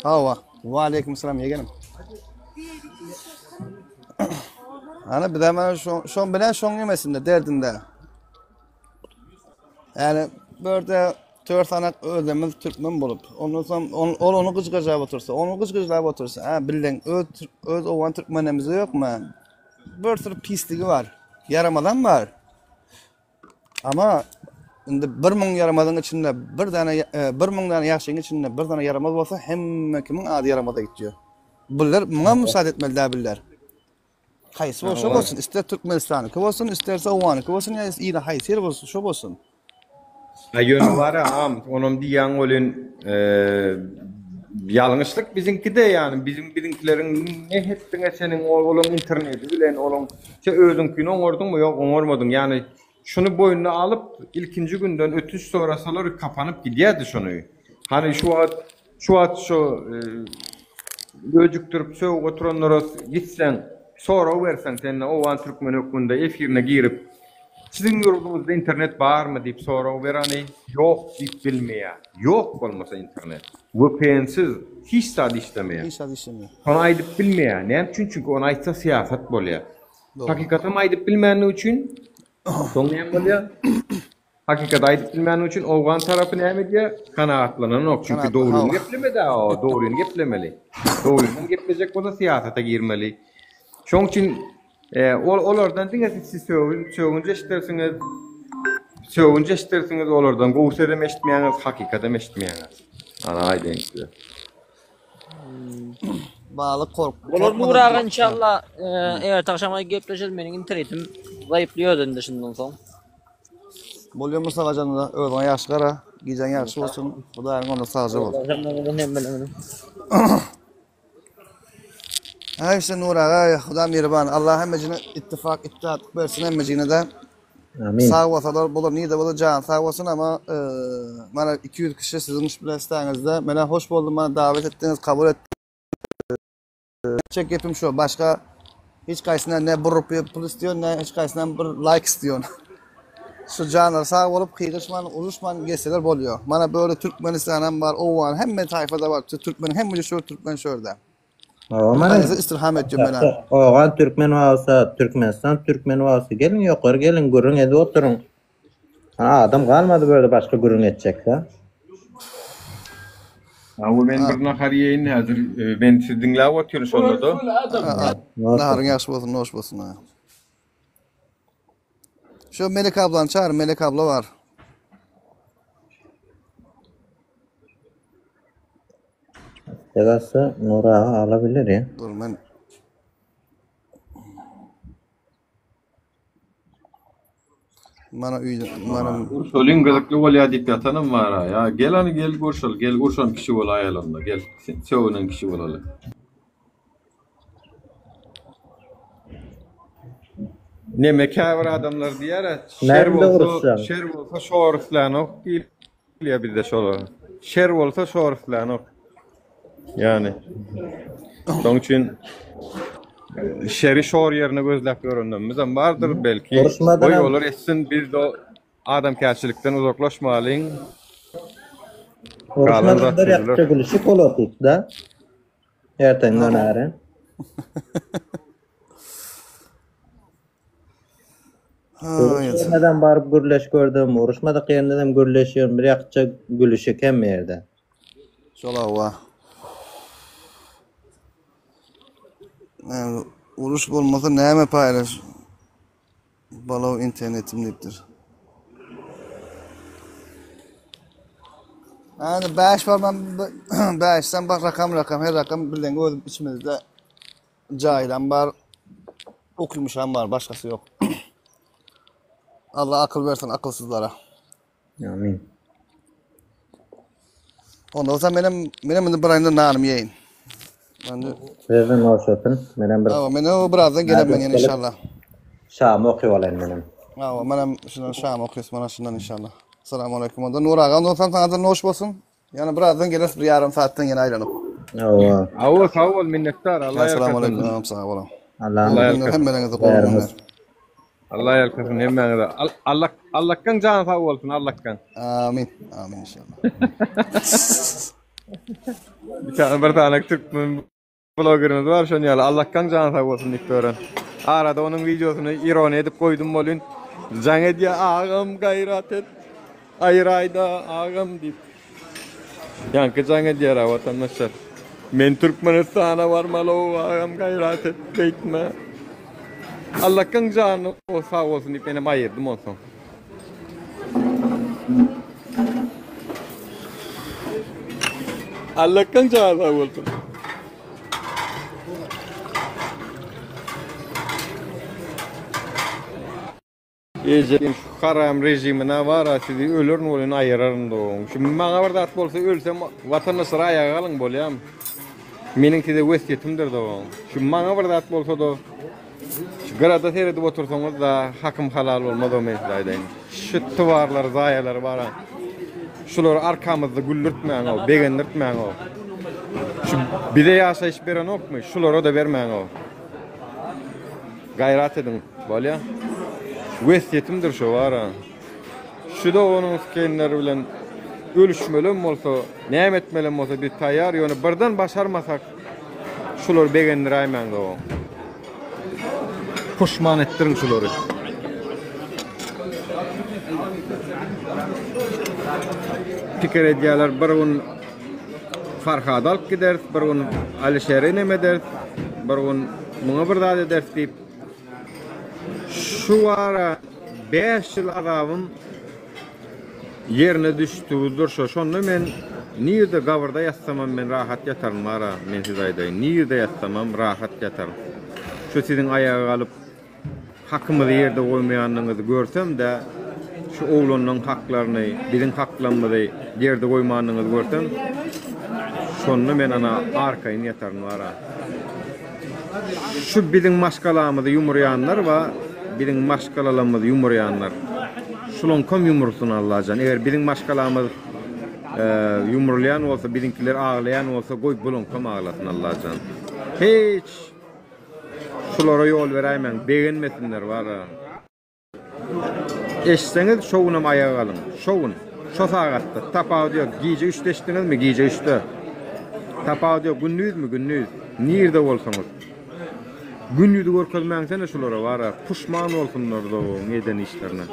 Hava. Ve aleyküm selam yeğenim. Hani bir de ben şon bilen şon yemesinde derdinde. Yani böyle 4 tane ödemiz Türkmen bulup ondan sonra onu kızgıcığa otursa ha bilen öz ovan Türkmenimizde yok mu? Bir sürü pisliği var. Yaramadan var. Ama indi 1000 yaramadın içinde bir tane 1000 tane yaxşının içinde bir tane yaramaz olsa hem kimin adı yaramada gidiyor. Bunlar buna müsaade etmeliler biller. Kayısı olsun, ister Türkmenistan'ı olsun, isterse Ovan'ı olsun, ya iyi de haysiyer olsun, şu olsun. Yönü var ya, onun diyen olun yanlışlık bizimki de yani, bizimkilerin ne ettiğine senin oğlun interneti bilen oğlun, özünkünü oňordun mu yok oňormadın yani, şunu boynuna alıp ilkinci günden ötüş sonrasalar kapanıp gidiyordu şunu. Hani şu at gözüktürüp soğuk oturanlara gitsen, sonra versen seninle Ovan Türkmen hükmünde efirine girip sizin yurdunuzda internet var mı deyip sonra verani yok deyip bilmeye. Yok olmasa internet. VPN'siz hiç saat işlemeye. Onu aydıp bilmeye. Ne çünkü onu aytsa siyafet boluyor. Hakikaten aydıp bilmeyen için sonlayan boluyor. Hakikat aydıp bilmeyen için Oğan tarafı ne ediyor? Kanaatlanan yok. Çünkü doğruyunu geplemedi o. Doğruyunu geplemeli. Doğruyunu gepleyecek o da siyasete girmeli. Şoň için olardan diňe siz söwünje istersiniz olardan gowy edem eşitmeýäňiz, hakykat eşitmeýäňiz. Ana aýdyn size. Balık kork. Olur Nurağa inşallah eğer taşamaya gepleşelim, benim internetim zayıflıyor dedi şundan sonra. Bolýar Mustafa Can'da özüňe ýaşy gara, gijen ýaşy bolsun. Hudaýyň onda sağjy bolsun. Ayşe Nurağa, Huda mehriban. Allah hemmecine ittifak, ittihat bersin hemmecine de. Amin. Sağ olsalar bolar, niye de bolar can sağ olsun ama bana 200 kişi sizin iş bilestäňizde mena hoş boldum, bana davet etdiniz, kabul ettiniz. Çek yapım şu, başka hiç kaysından ne bir rupiye pul istiyor, ne hiç kaysından bir like istiyor. Şu canlar sağ olup kıygışman, uruşman geçseler bolýar. Bana böyle Türkmenistan'dan var, Ovan, hemme tayfada var, Türkmen, hemme şu Türkmen şurada. Hayırlı istirham etdim bana. Oğan Türkmen olsa, Türkmenistan Türkmen olsa gelin yukarı gelin gurun edip oturun. Adam kalmadı böyle başka gurun edecek ha. Ama ben bir nahar yeğen hazır, ben siz dinlep oturuyorum sonunda da. Naharın yaxşı bolsun, hoş bolsun ha. Şu Melek ablanı çağır, Melek abla var. Tegası Nurağı alabilir ya. Dur ben mana Urşolun gızıklı bolýa diýip ýatanam var ha. Ya gel hani gel Urşol, gel Urşol kişi bol aýalanda gel. Sen söwünen kişi bolaly. Neme käbir adamlar diýär, Nerede uruşýan? şer bolsa şoruflan ok diýär bizde şolar. Şer bolsa şoruflan ok. Yani. Şoň üçin şeri şor ýerine gözläp görendimiz hem bardyr belki. Uruşmadan Oý hem- bolar etsin biz de adam käçilikden uzaklaşmalyň. Uruşmadan da ýakça gülüşik boladyk da. Erteňden ären. Uruşmadan barıp gürleş gördüm. Uruşmadık ýerinde hem gürleşiyorum. Bir ýakça gülüşik hem ýerde. şola wa. Uruş bolmasa näme paýlaş? Balaw internetim diýipdir. Yani 5 var ben 5'ten bak rakam her rakam bilen gördüm içimizde cahilen var, okumuşan var, başkası yok. Allah akıl versin akılsızlara. Amin. Ondan sonra benim de burayında nanım yiyin. Ben de Sizden hoşatın. Menen bir... Ama ben o birazdan gelem ben yani inşallah. Şam okuyuvalayın benim. Ama benim şundan şam okuyusun bana şundan inşallah. Selamun aleyküm. Ondan Nur Ağa. Ondan sonra sana da hoş olsun. Yani birazdan geliriz bir yarım saatten yine ayrılıp. Ava. Sağ ol minnettar. Allah Selamun ýarkasyn. aleyküm. Sağ olun. Allah hemmeleriňizi goýmaňlar. Allah ýarkasyn hemmeňize. Allah'kan can sağ olsun Allah'kan. Amin. Amin inşallah. Bir tane Türk bloggerimiz var şonu ýaly Allah'kan can sağ olsun diýip gören. Arada onun videosunu ironi edip koydum bolun. Jaň edýär ağam gayrat et. Aýraýda ağam diýip. Ýanky jaň edýär watandaşlar. Men Türkmenistana barmaly ağam gayrat et beýtme. Allah'kan canı o sağ olsun diýip benim aýyrdım olsun. Allah'kan canı sağ olsun. Ejim şu haram rejimine var sizi ölürün bolun ayırarın doğun. Şimdi maňa bir dat bolsa ölsem vatandaşlar ayağa galyň bolýam. Meniňki de wesyetimdir doğun. Şimdi maňa bir dat bolsa da şu garada seredip otursaňyz da hakim halal bolmaz o mesleýden. Şu tuwarlar, zaýalar bara. Şular arkamızda güllürtmeň o, begendirtmeň o. Şu bize ýaşaýyş beren okmy? Şulara da bermeň o. Gayrat edin bolýa. Wesyetimdir şu wara. Şu da onun skenleri bilen ölüşmelem bolsa, näme etmelem bolsa bir taýýar, ýöne birden başarmasak şular begendiräýmän da o. Puşman ettirin şulary. Pikir edýärler, bir gün Farhad alyp gider, bir gün Alişeri näme der, bir gün muňa bir zat eder diýip şu ara 5 ýyl agabym yerine düşdüdir şonda men niýede gawrda ýatsamam men rahat ýatarym ara men size aýdaýyn niýede ýatsamam rahat ýatarym şu siziň aýaga galyp hakymyzy ýerde goýmaýanyňyzy görsem de şu oglanyň haklaryny biziň haklarymyzy ýerde goýmanyňyzy görsem şonda men ana arkaýyn ýatarym ara şu biziň maşgalamyzy ýumurýanlar we biziň maşgalalarymyzy ýumurýanlar. Şulan kom ýumursun Allahjan. Eger biziň maşgalamyz ýumurlaýan bolsa, biziňkiler aglaýan bolsa, goý bulan kom aglasyn Allahjan. Hiç şulara ýol beräýmen, begenmesinler bara. Eşseňiz şowunam ayaga galyň. Şowun. Şo sagatda tapaw diýär, giýje 3'te eşdiňizmi? Giýje 3'te. Tapaw diýär, günnüzmi? Günnüz. Nirde bolsaňyz. Günnüzi görkezmäňsene şulara bara. Puşman bolsunlar da o eden işlerine.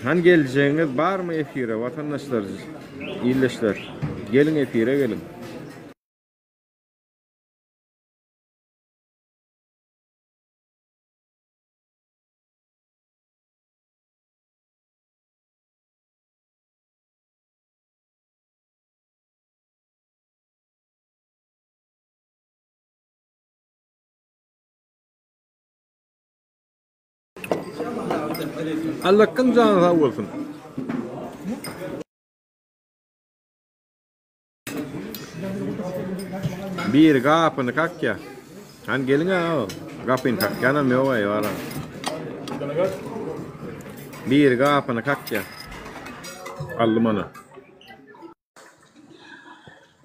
Han geljeňiz barmy efire watandaşlar? İýleşler. Gelin efire gelin. Allah'ın canı sağ olsun. Bir kapını kalk ya. Hani gelin ha. Kapını kalk yana mı o ya? Bir kapını kalk ya. Aldım onu.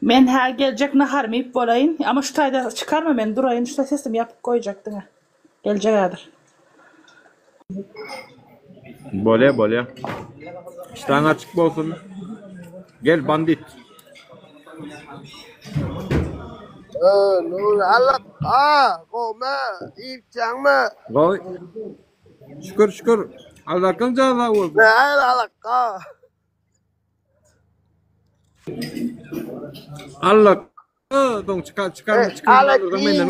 Men her gelecek naharımı ip bolayın. Ama şu tayda çıkarma beni durayın. Şu sesim yapıp koyacaktın ha. Gelecek adır. Bole. İştahın açık olsun. Gel bandit. Nur Allah koma ipcang mı? Koy. Şükür. Allah'ın canı sağ olsun. Allah Allah. Don çıkar. Allah diyeceğim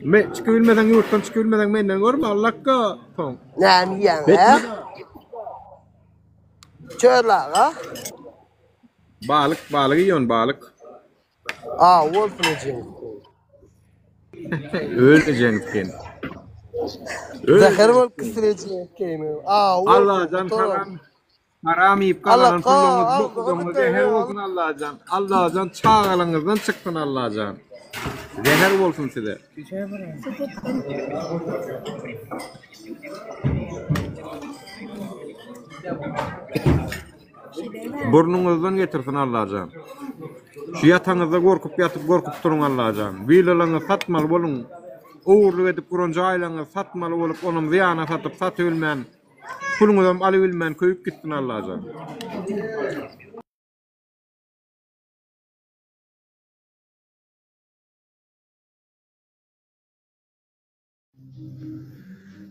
Me çıkabilmeden yurttan çıkabilmeden menden görme Allah'a. Ton. Ne diyeceğim Çörler ha? Balık yiyorsun balık. Wolf için. Öleceksin. Zahir Wolf kısırıcı kemin. Allah can haram yiyip kalan kulluğunuz bu zehir olsun Allah can. Allah can çağalınızdan çıktın Allah can. Zehir olsun size. Burnunuzdan getirsin Allah can. Şu yatağınızda korkup durun Allah can. Villalarını satmalı olun. Uğurlu edip kurunca aylığını satmalı olup onun ziyana satıp satılmayan. Pulunuzdan alıbilmeyen köyüp gitsin Allah can.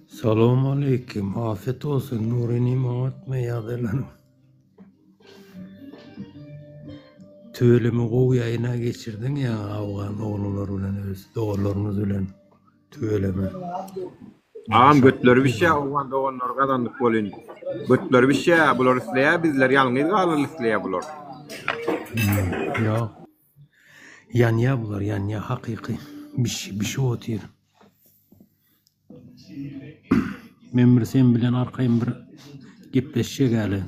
Selamun aleyküm. Afiyet olsun. Nuri nimet meyadelanım. Tüvelimi koğu yayına geçirdin ya Afgan oğullar ulan öz doğullarınız ulan tüvelimi. Ağam götleri bir şey oğlan doğanlar kazandık bolun. Götleri bir şey bular isleye bizler yalnız kalır isleye bular. Ya. Yan bular yan hakiki. Bir şey otur. Men bir sen bilen arkayım bir gepleşecek hali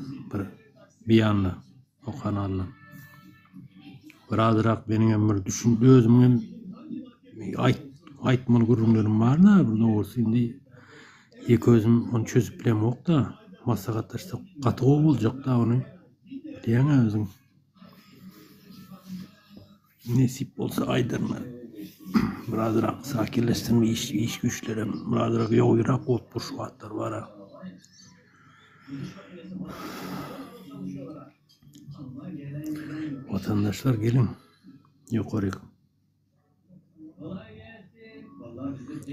bir yanla o kanalla. Biraderak benim ömür düşün özümün aytmalı gururlarım var da burada olsun şimdi iki özüm onu çözüp bilem yok da masakatlaşsa katı olacak da onu diyen özüm. Nesip olsa aydırma. Biraderak sakinleştirme iş güçlerim. Biraderak yoğurak otmuş vaatlar var ha. Vatandaşlar gelin. Yukarı.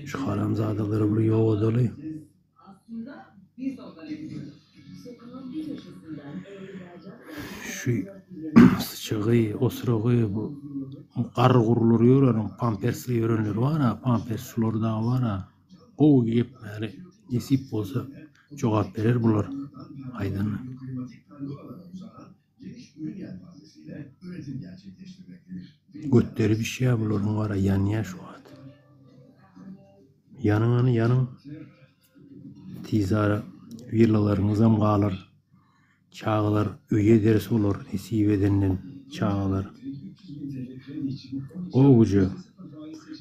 Şu haramzadaları buraya yoğudalı. Şu sıçığı, osurağı, bu karı kurulur yoran, pampersli yoranlar var ha, pampersler da var ha. O yepmeli, nesip olsa cevap verir bular. Aydın. Götleri bir şey buların var ha, yan şu an. Yanın tizara villalarınıza mı kalır? Çağlar üye dersi olur, nesip edenden çağlar. O ucu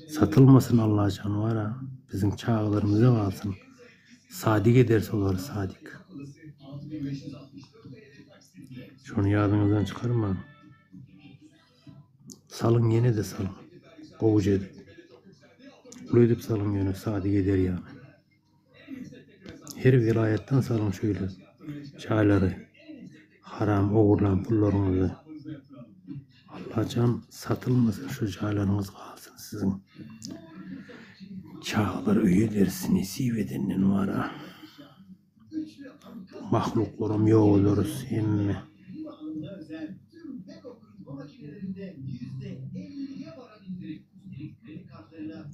satılmasın Allah canı var ha. Bizim çağlarımıza kalsın. Sadik ederse olur sadik. Şunu yadınızdan çıkarma. Salın yine de salın. Kovucu edip. Kulu edip salın yine sadik eder yani. Her vilayetten salın şöyle. Çayları. Haram oğurlan pullarınızı. Allah can satılmasın şu çaylarınız kalsın sizin. Çağlar üye dersin nesip edenin var ha. Mahluklarım yok oluruz emme.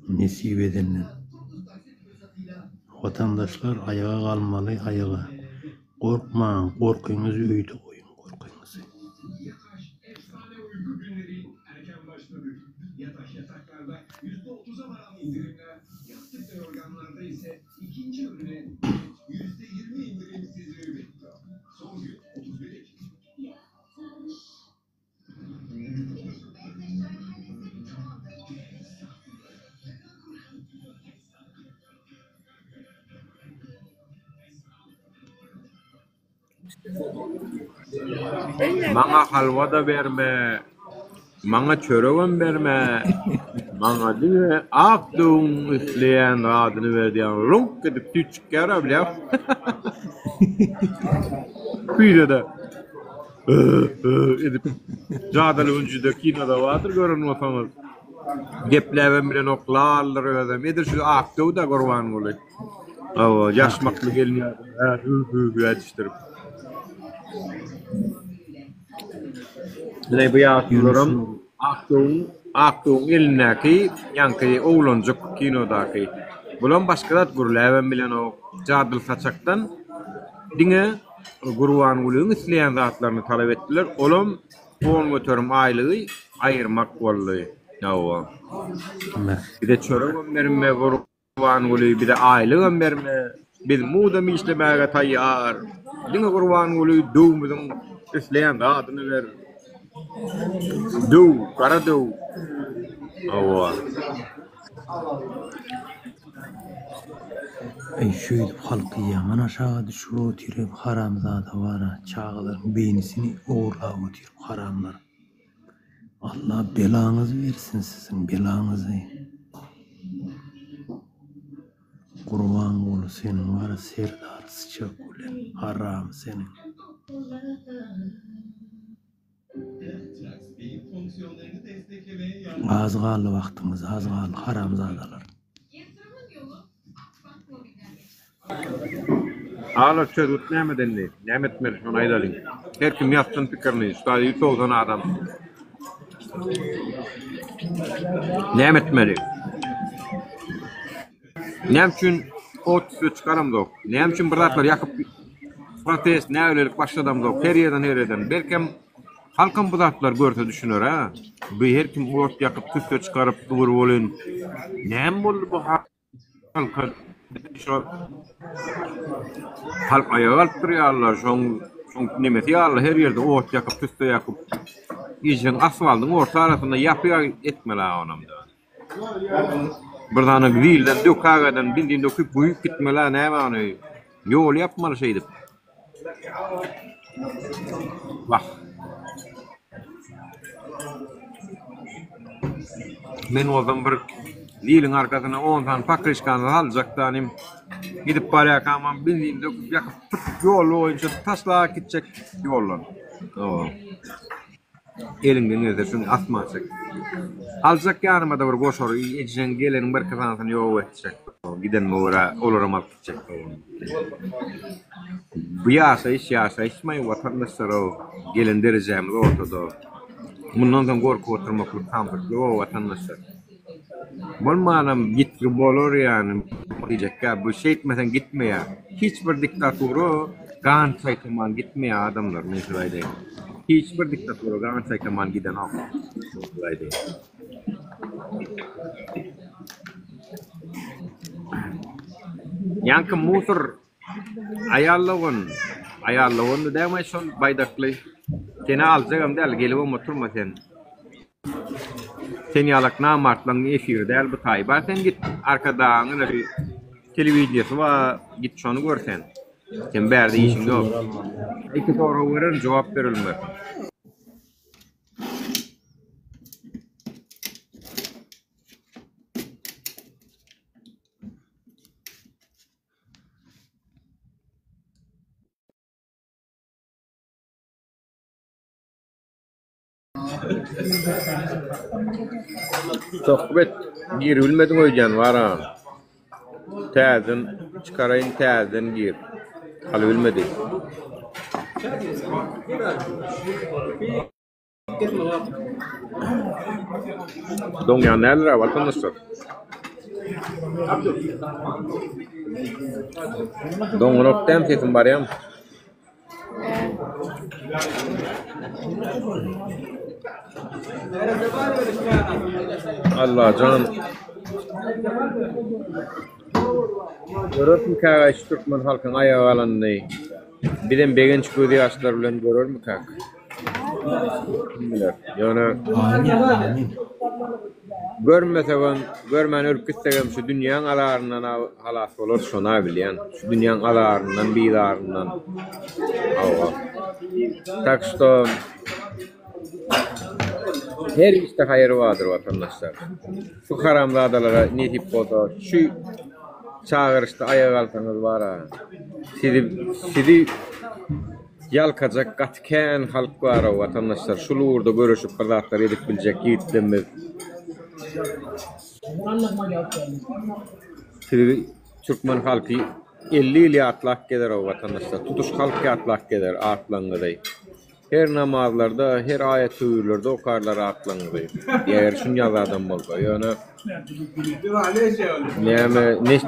Nesip edenin. Vatandaşlar ayağa kalmalı ayağa. Korkmayın, korkunuzu öyle koyun korkunuzu. Yataklarda %30'a varan indirimler, yastık ve organlarda ise 2 Maňa halwa da berme. Maňa çöregem berme. Maňa diňe akdyň üsleýän adyny berdiň. Lunk edip tüçkär bilýär. Kuýrada. Edip jadaly öňüde kinoda wadyr görünmäňiz. Gepläwem bilen oklarlar ödem. Edir şu akdyw da gurban boly. Awa ýaşmakly gelýär. Ýetişdirip. Bile bu ýaşlarym akdyň elnäki ýanky oglanjak kinodaki. Bulan başgalat gurläwem bilen o jadyl saçakdan diňe gurban bolyň isleýän zatlaryny talap etdiler. Olam on götürüm aýlygy aýyrmak boldy. Awa. Bir de çöregem berme gurban boly, bir de aýlygam berme. Biz muda işlemäge taýýar. Diňe gurban boly döwmüň isleýän zatyny ber. Döw, kara döw. Awa. Şöyle halkı yaman aşağı düşürüp oturup haramzada vara çağların beynisini uğurlap oturup haramlar. Allah belanızı versin sizin belanızı. Kurban olu senin var serdar sıçak ulen haram senin. Az galı vaktimiz az galı haramzadalar. Ağlar çözüp nämedenli, nämetmeli şonu aýdalyn. Her kim ýapsyn pikirini, şuly ýetowdan adam. Nämetmeli. Näme üçin ot çıkaram dok. Näme üçin bir zatlar ýakyp protest nälelik başladam dok. Her ýerden. Belkem halkym bu zatlar görse düşünür ha. Bu her kim ot ýakyp tüsle çıkaryp dur bolyn. Näme boldy bu halka? Halk ayağa alptırıyorlar, şon nimeti Allah her yerde ot yakıp tüste yakıp iyice asfaltın orta arasında yapıyor etmeler onamda. Buradan grilden dökağadan bildiğin döküp büyük gitmeler ne var onu yol yapmalı şeydi. Bak. Ben o zaman bir dilin arkasına 10 tane pakrişkanı alacaktım. Gidip paraya kalmam bildiğin döküp yakıp yol oyunca tasla gidecek yollan. Elinden ne dersin atmayacak. Alacak yanıma da bir boşor edeceksin gelenin bir kazansın yol edecek. Giden mi olarak gidecek. Bu yaşayış mi vatandaşlar o gelen dereceğimiz ortada. Bundan sonra korku oturmaklık kampırlı o vatandaşlar. Bolmanam gitri bolor yani diyecek ya bu şey etmesen gitmeye hiçbir diktaturu gan saykaman gitmeye adamlar mesela değil. Hiçbir diktaturu gan saykaman giden yok. Mesela değil. Yankı musur ayarlığın da demay son baydaklı. Seni alacağım değil gelip oturma sen. Sen yalak namartlan efirde el bu tayba sen git arkadan öyle televizyonu var git şonu gör sen. Sen berde işin yok. İki soru verir cevap verilmez. Sohbet gir bilmedin oycan var ha. Täzen çıkarayın täzen gir. Hal bilmedi. Donga neler vatandaşlar. Donga tempetin barayam. Allah canım. Görür mü kaka Türkmen halkın ayağı alanını? Birden begenç gödü yaşlar bilen görür mü kaka? Yani görmesegem, görmän ölüp gitsegem şu dünýäň alaryndan halas bolar şona bilýän. Şu dünýäň alaryndan, bidaryndan. Awa. Tak što her işte hayır vardır vatandaşlar. Şu haramzadalara ne tip bolsa, şu çağırışta ayağa kalsanız var ha. Sizi yalkacak gatken halk var ha vatandaşlar. Şulurda görüşüp pazartlar edip bilecek yiğitlerimiz. Sizi Türkmen halkı 50 ili atlak gider o vatandaşlar. Tutuş halkı atlak gider artlanğıday. Her namazlarda, her ayet tüyürlerde okarlar artlanğıday. Eğer şunyalardan bolsa. Yani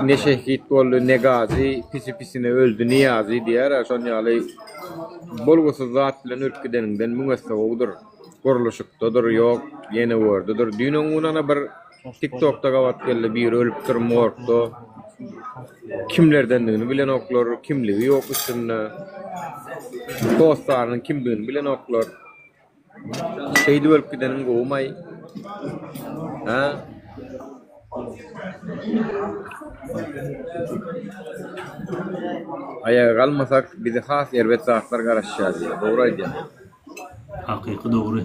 ne şehit oldu, ne gazi, pisi pisine öldü, niyazi diyer. Şunyalı bolgusuz zat bilen ürküdeninden müngeste oğudur. Koruluşuktadır, yok, yeni vurdudur. Dünün unana bir TikTok'ta gavat geldi, bir ölüp durmordu. Kimlerdendigini bilen oklar, kimliği yok üstünde. Dostlarının kimliğini bilen oklar. Şeydi ölüp gidenin goğumay. Ha? Ayağa kalmasak bizi has erbet zatlar garaşacağız ya. Doğruydu ya. Hakiki doğru.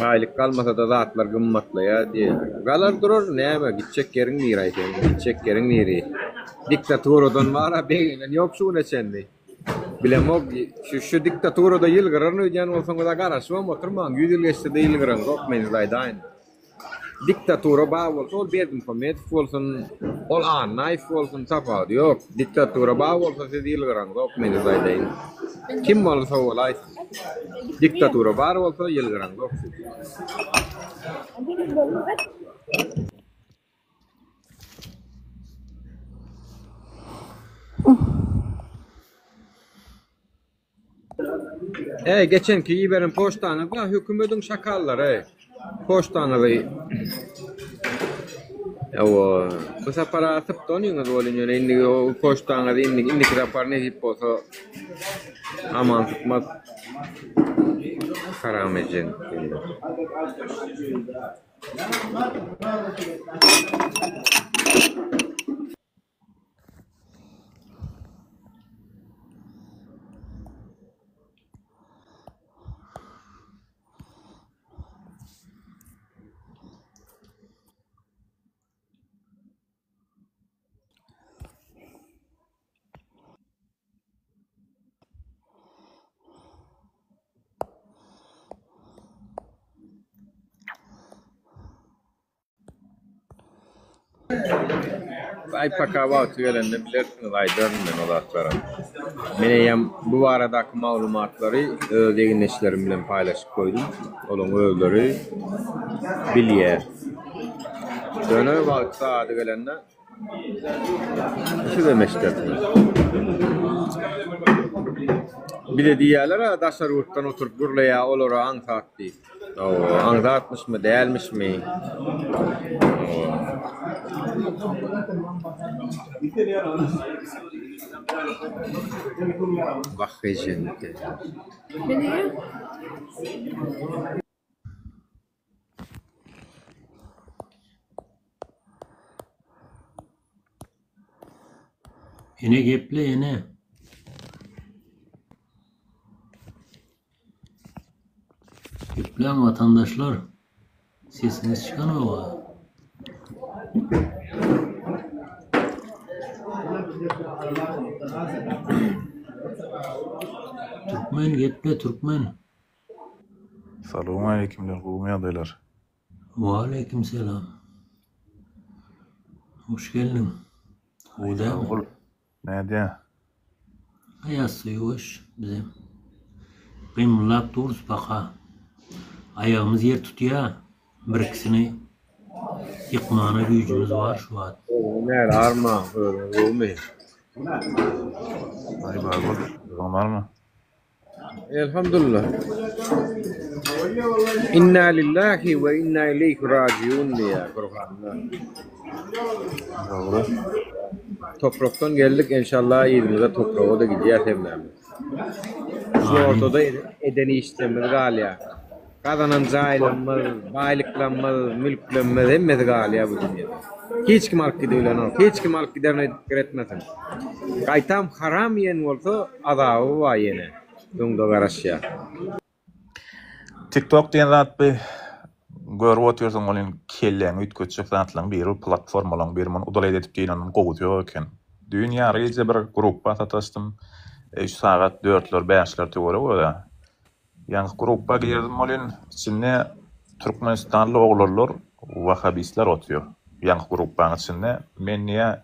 Aylık kalmasa da zatlar gımmatla ya diye. Galar durur ne mi? Gidecek yerin nirayı sen. Gidecek yerin niri. Diktaturadan var ha beğenen yok şu ne sendi. Bilem o şu diktaturada yılgıran öden olsan da garaşmam oturmam. 100 yıl geçti de yılgıran yok menzayda aynı. Diktatura bağlı ol berdim pamet olsun ol anay olsun tapa yok. Diktatura bağlı olsa siz yılgıran yok menzayda aynı. Kim olsa olay. Diktatura bağlı olsa yılgıran yok. Geçenki İber'in poştanı var, hükümetin şakalları. Poştanı o bu sefer atıp dönüyorsunuz oluyor. Indi o poştanı indi rapor ne tip olsa aman tutmaz. Haram edeceksin. Ay pakavat gelende bilirsiniz aydınmen olatlara. Meneyem bu aradaki malumatları deginleşlerim bilen paylaşıp koydum. Onun öğüleri bilye. Döne vakti adı gelende şu demişler. Bir de diğerlere daşar urttan oturup buraya olara antattı. Antatmış mı değermiş mi? Bakı gente. Ene geple ene. Geplen vatandaşlar. Sesiniz çıkan o. Türkmen geple Türkmen. Selamun aleyküm Rumi adaylar. Ve aleyküm selam. Hoş geldin. Oda mı? Ne diye? Hayat suyu hoş bizim. Kıymırlap duruz baka. Ayağımız yer tutuyor. Bir ikisini yıkmana gücümüz var şu an. Nerede arma Rumi? Ay bağlı. Var mı? Elhamdülillah. İnna lillahi ve inna ileyhi raciun diye Kur'an'da. Doğru. Topraktan geldik inşallah İdimiz'e toprağa da gideceğiz hemden. Şu ortada edeni işlemiz galiya. Kazanan zaylanmaz, baylıklanmaz, mülklenmez, hemmesi gali ya bu dünyada. Hiç kim halk gidiyorlar, hiç kim halk giderine dikkat etmesin. Kaytam haram yiyen olsa adabı var yine. Döngde karışya. TikTok diyen zat bir görüp otursan olun kelleň ütköçük zatlaryň biri platformalaryň biri men udalay edip diýenen gowudyr eken. Dünya reýse bir gruppa sataşdym. 3 saat 4'ler 5'ler töwere goýa. Ýani gruppa girdim olun içinde Türkmenistanly oglarlar Wahhabistler otýar. Ýani gruppaň içinde men niýe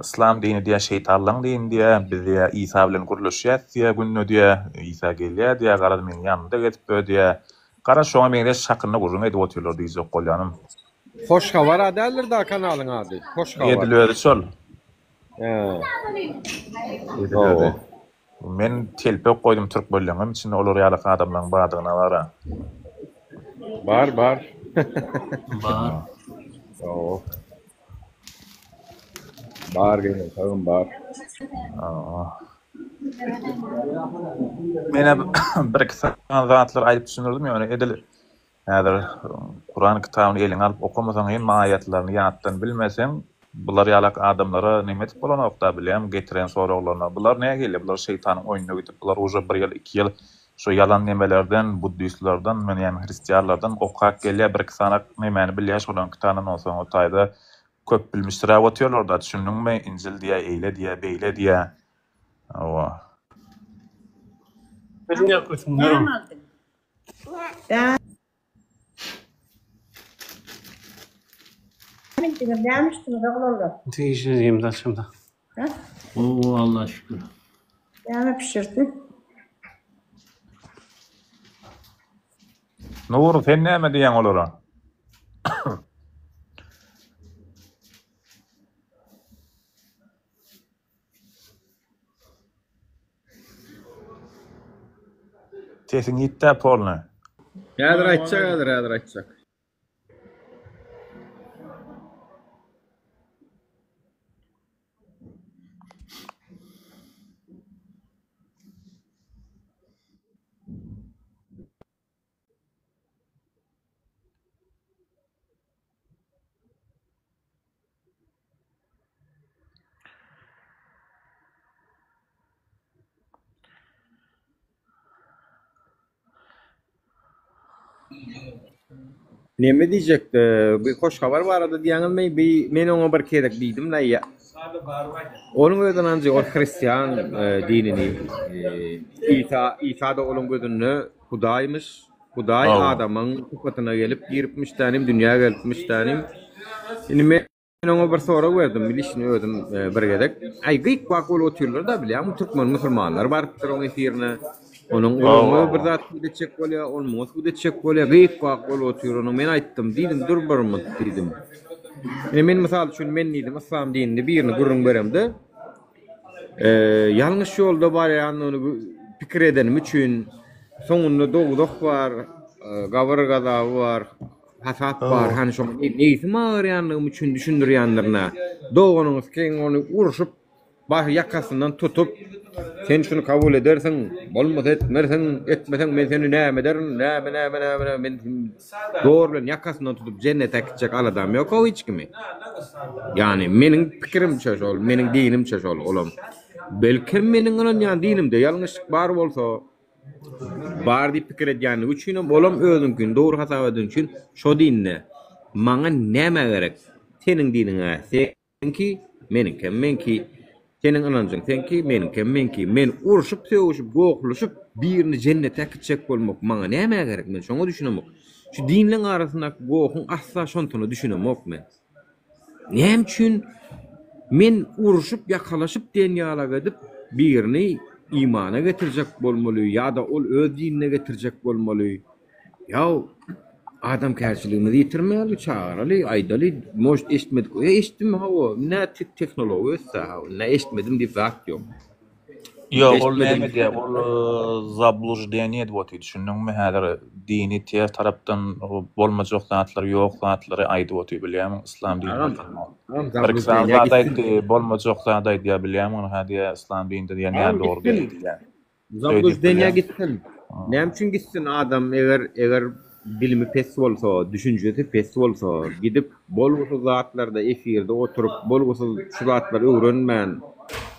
İslam dini diye şeytanlaryň dini diye biz diye İsa bilen guruluşýar diye günne diye İsa gelýär diye garady men ýanynda getip diye gara şoňa meňde şakyny gurun edip otýarlar diýjek golýanym. Hoş habar adallar da kanalyň ady. Hoş habar. Edilýär şol. He. Edilýär. Men telpe koydum Türk bölüňem içinde olar ýaly adamlaryň badygyna bara. Bar. Bar. Oo. Bar gene, tamam bar. Mene bir iki zatlar aýdyp düşünürdim ýöne edil. Häzir Kur'an kitabyny eliňe alyp okamasaň hem aýatlaryny ýatdan bilmeseň, bular ýalak adamlara näme etip bolanokda bilýän, getiren soraglaryna. Bular näme geldi? Bular şeytanyň oýunyna gidip, bular uje 1 ýyl, 2 ýyl şu yalan nemelerden, buddistlerden, men ýani hristiýanlardan okak gelýär, bir iki sanak nämeni bilýär, şolan kitanyň olsa o taýda köp bilmişdir awatýarlar da düşündiňmi? İncil diýe, eýle diýe, beýle diýe. Awa. Ne yapıyorsun? Ne? Değiştireyim de şimdi. Oo Allah şükür. Yani pişirdi. Nur, sen näme diýen olara? Sesin gitti polny. Häzir aýtjak. Näme diýjekdi? Bir hoş habar barada diýeňelmi? Men oňa bir kerek diýdim la ýa. Onun gözünden anca o Hristiyan dinini İsa'da onun gözünde Hudaymış. Huday adamın sıfatına gelip giripmiş tanim, dünyaya gelipmiş tanim. Şimdi men ona bir soru verdim, bilişini ödüm bir gedek. Ay gıyık bak ol oturlar da bilýän Türkmen musulmanlar barıpdyr oň esirine. Onun bir zat gidecek bolýar, olmaz gidecek bolýar. Gıyık bak ol oturlar. Men aýtdym, diýdim durbarmy diýdim. Men misal üçin men diýdim, İslam dinini birini gurrun beremdi. Ýalňyş ýolda barýan onu pikir edenim üçin soňunda dogdok bar, gawr gadawy bar, hasap bar, hani şo neýse marýanlygym üçin düşündirýänlerine doganyňyz keň onu uruşup baş ýakasyndan tutup sen şunu kabul edersen, bolmaz etmersen, etmesen men seni näme ederim, näme men doğru bilen ýakasyndan tutup jennete gitjek aladam ýok o hiç kimi. Yani meniň pikirim şol, meniň dinim şol olam. Belki meniň olan ýa dinimde ýalňyşlyk bar bolsa, bar diýip pikir edýän üçin bolam özüňkün dogry hasap edýän üçin şo dinne maňa näme gerek? Seniň diniňe, senki, menki, senin anancın, senki, menki, men uruşup, sevuşup, goğuluşup, birini jennete gitjek bolmak maňa näme gerek? Men şoňa düşünemek. Şu dinleň arasyndaky goğun asla şontuny düşünemek men. Näme üçin men uruşup, ýakalaşyp diýen ýala edip birini imana getirjek bolmaly ýa-da ol öz dinine getirjek bolmaly. Ýa adam kärçiligini ýitirmeli, çağıraly, aýdaly, moş eşitmedik. Eşitdim ha o, ne teknologiýa, ne eşitmedim diýip zat ýok. Yo, ol näme diýär? Ol zablуждение diýip düşündiňmi? Häzir dini tiýer tarapdan bolmajak zatlar ýok, zatlary aýdyp otyr bilýärmi? İslam dininde. Bir kısam zadydy, bolmajak zadydy diýär bilýärmi? Onu hadiýe İslam dininde diýen ýa dogry geldi. Zablуждение gitsin. Näme üçin gitsin adam eger bilimi pes bolsa, düşünjesi pes bolsa, gidip bolgusu zatlarda efirde oturup bolgusu şu zatlary öwrenmän,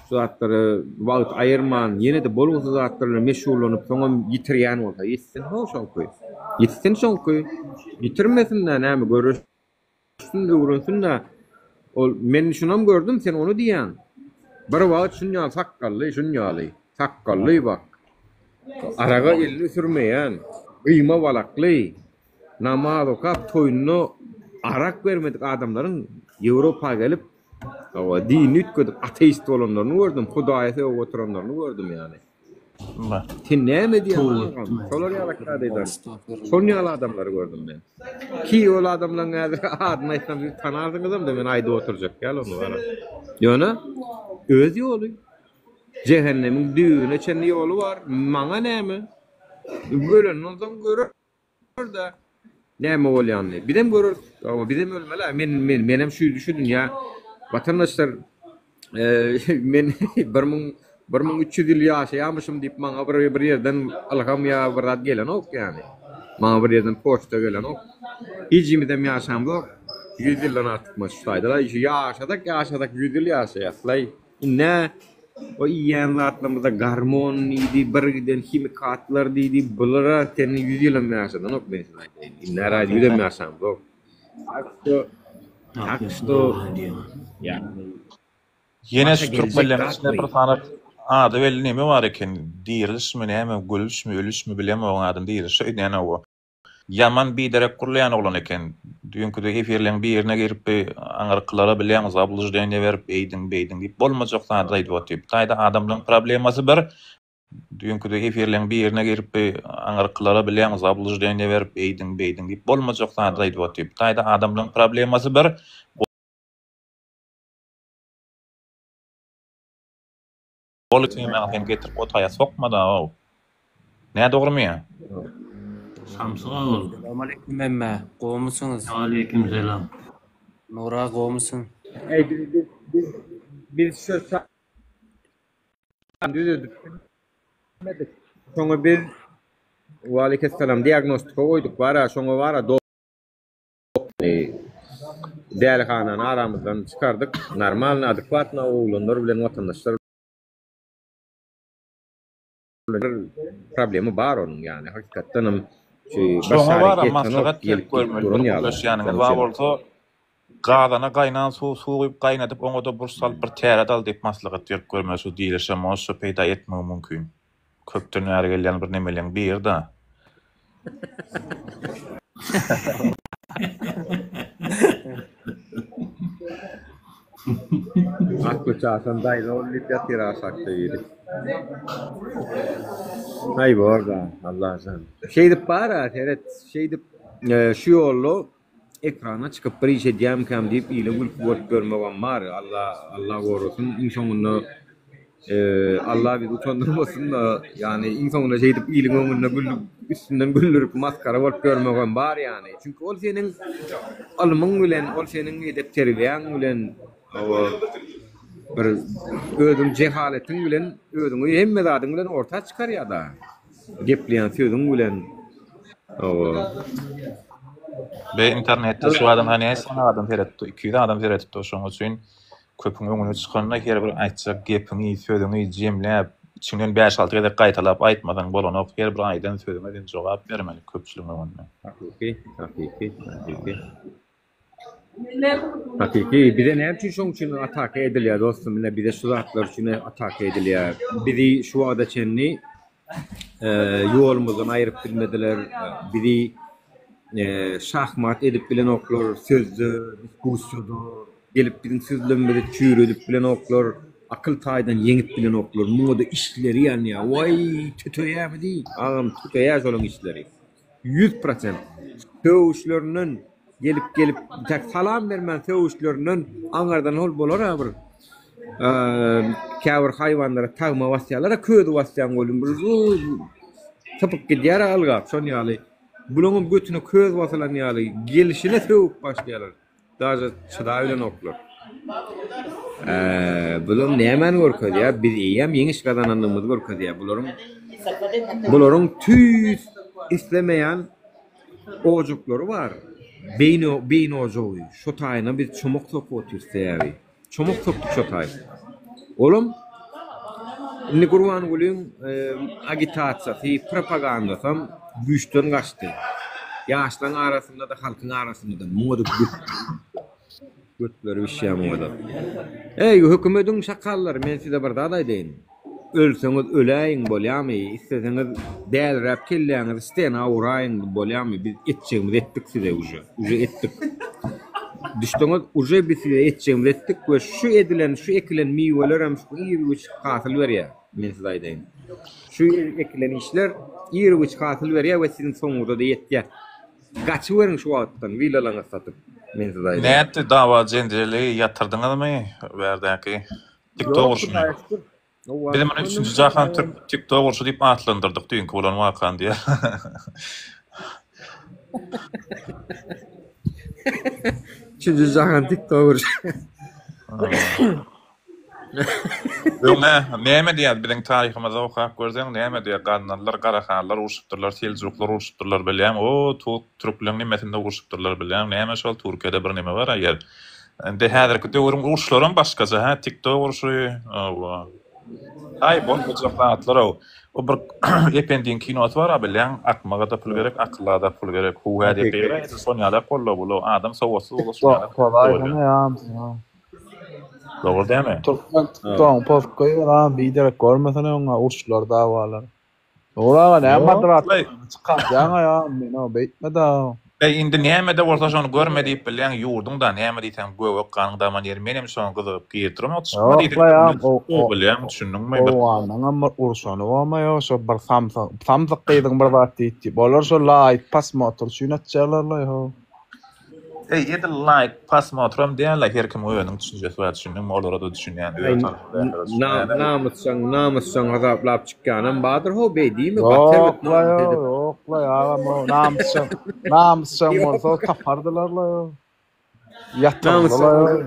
şu zatlary wagt ayırman, ýene de bolgusu zatlarla meşgullanyp soňa ýitirýän bolsa, ýetsin şonky. Ýetsin şonky. Ýitirmesin-de näme görüşsün, öwrensin-de. Ol men şunam gördüm, sen onu diýän. Bir wagt şunňa sakally bak. Araga elini sürmeýän, ýyma walakly, namaz okap toýuny arak bermedik adamlaryň Ýewropa gelip din ütkedip ateist bolanlaryny gördüm, Hudaýa söwüp oturanlaryny gördüm ýani. Sen näme diýän? Şolar ýalakda diýdiler. Şonýaly adamlary gördüm ben. Ki ol adamlaryň häzir adyny aýtsam tanardyňyzam da men aýda oturjak ýaly onu bara. Ýöne öz ýoly. Cehennemin düğüne çenli yolu var. Maňa näme? Gören ondan görür da näme bolýanly. Bidem görür, ama bidem ölmeli. Menem şu düşündüm ya. Vatandaşlar men 1300 ýyl ýaşaýamyşym diýip maňa bir ýerden alham ýa bir rad gelen ok ýani. Maňa bir ýerden poçta gelen ok. Hiç ýemidem ýaşam bok. 100 ýyldan artykmaz şuýdalar. Ýaşadak 100 ýyl ýaşaýaslay. Inne o ýan zatlarymyzda garmon idi, birden kimikatlar diýdi, bulara teni 100 ýyl ýaşadan ok ben aýdaýyn. Inne raýdy ýüdem ýaşam bok. Haksto Yine şu Türkmenlerimizde bir tane adı belli neme var eken, diýilismi näme, gülüşmi, ölüşmi bilemem o adam diýir. Şeýdän o. Yaman bir derek kurlayan olan eken, dünkü de efirlerin bir yerine girip aňarklara bilen zablyjdyny berip beýdin diýip bolmajak zat aýdyp otyp. Taýda adamlaryň problemasy bir, dünkü de efirlerin bir yerine girip aňarklara bilen zablyjdyny berip beýdin diýip bolmajak zat aýdyp otyp. Taýda adamlaryň problemasy bir, bol teýmäňden getirip otaya sokmada o. Näde dogrymy ýa? Samsyk agul. Assalamu aleykum emme. Gowmusunuz? Aleyküm selam. Nura gowmusun? Biz şu Şoňa biz wa aleyhisselam diagnostika goýduk bara, şoňa bara dälhanaň aramyzdan çykardyk. Normal, adekvatna oglanlar bilen watandaşlar problemi bar onun yani hakikaten şoňa bara maslahat gelip görmeli. Gadana gaýnan suw goýup gaýnadyp oňa bir sal bir täre dal diýip maslahat berip görmesi diýilişem oşo peýda etmegi mümkin. Köpden näre gelýän bir nemeleň bir da. Aklı çağsan daýla olup ýatyra sakda ýeri. Ay bu orada Allah sen. Şeydip bara, evet şeydip şu yolu ekrana çıkıp bir işe diýem kam diýip ýyly gülüp görmegem bar. Allah gorusun insanlygyny Allah bizi utandırmasın da yani insanlygyna şeydip ýyly göňüne gülüp üstünden güldürüp maskara bolup görmegem bar yani. Çünkü ol senin almyň bilen, ol senin edep terbiýäň bilen bir özüň cehaletiň bilen özüňi hemme zadyň bilen orta çykar ýa-da. Gepleýän sözüň bilen Be internetde şu adam hani adam feretdi, 200 adam feretdi şoň üçin köpüň öňüne çykanyna her bir aýtjak gepini, sözüňi jemläp, içinden 5-6 gede gaýtalap aýtmadan bolan her bir aýdan sözüňe jogap bermeli köpçüligiň öňünde. Hakiki, bize ne için şoň üçin atak edilýär dostum, bize şu zatlar üçin atak edilýär. Bizi şu wagda çenni ýolumuzdan aýryp bilmediler. Bizi şahmat edip bilen oklar, sözlü, diskussiýada gelip bizim sözlemede çüýredip bilen oklar, akyl taýdan yeňip bilen oklar, muňa da işleri ýani ýa. Way, tötöýärmidi? Agam tötöýär şolaň işleri. 100%. Töwüşlerinden gelip tek salam bermän töwüşlerinden aňardan hol bolar bir käbir haýwanlara tagma wasyalara közi wasyan bolun bir tapyp gidýär algap şonýaly bularym götüne köz wasalan ýaly gelişine töwüp başlaýarlar daja çyda bilen oklar bularym nämen görkezýär biz ýem ýeňiş gazanandygymyzy görkezýär bularym Buların tüz islemeyen ojukları var. Beyin ojuğu. Şu tayına bir çomuk topu tüsteyevi. Çomuk topu şu tay. Oğlum ne kurban gülün agitasyası, propagandasam güçten kaçtı. Yaşların arasında da halkın arasında da modu gütleri bir şey modu. Ey hükümetin şakalları men size bir daha deyin. Ölseniz öleyin bolyamy, isteseniz değer rap kelleňiz isten awraýyn bolyamy, biz etçeňiz etdik size uje etdik. Düştüňiz uje biz size etçeňiz etdik we şu edilen, şu ekilen miweler hem şu ýergüç kasyl berýär. Men size aýdaýyn. Şu ekilen işler ýergüç kasyl berýär we sizin soňuňuzda da ýetýär. Gaçy beriň şu wagtdan willalaňyz satyp. Men size aýdaýyn. Näetdi dawa jenderli ýatyrdyňyzmy? Berdäki TikTok urşuny. Bizim 3-nji jahan TikTok urşu diýip atlandyrdyk düýünki bolan wakan diýe. Üçüncü jahan TikTok urşu. Näme diýär biziň taryhymyza okap görseň näme diýär gadynlar, garahanlar urşupdyrlar, seljuklar urşupdyrlar bilýän. O türkleň nimetinde urşupdyrlar bilýän. Näme şol Türkiýede bir nime bar aýar. Ende häzirki döwrüň urşularyň başgaça, ha TikTok urşu. Allah. Ay bon atlar o bir ependin kinot var bilýän, akmaga da pul gerek, akla da pul gerek. Hu hadi beýle, soňada kolla bulu adam sowasy bolsa. Doğru değil mi? Türkmen postkoyu lan bir görmesen ona urşlar davalar. Ora ne madrat çıkar ya men o beýtmedi. Indi näme-de bolsa şonu görmedip bilýän ýurdun da näme diýsem göwek ganyňda man yer menem şonu gyzyp giýtirmem otuşma diýdim. O bilýän düşündiňmi? O anam urşany bolma ýa şo bir samsyk gyýdyň bir wagt diýdi. Bolar şo like pas motor şuňatçalar ýa. Edi like pas motorum diýerler her kim öýüniň düşünjesi bar düşündiňmi? Olara da düşünýän Namussaň azaplap çykkanam badyr ho beýdimi? Yok la namussaň bolsa tapardylar la. Ýatdylar.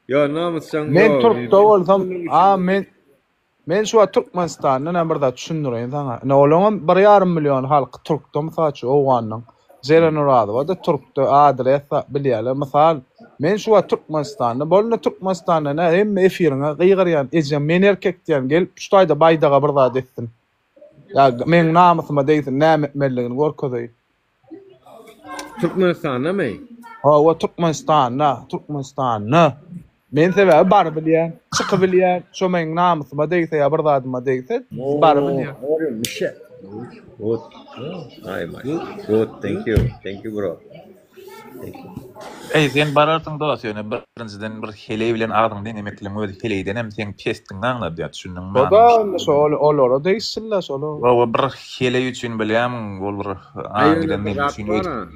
Yo namussaň. Men Türkde bolsam, men şu Türkmenistanyň birde düşündirýän sana. Ne olaňam 1,5 milyon halk Türkde mysaçy owanyň. Zelenurady we de Türkde adres bilýärler. Mysal, men şu Türkmenistanyň, bolna Türkmenistanyň hem efiriňe gyýgyrýan, ejem men erkek diýen gelip şu taýda baýdaga bir zat etdim. Ya men namusyma diýsin, näme etmeligini gorkazy. Türkmenistanyňmy? Ha, we Türkmenistanyň. Men sebäbi bar bilýän, çyky bilýän, şo men namusyma diýse ya bir zatyma diýse, bar bilýän. Good. Hi, Mike. Good. Thank you, bro. Thank you. Ey, sen barartyň da söýne birinciden bir hele bilen aradyň denemeklen özi heleyden hem sen pestin gaňla diýip düşündiňmi? O da şol olara diýsinler şol. O bir hele üçin bilýän, ol bir aňydan ne düşünýär.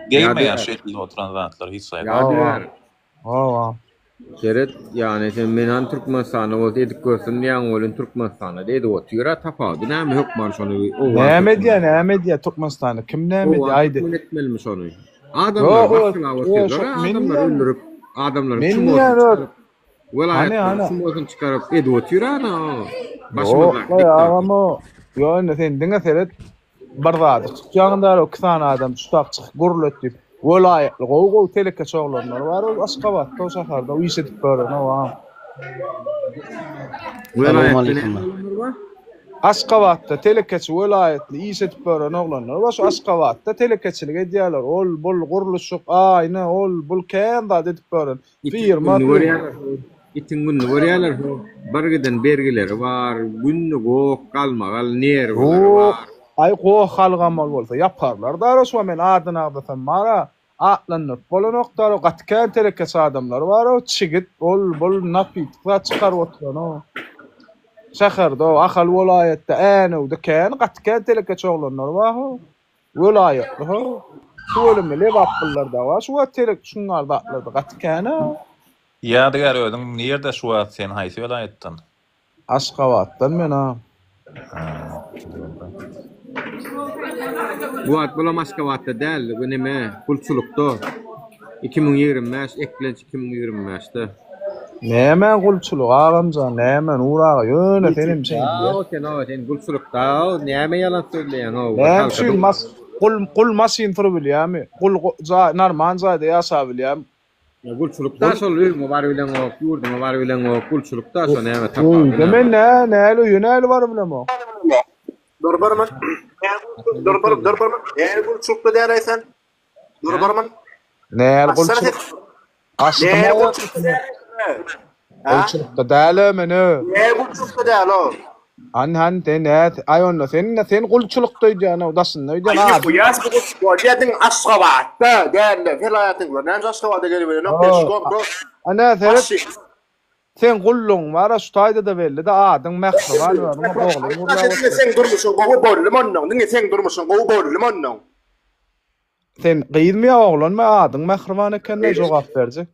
Gelmeýän şekilde oturan zatlar hiç saýa. Ha. Keret yani sen menan Türkmenistanyň bolsa edip görsen ýa-ni bolun Türkmenistanyň diýdi o tyra tapady. Näme hukman şonu? Näme diýär Türkmenistanyň? Kim näme diýär? Aýdy. Etmelimi şonu? Adamlar adamlar öldürüp adamlar kim olsun? Velayet kim olsun çıkarıp edu tyra da. Başmazlar. Ama ýa-ni sen diňe seret bir zat. Ýa-ni o kısan adam tutak çyk gurletip velayetli gow teleke çoglanlar bar o Aşgabatda o şäherде uýşedip berýär ha. Velayetli Aşgabatda telekeçi velayetli iýşedip berýän oglanlar bar şu Aşgabatda telekeçilik edýärler. Ol bul guruluşyk aýna ol bul kän zat edip berýän. Firma itin günni görýärler. Bargydan bergileri bar, günni gok galmagal ner var. Ay go halgamal bolsa yaparlar. Dara şu men adyny agdasam mara atlanyp bolanoklar gatkan telekeçi adamlar bar o çigit ol bul napit çykaryp oturan o. Şäherde o ahal welaýetde äne o da kän gatkan telekeçi oglanlar bar o. Welaýetli ho. Şolemy lewaplar da bar. Şu telek şunlar da atladı gatkan o. Ýa-da ödüň nerede şu wagt sen haýsy welaýetden? Aşgabatdan men ha. Bu at bolam Aşgabatda däl, bu neme? Pulçulukda. 2025, eklenç 2025'de. Näme gulçuluk ağamca, näme Nuraga ýöne senin şey. Sen gulçulukda näme ýalan söýleýän o? Näme şu qul masin turup bilýärmi? Qul normal zaýda ýaşap bilýärmi? Gulçulukda şol ýürme bar bilen o, ýurduma bar bilen o gulçulukda şo näme tapar. Demen näle ýönäli bar bilen o. Durbarman. Durbarman. Näle gulçulukda däreýsen? Durbarman. Näle gulçuluk? Aşdyma gulçulukda däle meni. Näle gulçulukda däle o? Han tenet aýonda sen gulçulukda ýan udasyň öýden Ay bu ýas bu diýdiň Aşgabatda däle vilayatyň var. Näme Aşgabatda gelip ana sen gullung wara şu taýda da belli de adyň Mähriban bar. Sen durmuşyň gowy bollum onnoň. Diňe sen durmuşyň gowy bollum onnoň. Sen gydmy oglanma adyň Mähriban ekenine jogap berjek.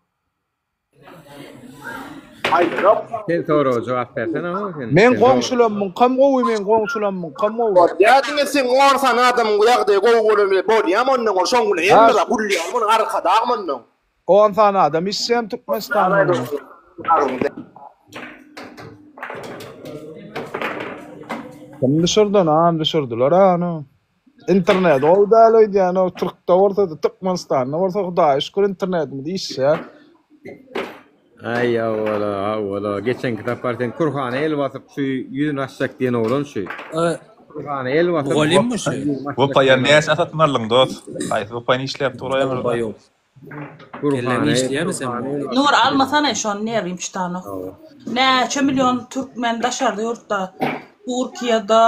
Sen soru jogap bersen ama sen. Men goňşulamyň, kam gowy men goňşulamyň, kam gowy. Ýa-da sen orsan adam ýagdy gowy bollum bolýar onnoň şoňguny hemme gullyar muny arkada onnoň. On sana adam isem Türkmenistan'da. Kim düşürdüler ana. İnternet o da öyle yani Türk'te ortada Türkmenistan'da ortada Hudaý şükür internetimi diýişse. Ay wala geçen kitap barten Kurhan el basyp şu ýüzüni açsak diýen oğlan şu. Kurhan el basyp. Golim şu. Bu paýan näse satmalyň dost? Aýsy bu paýany işläp duraýar. Kurhan işleýärmi sen? Nur almasana şon nerim ştano. Näçe milyon türkmen daşardy ýurtda. Türkiýede,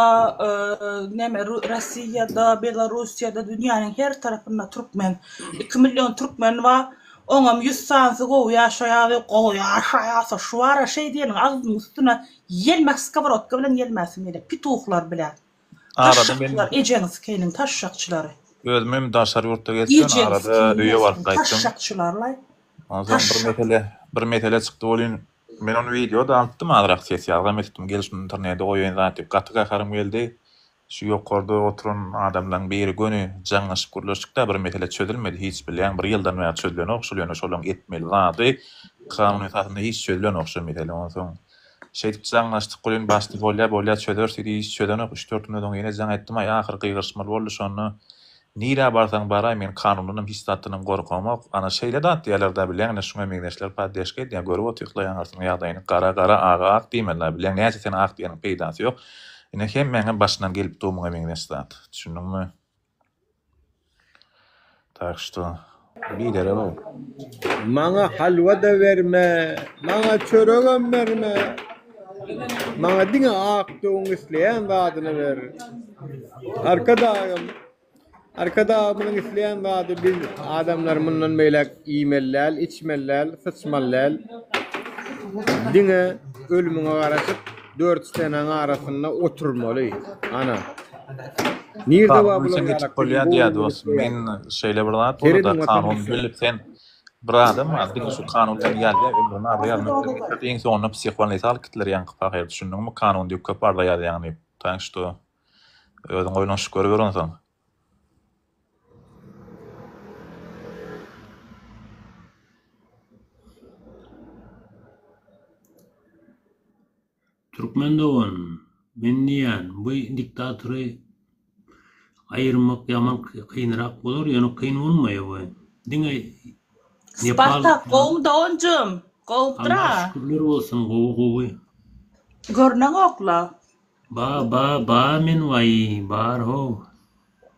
näme Russiýada, Belarusiýada, dünýäniň her tarapynda türkmen. 2 milyon türkmen bar. Oňam 100 sansy gowy ýaşaýasa şu ara şey diýenin agzyň üstüne ýelmek skabrotka bilen ýelmäsim ýele pituhlar bilen. Arada men ejeňiz keýnin taşşakçylary. Özümem daşar ýurtda geçen arada öýe baryp gaýtdym. Taşşakçylarlar. Azam bir mesele çykdy bolýan. Men onu videoda atdym azrak sesiýalga etdim. Gelişim internetde goýan zat gaty gaharym geldi. Şu ýokarda oturan adamlaryň biri göni jaňaşyp gürleşikde bir mesele çözülmedi. Hiç bilýän bir ýyldan bäri çözülen okşulýan şolaň etmeli zady. Kanun esasynda hiç çözülen okşamady. Ondan soň şeýdip jaňaşyp gülün başly bolýar çözerse hiç çözülen ok 3-4 günden ýene jaň etdim. Ahyr gyýgyrşmaly boldy şonu. Nira barsaň bara men kanunyny hiçsatynyň gorkamak ana şeýle dat diýerler bilýän şuňa meňdeşler paddeşke diýen görüp oturýan arsyň ýagdaýyny gara aga ak diýmenler bilýän näçe sen ak diýeniň peýdasy ýok. Ine hem meňe başyndan gelip durmagy meňdeşler. Düşündiňmi? Tak što bir dere bol. Maňa halwa da berme, maňa çöregem berme. Maňa diňe ak doň isleýän wadyny ber. Arkada bunun isleyen vaadi biz adamlar bundan beylek imeller, içmeller, sıçmaller. Dine ölümüne garaşıp 4 senenin arasında oturmalı. Ana. Nirde var bunun yarak? Men şeyle birden burada kanun bilip sen bir adam adın şu kanundan geldi. Buna realmente en sonunda psikoanaliz kitler yankı pakayır. Düşündüğüm kanun diyor köparda geldi yani. Tanış to. Ödün oylan şükür görüyorsun. Türkmen doğan, men diýän, bu diktatory ayırmak yaman kıyınrak bolur, ýöne kıyın bolmaýar bu. Diňe Spartak gowda onjum, gowdra. Şükürler bolsun gowy. Görneň okla. Ba men vay, bar ho.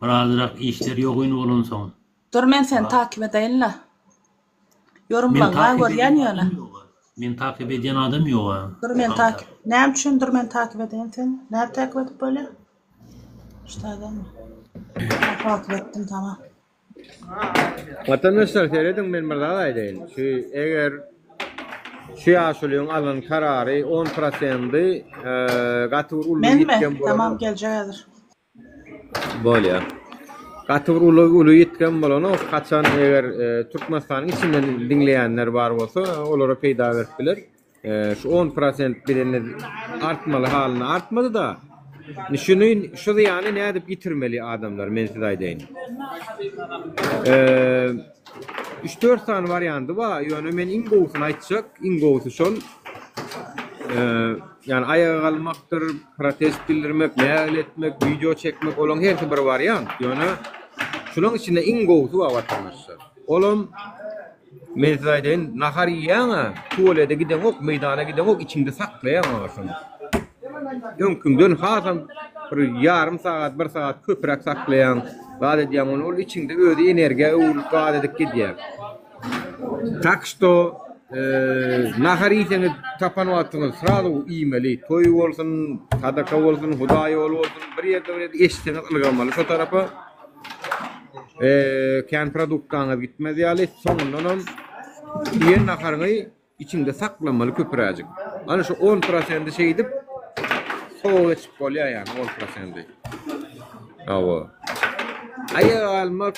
Birazrak işler ýogyn bolansoň. Dur men sen takip edeyinle. Yorumlaňa görýän ýöne. Men takip edýän adam ýok. Dur men takip. Näme üçin dur men takip edeyim sen? Näme takip edip bolýar? Ştadan. Takip etdim tamam. Vatandaşlar seyredin men bir daha aýdaýyn. Şu eger şu ýaşulyň alan karary 10%-dy gatyr uly ýetken bolar. Tamam geljekdir. Bolýar. Gatyr uly ýetken bolany kaçan eger Türkmenistanyň içinden dinleýänler bar bolsa olara peýda beripdiler. Şu 10% birini artmaly halyna artmady da. Şunu ýany näde ýitirmeli adamlar men size aýdaýyn. 3-4 tane varianty var. Yani men ingowusyny aýtjak, ingowusy şol. Yani ayağa kalmaktır, protest bildirmek, mail etmek, video çekmek olan her bir variant. Yani şunun içinde ingowusy var vatandaşlar. Olum men zaýdyn nahar ýaňa, tuvalete giden ok, meydana giden ok içinde saklayan aşyn. Öňkünden hasam bir yarım saat, 1 saat köprek saklayan, bad edýän ol içinde özi energiýa ulyp bad edip gidýär. Tak što naharitini tapanyapdyňyz, sırada iýmeli, toý bolsun, sadaka bolsun, hudaý bolsun, bir ýerde eşitini algamaly. Şu tarapa kän produktanyňyz gitmez ýaly, soňundan ýen naharyny içinde saklamaly köpüräjik. Ana şu 10% şey edip soğuk geçip bolýar ýani 10%. Awa. Ayağa almak,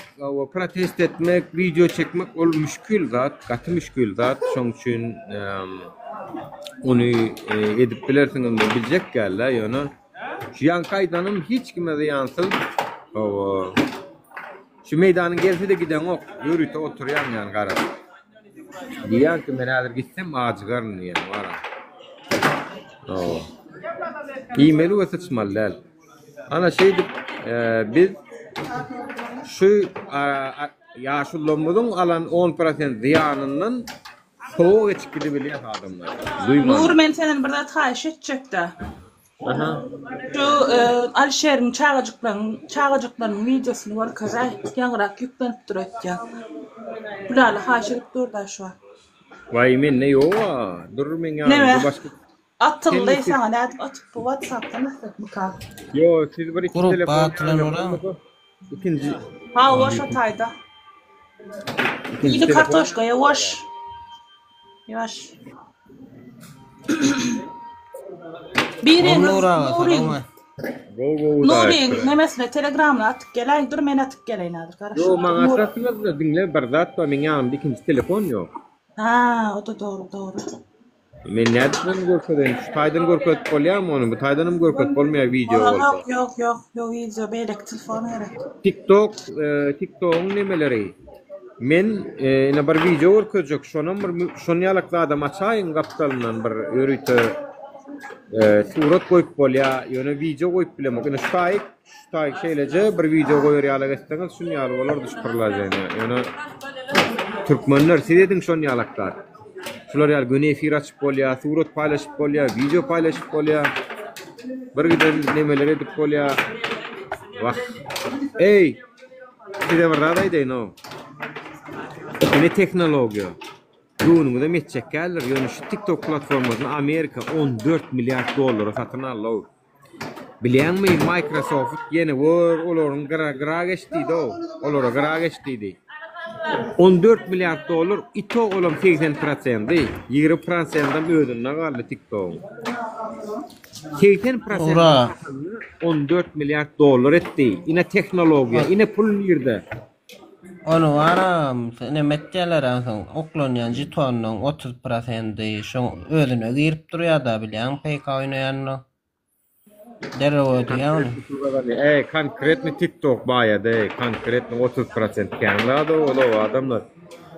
protest etmek, video çekmek ol müşkül zat, katı müşkül zat. Şoň üçin onu edip bilersiňiz, biljek gäller ýöne. Şu ýan kaýdanym hiç kime ýansyn. Şu meydanyň gerside giden ok, ýörüte oturýan ýani garap. Diýän ki men häzir gitsem ajgaryn ýani bara. İmeli we sıçmalylar. Ana şeýdip biz şu ýaşullamyň alan 10% ziýanyndan soğuk geçip gidebilýär adamlar. Nur men senden bir zat haýyş etjekde. Aha. Şu Alşer'in çağacıklarının videosunu var kazay yanırak yüklenip duruyken. Bularla haýyş edip durda şu an. Vay men ne ýoga? Dur men ýa başga atıldı sana ne atıp bu WhatsApp'ta nasıl bu kal? Yo siz bir iki telefon ikinci. Ha waş atayda. İki kartoşka yavaş. Yavaş. Nuri nemesine Telegram'la atıp gelen dur men atıp geleyin adır kardeş. Yo maňa atrasyňyz dinle bir zat var men ýanymda ikinji telefon ýok. Ha o da doğru. Men nädin görkezden? Şu taýdan görkezip bolýarmy onu? Bu taýdanım görkezip bolmaýar video bolsa. Yok video belek telefon gerek. TikTok'un nemeleri? Men ine bir video görkezjek. Şonu ýalakda adam açaýyn gapdalynan bir ýörüte surat goýup bolýar, ýöne video goýup bilemek. Ine şaýyk şeýleje bir video goýar ýaly geçseňiz şunu ýaly bolar düşpürläjek. Ýöne türkmenler sizediň şonu ýalakda. Şular ýaly güne efir açyp bolýar, surat paýlaşyp bolýar, video paýlaşyp bolýar. Bir giden nemeler edip bolýar. Wah. Ey! Size bir rada aýdaýyn o. Ine teknologiýa. Ýöňüňde metjek gelir. Ýöne şu TikTok platformasyny Amerika $14 milyar satyn alýar. Bilýärmi Microsoft ýene olaryň gra geçdi do. Olara gra geçdi. $14 milyar ito olam 80%. 20%dan ödünne galdy TikTok. 80% $14 milyar etdi. Ine teknologiýa, ine pul ýerde. Onu waram, sene metjeler ansoň oklanýan jitonyň 30%y şoň özüne girip durýar da bilýän PK oýnaýanyny. Konkretni TikTok baýady, konkretni 30% känlady o adamlar.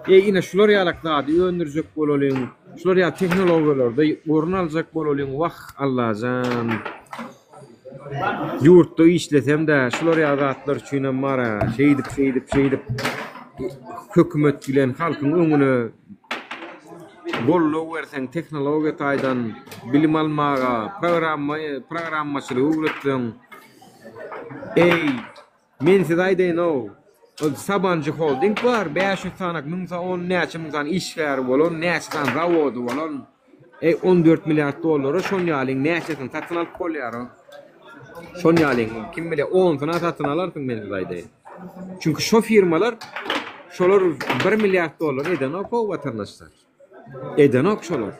Ine şular ýalakda öndürjek bolalyň, şular ýa teknologiýalarda orun aljak bolalyň, wah Allahjan. Ýurtda işlesem de şular ýa-da üçin mara, şeýdip hökümet bilen halkyň öňüne gollu bersen teknologiýa taýdan bilim almaga, programmaçylyk öwretdiň. Ey, men size aýdaýyn o. Sabancı Holding var, 500 tanak, 1010 näçe mingdan işgär bolan, näçe zawody bolan. $14 milyar şoň ýalyň näçesini satyn alyp bolýar. Şoň ýalyň kim bilir 10 tane satyn alarsyň men size aýdaýyn. Çünki şo firmalar şolar $1 milyar eden ok watandaşlar. Eden ok şolar.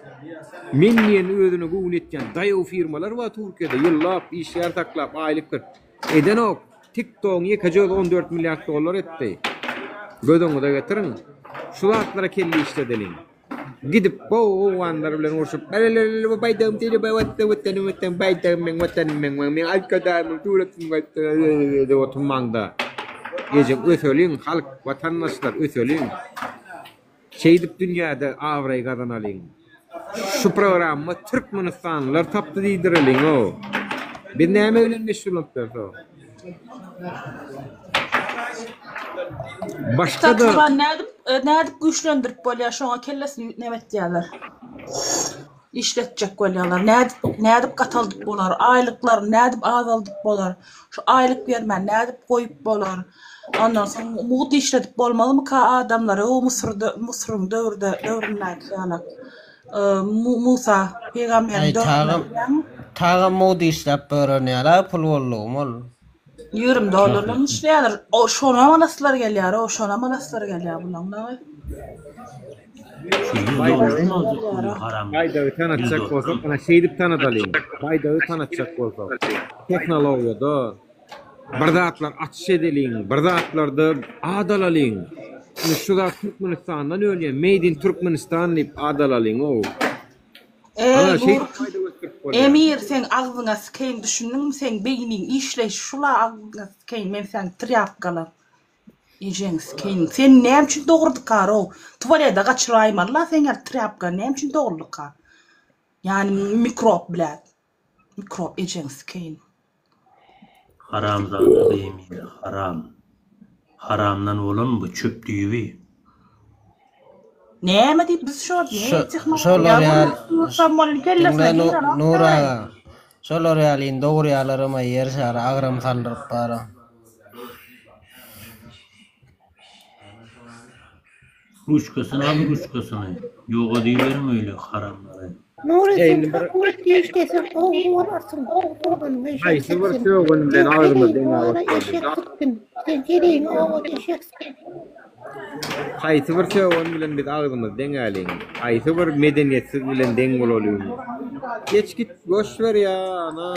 Men ýene özüne gowun etýän daýaw firmalar var Türkiýede ýyllap işler taklap aýlykdyr. Eden ok TikTok $14 milyar etdi. Gödüňde getirin. Şulatlara kelli işledeliň. Gidip bu wanlar bilen urşup baýdam tiri baýdam men alkadam turatyn de oturmanda. Gece ösöliň halk watandaşlar ösöliň. Şeydip dünyada avrayı kazanalım. Şu programı Türkmenistanlılar taptı diýdirilin o. Bir näme bilen meşgulupdyr o. Başka da nädip güýçlendirip bolýar şoňa kellesini nämet diýerler. İşletjek bolýarlar. Nädip gataldyk bolar, aýlyklar nädip azaldyk bolar. Şu aýlyk bermän nädip goýup bolar. Ondan soň muğut işletip bolmalymy ka adamlar o Mısır'ın döwründen ýaly. Musa peygamberin döwründen Tağa muğut işlep öğrenýärler, pul bolýar. $100 işleýär. O şona manaslar gelýär, o şona manaslar gelýär bulan. Faydalı tanıtacak olsak, bana şeydip tanıtalım. Faydalı tanıtacak olsak. Teknolojide bardatlar atış edilin, bardatlarda adalalın. Şurada Türkmenistan'dan öyle, Made in Türkmenistan deyip adalalın o. Emir sen ağzına sıkayım düşündün mü sen beynin işleş şula ağzına sıkayım men sen triyap kalan. Ejeng sıkayım sen neyem için doğurduk kar o. Tuvalede kaçırayım Allah sen yer triyap kalan neyem için doğurduk kar. Yani mikrop bilad. Mikrop ejeng sıkayım. Haram zada demeyin, haram. Haramdan olan bu çöp düyüvi. Näme diýip biz şo Şolar ýaly Nura. Şolar ýaly dogry ýalarama ýer şara agram saldyryp bara. Ruşkasyny ýoga diýerim öýle haramlary. Nuri sen kakurt ýeşkesin, oğul ararsın, oğuldan eşek. Haýsy bir söwgün bilen ağzymda deňä Eşek tutdun, sen gereğin oğul eşeksin. Haýsy bir söwgün bilen biz ağzymda deňäliň. Haýsy bir medeniýetsiz bilen deň bolalım. Geç git, boş ver ya ana.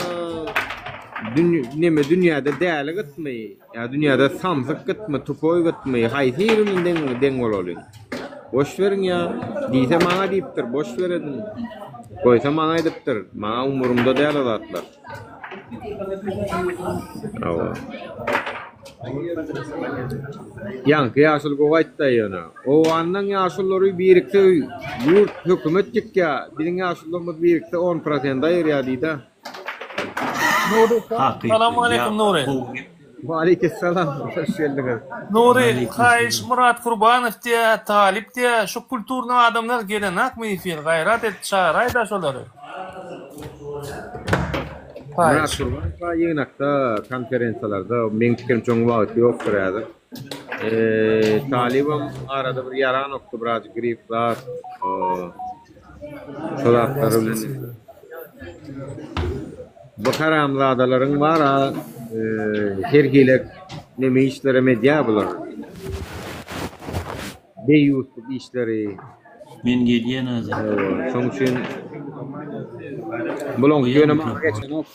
Dünyada däli gitmeý. Ya dünyada samsyk gitme, tupoy gitmeý. Haýsy bilen deň bolalım. Boş verin ya. Diýse maňa diýipdir, boş veredin. Koysa maňa edipdir. Maňa umurumda däl zatlar. Awa. Yankı ýaşyl gowaýtda ýöne. O andan ýaşyllary birikde ýurt hökümet dikkä, biziň ýaşyllarymyz birikde 10% aýrýa diýdi. Assalamu alaikum Nuri. Wa aleyhisselam. Hoş geldiniz. Nuri, Haýyş Murat Gurbanow diýe, Talip diýe, şu kulturny adamlar gelenek mi efir gaýrat et çağıraýda şolary. Murat Gurbanow ýeňekde konferensiýalarda men pikir çoň wagt ýokdur ýa-da. Talibim arada bir ýaran okdy, biraz griplar. Şolar bilen. Bu haramzadalaryň bar hergilek neme işlere medya bular. Beýusluk işleri. Men gelýän hazır. Şoň üçin bulan ýöneme geçen ok.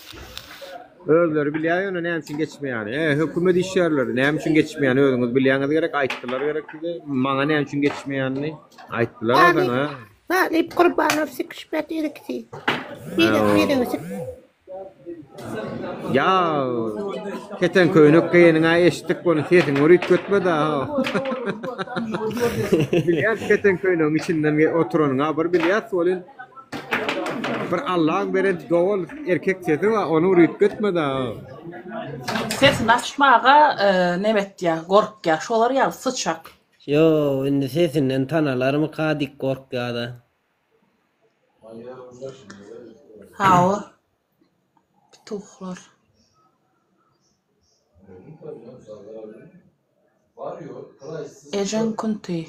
Özleri bilýär ýöne näme üçin geçmeýär. Hökümet işlerleri näme üçin geçmeýär özüňiz bilýäňiz gerek, aýtdylar gerekdi. Maňa näme üçin geçmeýärni aýtdylar adana. Talip Gurbanow sikişpet erikdi. Ya keten köýnük geýeniňe eşitdik bunu sesiň örit götmedi ha. Bilýär keten köýnüň içinden oturanyňa bir bilýär bolýan. Bir Allahyň beren dowul erkek sesi we onu örit götmedi ha. Sesini açmağa nämet diýär, gorkýar, şolar ýaly sıçak. Yo, indi sesinden tanalarmy kadik gorkýarda. Hawa. Tuhlar. Ejeng kunti.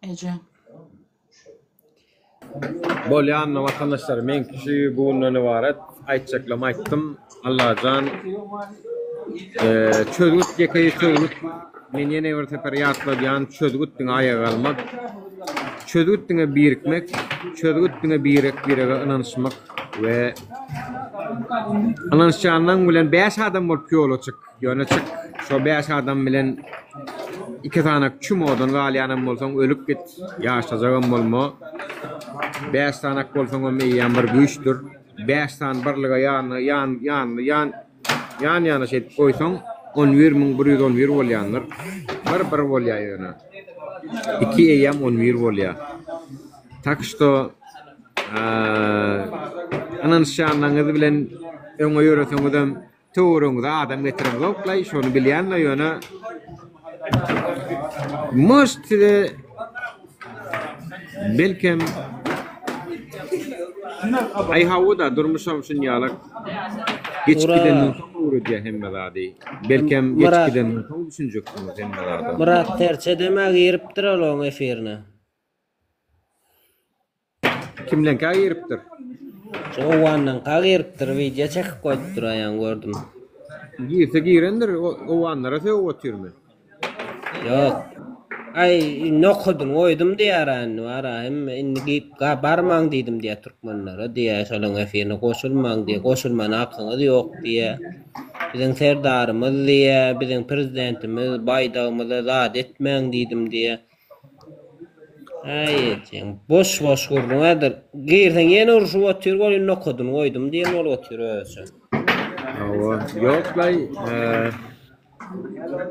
Ejeng. Bolýan vatandaşlar, men kişi bundan ibaret aýtjaklama aýtdym. Allahjan çözgüt gekeýi çözgüt. Men ýene bir sefer ýatlaýan çözgütdiň aýaga almak. Çözgütdiňe birikmek, çözgütdiňe birege inanışmak we ananşandan bilen 5 adam bolup ýola çyk, ýöne çyk. Şo 5 adam bilen 2 tane çumodan galyanam bolsaň ölüp git, ýaşajagam bolma. 5 tane bolsaň meýän bir güýçdür. 5 tane birlige ýan şey koýsaň 11.111 bolýandyr. Bir bolýar ýöne. 2 eýam 11 bolýar. Tak što anan şanlaňyzy bilen öňe ýöreseňizem töwereňizde adam getirip goplay şonu bilýänler ýöne mostly belkem ay hawada durmuşam şun ýalyk geçkiden töwere diýe hemme zady belkem geçkiden töwere düşünjekdiňiz hemme zady Murat terçe demek giripdir olaň efirine. Kimlen kagiripdir? Owandan kagiripdir video çekip koýupdyr aýan gördüm. Girse girendir owanlara söwüp oturmy? Yok. Ay nokudun oýdum diýäran wara hem indi barmaň diýdim diýe türkmenlere diýe şolaň efirine goşulmaň diýe goşulman hakyňyz ýok diýe. Biziň serdarymyz diýe, biziň prezidentimiz baýdagymyza zat etmeň diýdim diýe. Ay, boş gurrun adyr. Girsen ýene uruşup otur bolýan nokudun oýdum diýen ol otur özü. Awa, ýoklay,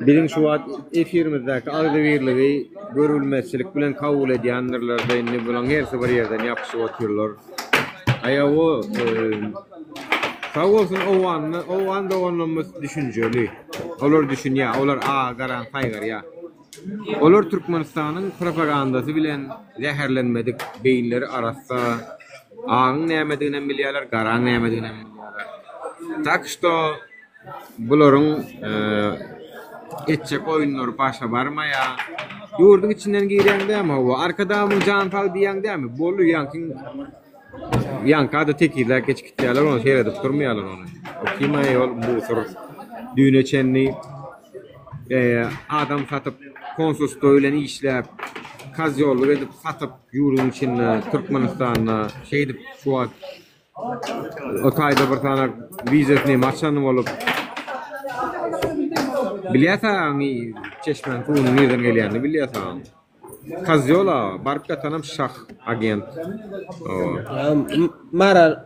biziň şu wagt efirimizdäki agdywirligi görülmezçilik bilen kabul edýänlerler indi bilen herse bir ýerden ýapyşyp oturlar. Aýago sawolsun owanda onumuz düşünjeli. Olar düşünýär, olar garan paýgar ýa. Olar Türkmenistanyň propagandasy bilen zäherlenmedik beýinleri arasda aň nämediginem bilýärler, garan nämediginem bilýärler. Tak što bularyň etçek oýunlary başa barmaýa, ýurdun içinden giýrende bu arkadamyň janpag diýäňdämi? Bolu ýankada tekirler geçikdirler, onu seredip durmaýarlar onu. O kime ýol bu düýne çenni adam satyp konsulstwa bilen işläp kaz ýolly edip satyp ýurdun içinde Türkmenistanyna şeýdip şu wagt o taýda bir tane wizesini maçany bolup bilýärsäň çeşmen tuğuny nerden gelýänini bilýärsäň. Kaz ýola baryp gatanam şah agent.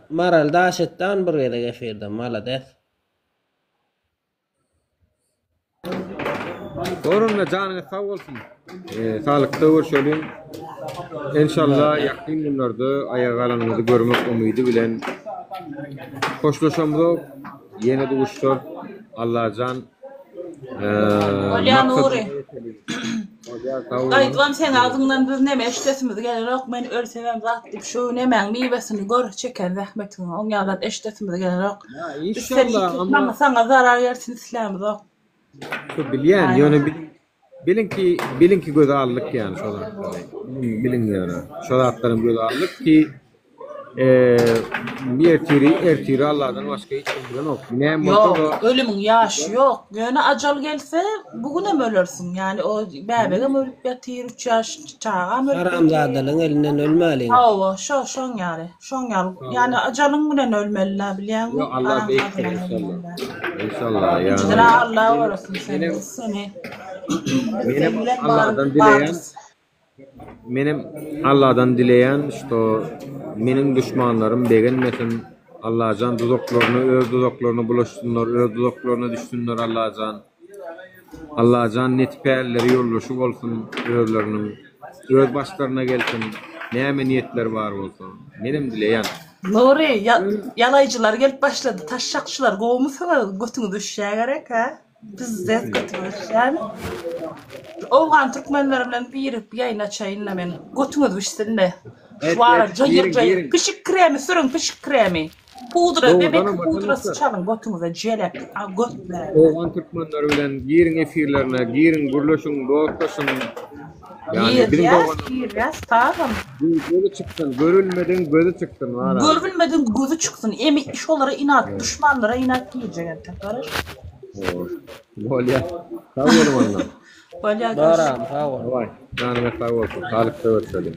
Maral daşetdan bir ýere gefirdim, malades. Sorunla janyňyz sag bolsun. Salykda görüşelim. İnşallah ýakyn günlerde aýagalaryňyzy görmek umydy bilen hoşlaşamyk. Ýene duguşlar. Allahjan Nuri. Gaýtwam sen agyňdan biz näme eşdesimiz gelerok men ölsem zat diýip şu nämeň miwesini gör çeken rahmetin oň ýalat eşdesimiz gelerok. İnşallah ama sana zarar ýersin islämiz ok. Şu bilýän ýöne bilinki gözallyk ýani şolar. Bilin ýöne. Şolatlaryň gözallyk ki ertiri Allah'dan başka hiç kimden yok. Yok, ölümün yaşı yok. Yöne acal gelse bugüne mi ölürsün? Yani o bebege ölüp yatir 3 yaş çağa mı ölüp yatir? Haramzadalığın elinden ölmeli. Ava, şon yani. Yani acalın bilen ölmeliler biliyen mi? Yok, Allah bekler inşallah. İnşallah yani. Cidra Allah'a varasın seni. Allah'dan dileyen işte menin düşmanlarım beğenmesin. Allah'can öz dudaklarını bulaşsınlar, öz dudaklarına düşsünler Allah'can. Allah'can netperleri yollaşıp olsun özlerinin. Öz başlarına gelsin. Näme niyetler var olsun. Menim dileyen. Nuri, yalaycılar gelip başladı. Taşşakçılar kovmuşsana götünü düşüşe gerek ha. Biz de götürüyoruz yani. Oğlan Türkmenler bilen birip yayına çayınla men götünü düşsünle. Şu ara cayır. Pişik kremi sürün, pişik kremi. Pudra, bebek pudrası çalın götünüze celep. Götler. Oğlan Türkmenler bilen girin efirlerine, girin gurlaşın, dostlaşın. Yani gir ya, tamam. Gözü çıksın, görülmeden gözü çıksın. Görülmeden gözü çıksın. Emi iş olara inat, düşmanlara inat diyecek. Karış. Bolya. Sağ olun ondan. Bolya. Doğru, sağ ol. Vay. Canım sağ olsun. Sağlıkta görüşelim.